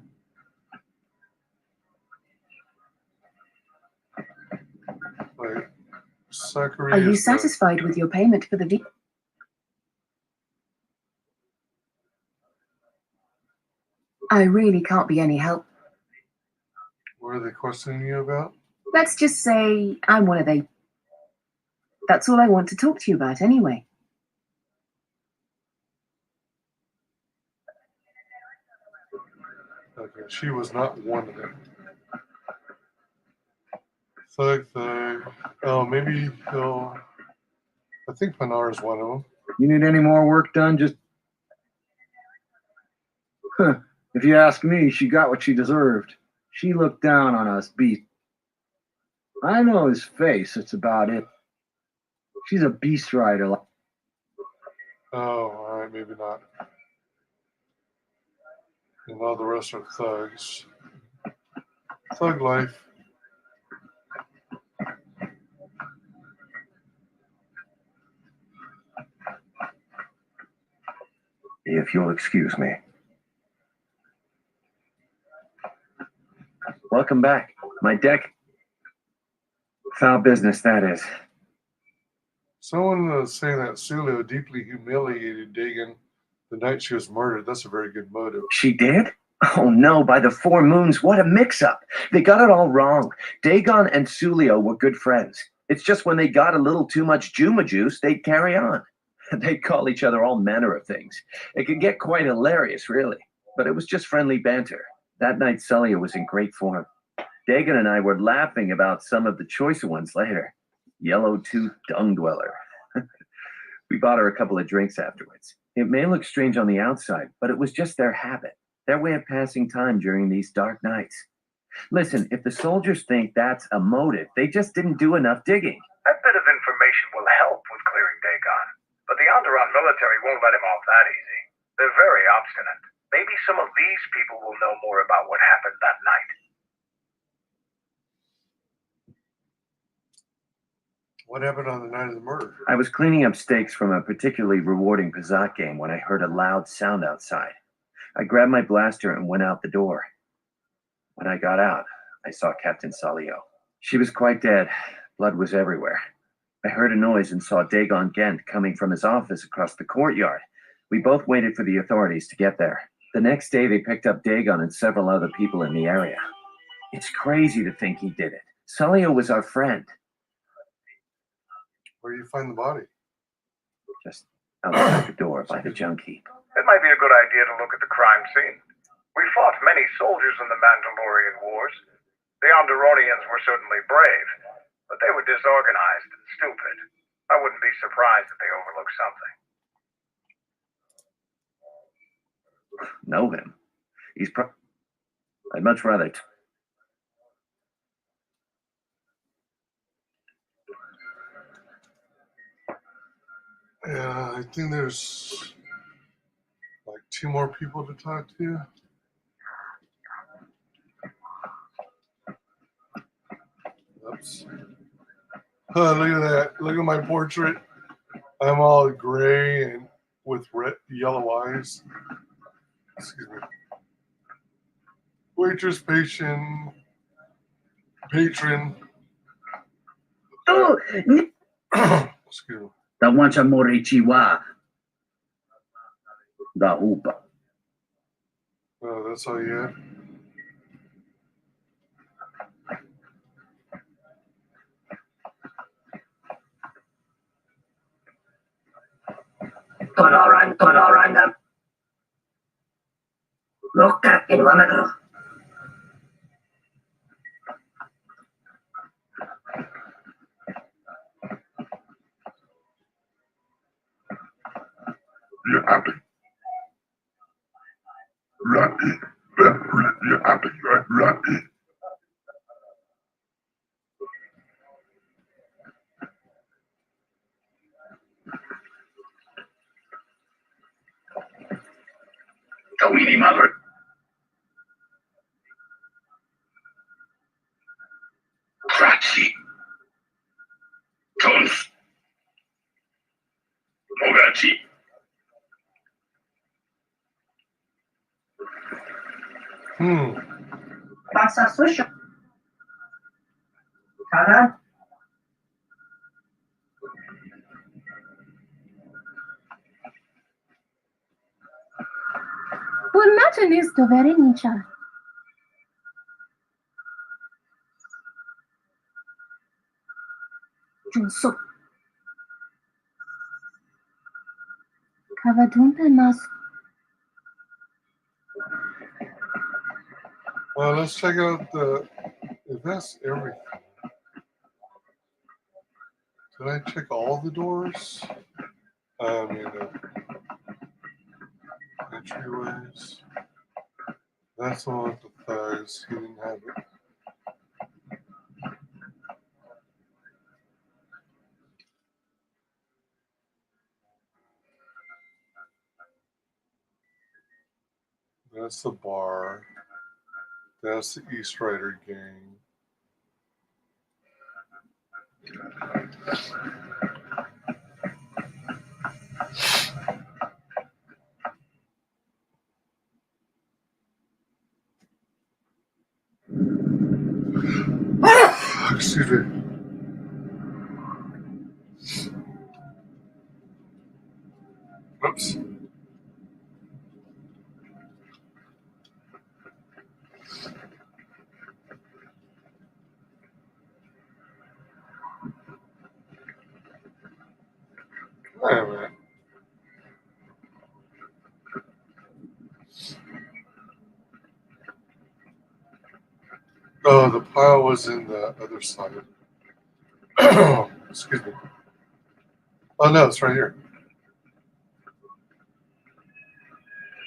[SPEAKER 1] Wait, Sakura
[SPEAKER 18] Are you
[SPEAKER 1] is the-
[SPEAKER 18] satisfied with your payment for the visa? I really can't be any help.
[SPEAKER 1] What are they questioning you about?
[SPEAKER 18] Let's just say I'm one of they. That's all I want to talk to you about anyway.
[SPEAKER 1] Okay, she was not one of them. Thug. Oh, maybe he'll. I think Pinar is one of them.
[SPEAKER 21] You need any more work done? Just. Huh. If you ask me, she got what she deserved. She looked down on us, beast. I know his face, that's about it. She's a beast rider.
[SPEAKER 1] Oh, alright, maybe not. And all the rest are thugs. Thug life.
[SPEAKER 17] If you'll excuse me. Welcome back. My deck. Foul business, that is.
[SPEAKER 1] Someone was saying that Sulio deeply humiliated Dagon the night she was murdered. That's a very good motive.
[SPEAKER 17] She did? Oh no, by the 4 moons, what a mix-up. They got it all wrong. Dagon and Sulio were good friends. It's just when they got a little too much Juma juice, they'd carry on. They'd call each other all manner of things. It could get quite hilarious, really. But it was just friendly banter. That night, Sulio was in great form. Dagon and I were laughing about some of the choicer ones later. Yellow-toothed dung dweller. We bought her a couple of drinks afterwards. It may look strange on the outside, but it was just their habit, their way of passing time during these dark nights. Listen, if the soldiers think that's a motive, they just didn't do enough digging.
[SPEAKER 11] That bit of information will help with clearing Dagon, but the Onderon military won't let him off that easy. They're very obstinate. Maybe some of these people will know more about what happened that night.
[SPEAKER 1] What happened on the night of the murder?
[SPEAKER 17] I was cleaning up stakes from a particularly rewarding Pazat game when I heard a loud sound outside. I grabbed my blaster and went out the door. When I got out, I saw Captain Salio. She was quite dead. Blood was everywhere. I heard a noise and saw Dagon Gent coming from his office across the courtyard. We both waited for the authorities to get there. The next day, they picked up Dagon and several other people in the area. It's crazy to think he did it. Salio was our friend.
[SPEAKER 1] Where do you find the body?
[SPEAKER 17] Just outside the door by the junk heap.
[SPEAKER 11] It might be a good idea to look at the crime scene. We fought many soldiers in the Mandalorian Wars. The Onderonians were certainly brave, but they were disorganized and stupid. I wouldn't be surprised if they overlooked something.
[SPEAKER 17] Know him? I'd much rather...
[SPEAKER 1] Yeah, I think there's like 2 more people to talk to. Oops. Oh, look at that. Look at my portrait. I'm all gray and with red, yellow eyes. Excuse me. Waitress, patron.
[SPEAKER 2] Oh,
[SPEAKER 1] excuse me.
[SPEAKER 2] Da wancia morichiwa. Da upa.
[SPEAKER 1] Oh, that's all you had?
[SPEAKER 2] Kotoran. Loka kilometro.
[SPEAKER 14] Kawini mother. Kratzi. Tons.
[SPEAKER 5] Mogachi.
[SPEAKER 19] Pasa suyo. Cara.
[SPEAKER 18] Urmacie jest to Werenicza. Giusto. Kavadumpe mas.
[SPEAKER 1] Well, let's check out if that's everything. Did I check all the doors? I mean, entryways. That's the one with the thighs. He didn't have it. That's the bar. That's the East Rider gang. Excuse me. Oops. Wait a minute. Oh, the pile was in the other side. Excuse me. Oh no, it's right here.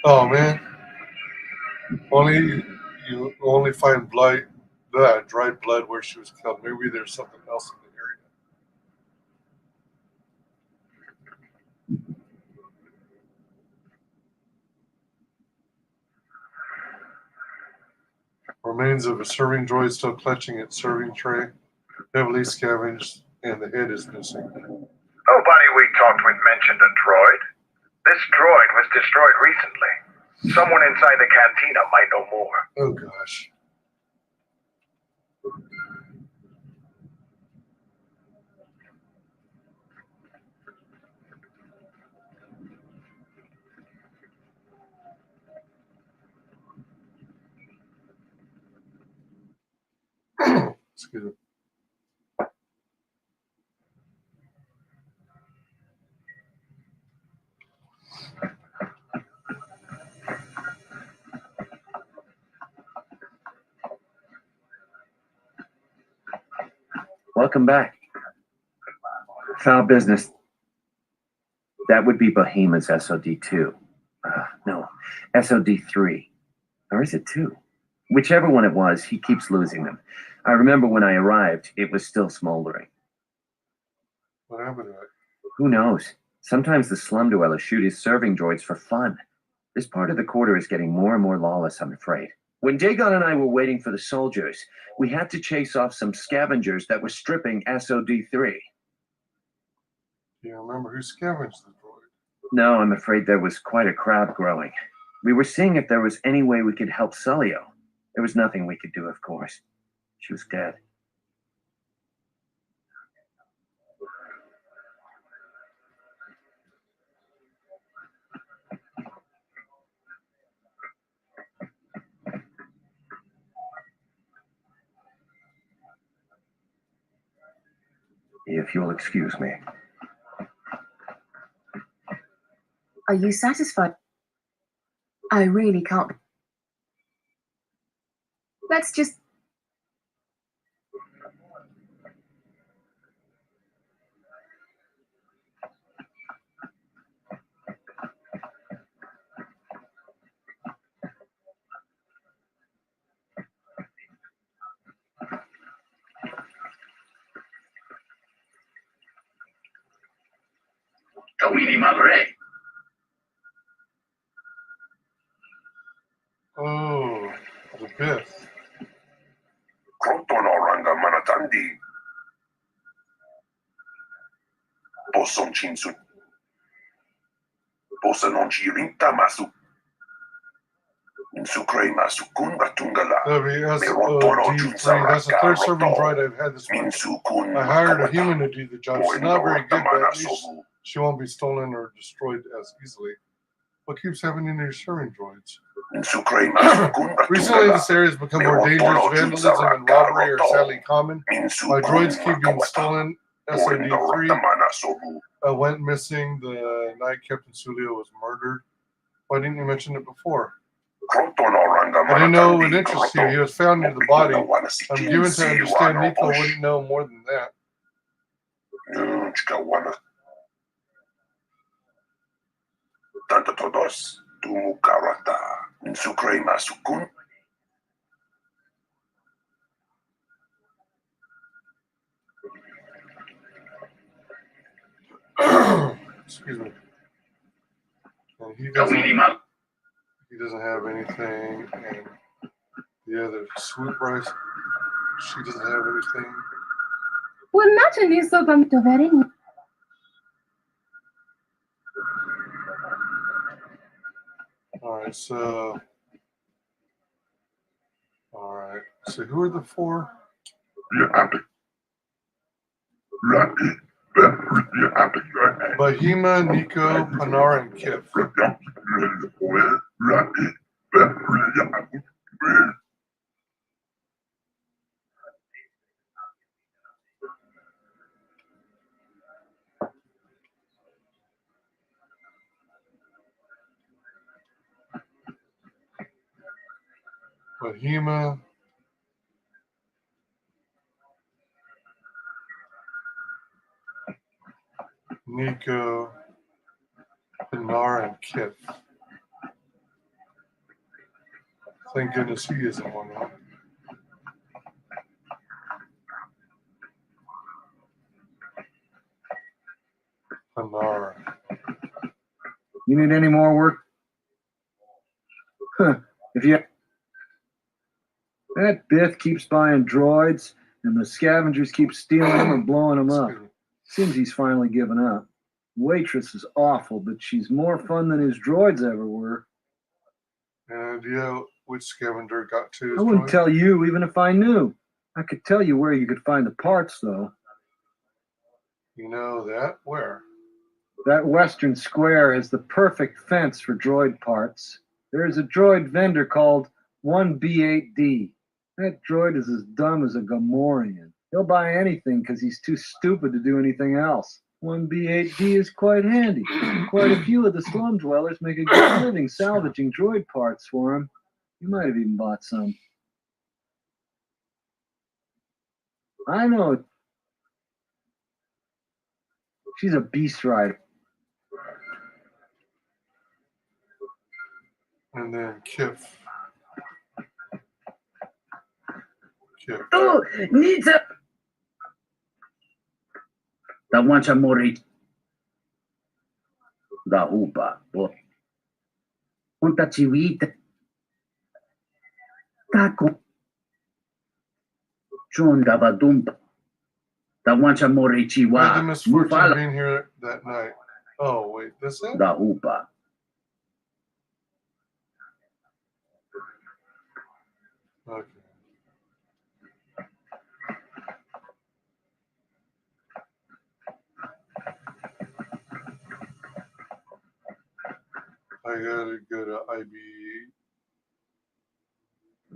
[SPEAKER 1] Oh man. You only find dried blood where she was killed. Maybe there's something else in the area. Remains of a serving droid still clutching its serving tray, heavily scavenged, and the head is missing.
[SPEAKER 11] Nobody we talked with mentioned a droid. This droid was destroyed recently. Someone inside the cantina might know more.
[SPEAKER 1] Oh gosh. Excuse me.
[SPEAKER 17] Welcome back. Foul business. That would be Bohema's SOD2. No, SOD3. Or is it 2? Whichever one it was, he keeps losing them. I remember when I arrived, it was still smoldering.
[SPEAKER 1] What happened to it?
[SPEAKER 17] Who knows? Sometimes the slum dwellers shoot his serving droids for fun. This part of the quarter is getting more and more lawless, I'm afraid. When Dagon and I were waiting for the soldiers, we had to chase off some scavengers that were stripping SOD3.
[SPEAKER 1] Do you remember who scavenged the droid?
[SPEAKER 17] No, I'm afraid there was quite a crowd growing. We were seeing if there was any way we could help Sulio. There was nothing we could do, of course. She was dead. If you'll excuse me.
[SPEAKER 18] Are you satisfied? I really can't. Let's just.
[SPEAKER 5] Kawini Mavere.
[SPEAKER 1] Oh, the Biff.
[SPEAKER 5] Krotono Ranga Manatandi. Boson Chinsu. Posa non ci rinta masu. In sucre masu kunga tungala.
[SPEAKER 1] WSOD3, that's the third serving droid I've had this month. I hired a human to do the job. She's not very good, but at least she won't be stolen or destroyed as easily. What keeps happening to your serving droids? Recently, this area has become more dangerous. Vandalism and robbery are sadly common. My droids keep being stolen. SOD3 went missing the night Captain Sulio was murdered. Why didn't you mention it before? I didn't know it would interest you. He was found near the body. I'm given to understand Nico wouldn't know more than that.
[SPEAKER 5] Tanto todos tu karata in sucre masukun.
[SPEAKER 1] Excuse me. And he doesn't have anything, and the other Swoop Rice, she doesn't have anything. Alright, so who are the four? Bahima, Nico, Panar, and Kif. Bahima, Nico, Panar, and Kif. Thank goodness he isn't one of them. Panar.
[SPEAKER 21] You need any more work? If you... That Biff keeps buying droids, and the scavengers keep stealing them and blowing them up. Seems he's finally given up. Waitress is awful, but she's more fun than his droids ever were.
[SPEAKER 1] And yeah, which scavenger got to his
[SPEAKER 21] I wouldn't
[SPEAKER 1] droid?
[SPEAKER 21] tell you even if I knew. I could tell you where you could find the parts, though.
[SPEAKER 1] You know that? Where?
[SPEAKER 21] That western square is the perfect fence for droid parts. There is a droid vendor called 1B8D. That droid is as dumb as a Gamorrean. He'll buy anything because he's too stupid to do anything else. 1B8D is quite handy. Quite a few of the slum dwellers make a good living salvaging droid parts for him. You might have even bought some. I know it. She's a beast rider.
[SPEAKER 1] And then Kif. Kif.
[SPEAKER 2] Oh, needs a. Da wancha mori. Da upa. Punta chivita. Taco. Chonda badumpa. Da wancha mori
[SPEAKER 1] I had the
[SPEAKER 2] chiwa.
[SPEAKER 1] misfortune of being here that night. Oh, wait, this it?
[SPEAKER 2] Da upa.
[SPEAKER 1] Okay. I gotta go to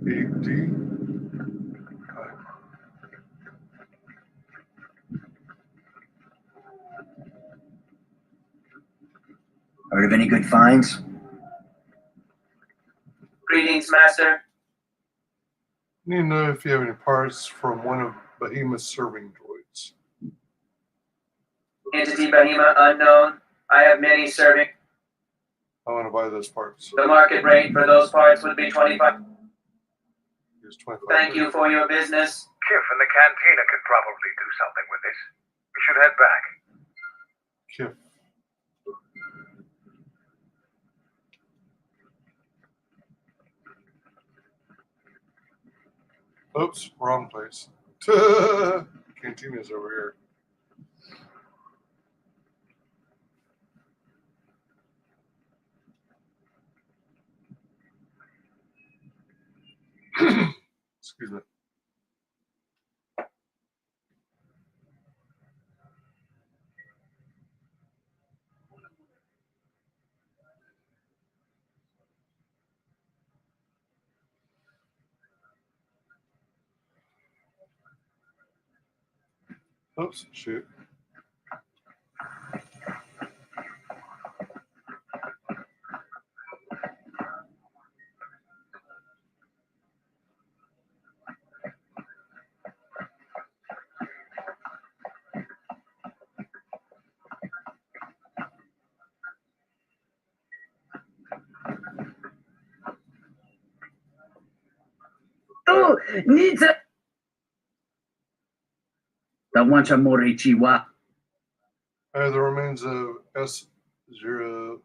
[SPEAKER 1] IB8D.
[SPEAKER 2] Heard of any good finds?
[SPEAKER 16] Greetings, Master.
[SPEAKER 1] Need to know if you have any parts from one of Bahima's serving droids.
[SPEAKER 16] Entity Bahima unknown. I have many serving.
[SPEAKER 1] I want to buy those parts.
[SPEAKER 16] The market rate for those parts would be 25.
[SPEAKER 1] Here's 25.
[SPEAKER 16] Thank you for your business.
[SPEAKER 11] Kif and the cantina could probably do something with this. We should head back.
[SPEAKER 1] Kif. Oops, wrong place. Cantina's over here. Excuse me. Oops, shoot.
[SPEAKER 2] Oh, needs a. Tawancha Morichiwa.
[SPEAKER 1] The remains of S0D3.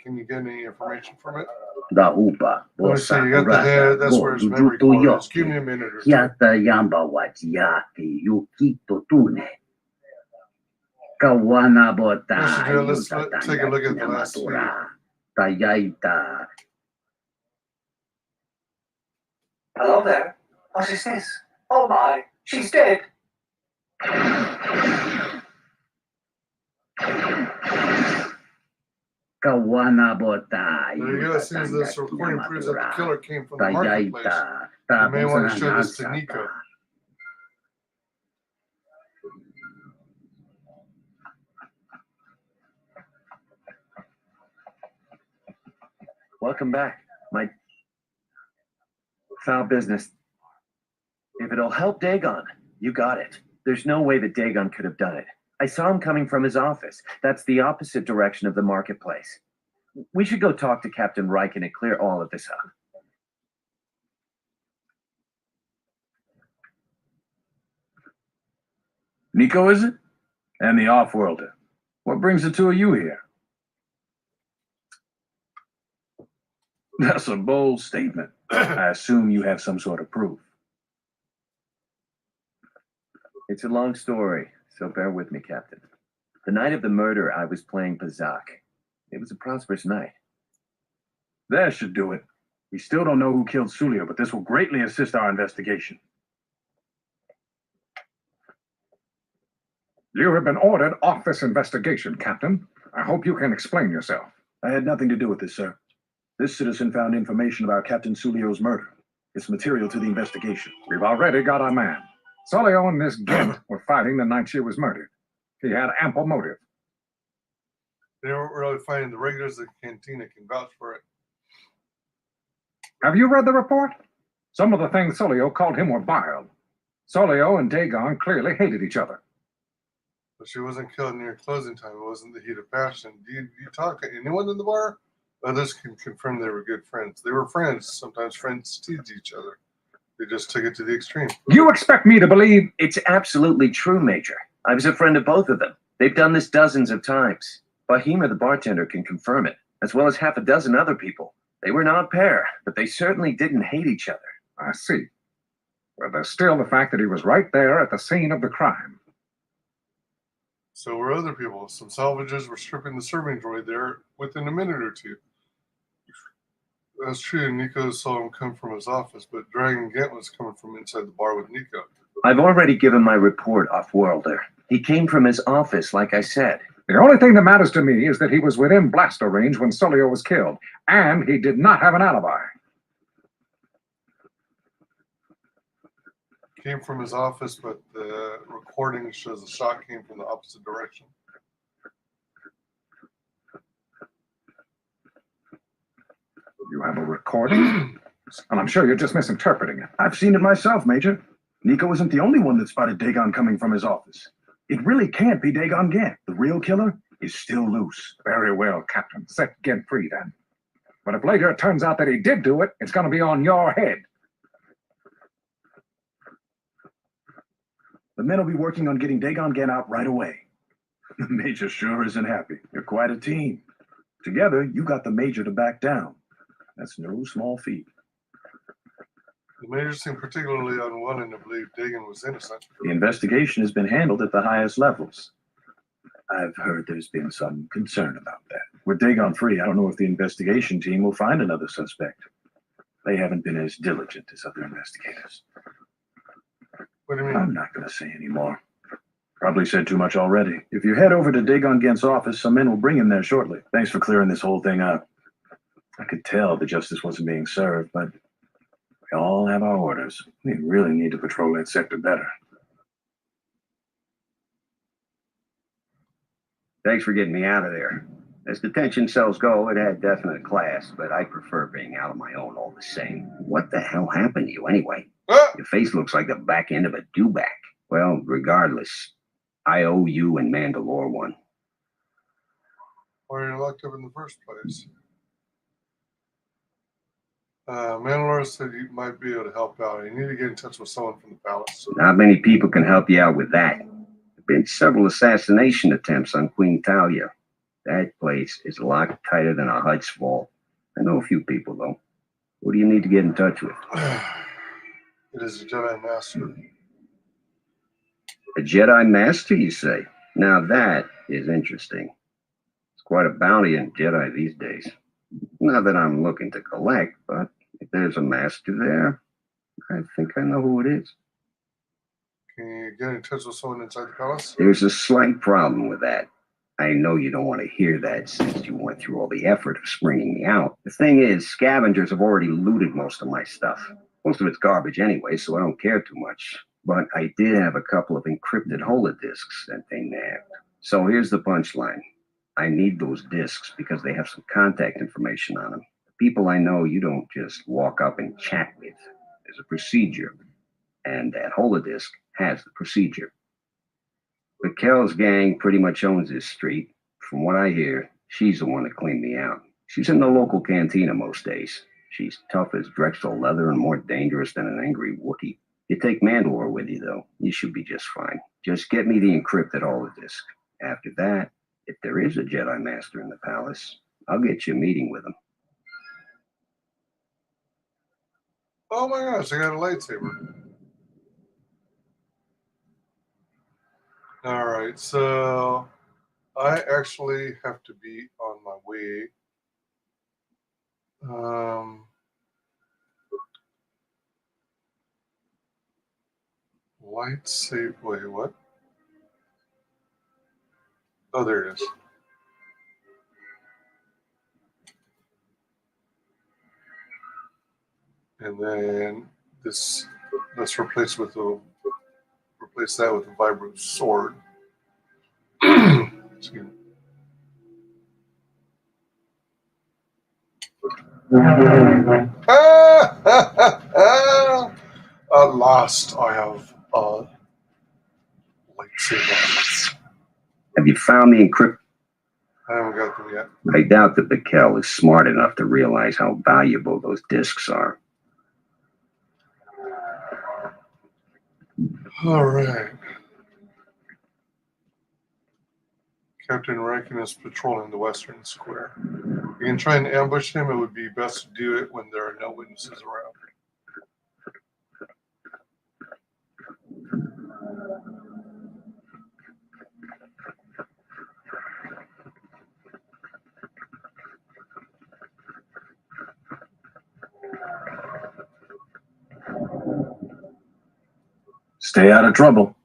[SPEAKER 1] Can you get any information from it?
[SPEAKER 2] Da Upa,
[SPEAKER 1] Let me see, you got the head, that's where his memory card is. Give me a minute or two.
[SPEAKER 2] Yata Yamba Wachiaki, Yukito Tune. Kawana Bota.
[SPEAKER 1] Let's take a look at the last few.
[SPEAKER 2] Tayaita.
[SPEAKER 7] Hello there. What is this? Oh my, she's dead.
[SPEAKER 2] Kawana Bota.
[SPEAKER 1] There you go. It seems this recording proves that the killer came from the marketplace. You may want to show this to Nico.
[SPEAKER 17] Welcome back. My foul business. If it'll help Dagon, you got it. There's no way that Dagon could have done it. I saw him coming from his office. That's the opposite direction of the marketplace. We should go talk to Captain Riken and clear all of this up.
[SPEAKER 8] Nico, is it? And the off-worlder. What brings the two of you here? That's a bold statement. I assume you have some sort of proof.
[SPEAKER 17] It's a long story, so bear with me, Captain. The night of the murder, I was playing Pazak. It was a prosperous night.
[SPEAKER 8] That should do it. We still don't know who killed Sulio, but this will greatly assist our investigation.
[SPEAKER 9] You have been ordered off this investigation, Captain. I hope you can explain yourself.
[SPEAKER 8] I had nothing to do with this, sir. This citizen found information about Captain Sulio's murder. It's material to the investigation.
[SPEAKER 9] We've already got our man. Sulio and Miss Gent were fighting the night she was murdered. He had ample motive.
[SPEAKER 1] They weren't really fighting. The regulars at the cantina can vouch for it.
[SPEAKER 9] Have you read the report? Some of the things Sulio called him were vile. Sulio and Dagon clearly hated each other.
[SPEAKER 1] But she wasn't killed near closing time. It wasn't the heat of passion. Do you talk to anyone in the bar? Others can confirm they were good friends. They were friends. Sometimes friends teased each other. They just took it to the extreme.
[SPEAKER 9] You expect me to believe?
[SPEAKER 17] It's absolutely true, Major. I was a friend of both of them. They've done this dozens of times. Bahima, the bartender, can confirm it, as well as half a dozen other people. They were not a pair, but they certainly didn't hate each other.
[SPEAKER 9] I see. But there's still the fact that he was right there at the scene of the crime.
[SPEAKER 1] So were other people. Some salvages were stripping the serving droid there within a minute or two. That's true. Nico saw him come from his office, but Dragon Gent was coming from inside the bar with Nico.
[SPEAKER 17] I've already given my report, Off-Worlder. He came from his office, like I said.
[SPEAKER 9] The only thing that matters to me is that he was within blaster range when Sulio was killed, and he did not have an alibi.
[SPEAKER 1] Came from his office, but the recording shows the shot came from the opposite direction.
[SPEAKER 9] You have a recording? And I'm sure you're just misinterpreting it.
[SPEAKER 8] I've seen it myself, Major. Nico isn't the only one that spotted Dagon coming from his office. It really can't be Dagon Gent. The real killer is still loose.
[SPEAKER 9] Very well, Captain. Set Gent free, then. But if later it turns out that he did do it, it's going to be on your head.
[SPEAKER 8] The men will be working on getting Dagon Gent out right away. The Major sure isn't happy. You're quite a team. Together, you got the Major to back down. That's no small feat.
[SPEAKER 1] The Major seemed particularly unwilling to believe Dagon was innocent.
[SPEAKER 8] The investigation has been handled at the highest levels. I've heard there's been some concern about that. With Dagon free, I don't know if the investigation team will find another suspect. They haven't been as diligent as other investigators.
[SPEAKER 1] What do you mean?
[SPEAKER 8] I'm not going to say any more. Probably said too much already. If you head over to Dagon Gent's office, some men will bring him there shortly. Thanks for clearing this whole thing up. I could tell the justice wasn't being served, but we all have our orders. We really need to patrol that sector better.
[SPEAKER 12] Thanks for getting me out of there. As detention cells go, it had definite class, but I prefer being out on my own all the same. What the hell happened to you anyway? Your face looks like the back end of a dewback. Well, regardless, I owe you and Mandalore one.
[SPEAKER 1] Why are you locked up in the first place? Mandalore said you might be able to help out. You need to get in touch with someone from the palace.
[SPEAKER 12] Not many people can help you out with that. There have been several assassination attempts on Queen Talia. That place is locked tighter than a Hutch vault. I know a few people, though. Who do you need to get in touch with?
[SPEAKER 1] It is a Jedi Master.
[SPEAKER 12] A Jedi Master, you say? Now that is interesting. It's quite a bounty in Jedi these days. Not that I'm looking to collect, but if there's a master there, I think I know who it is.
[SPEAKER 1] Can you get in touch with someone inside the palace?
[SPEAKER 12] There's a slight problem with that. I know you don't want to hear that since you went through all the effort of springing me out. The thing is, scavengers have already looted most of my stuff. Most of it's garbage anyway, so I don't care too much. But I did have a couple of encrypted holodisks that they nabbed. So here's the punchline. I need those disks because they have some contact information on them. The people I know you don't just walk up and chat with. There's a procedure. And that holodisk has the procedure. Raquel's gang pretty much owns this street. From what I hear, she's the one that cleaned me out. She's in the local cantina most days. She's tough as Drexel leather and more dangerous than an angry Wookiee. You take Mandalore with you, though. You should be just fine. Just get me the encrypted holodisk. After that, if there is a Jedi Master in the palace, I'll get you a meeting with him.
[SPEAKER 1] Oh my gosh, I got a lightsaber. All right, so I actually have to be on my way. Lightsaber, wait, what? Oh, there it is. And then this, let's replace that with a vibro sword. Excuse me. At last, I have a lightsaber.
[SPEAKER 12] Have you found the encrypt?
[SPEAKER 1] I haven't got them yet.
[SPEAKER 12] I doubt that Mikkel is smart enough to realize how valuable those discs are.
[SPEAKER 1] All right. Captain Rankin is patrolling the western square. You can try and ambush him. It would be best to do it when there are no witnesses around.
[SPEAKER 8] Stay out of trouble.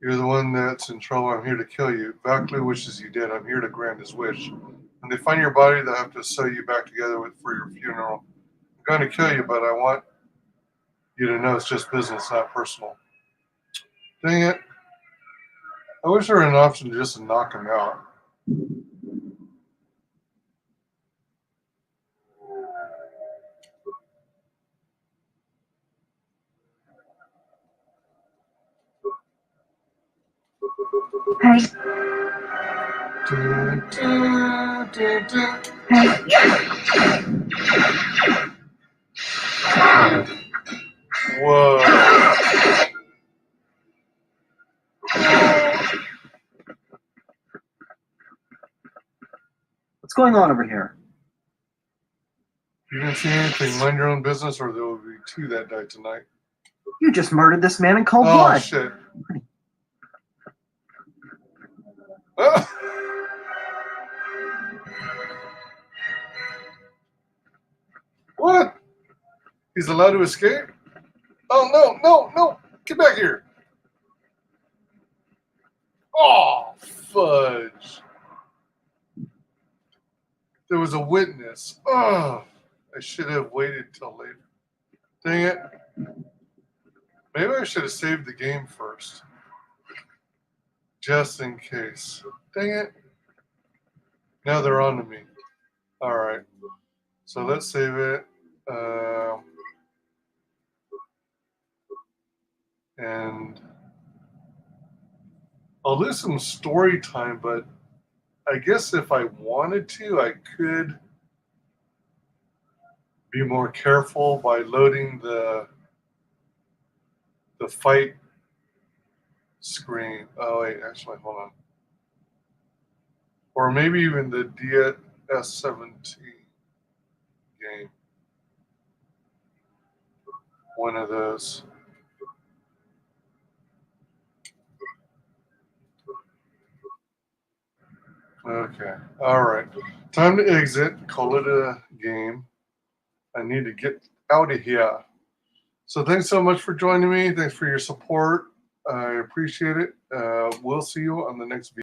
[SPEAKER 1] You're the one that's in trouble. I'm here to kill you. Valkyrie wishes you dead. I'm here to grant his wish. When they find your body, they'll have to sew you back together for your funeral. I'm going to kill you, but I want you to know it's just business, not personal. Dang it. I wish there were an option just to knock him out.
[SPEAKER 3] Hey.
[SPEAKER 1] Whoa.
[SPEAKER 20] What's going on over here?
[SPEAKER 1] You didn't see anything. Mind your own business, or there will be two that die tonight.
[SPEAKER 20] You just murdered this man in cold
[SPEAKER 1] Oh,
[SPEAKER 20] blood.
[SPEAKER 1] shit. What? He's allowed to escape? Oh, no, no, no. Get back here. Oh, fudge. There was a witness. Oh, I should have waited till later. Dang it. Maybe I should have saved the game first. Just in case. Dang it. Now they're on to me. All right. So let's save it. And I'll lose some story time, but I guess if I wanted to, I could be more careful by loading the fight screen. Oh wait, actually, hold on. Or maybe even the DS17 game. One of those. Okay. All right. Time to exit. Call it a game. I need to get out of here. So thanks so much for joining me. Thanks for your support. I appreciate it. We'll see you on the next video.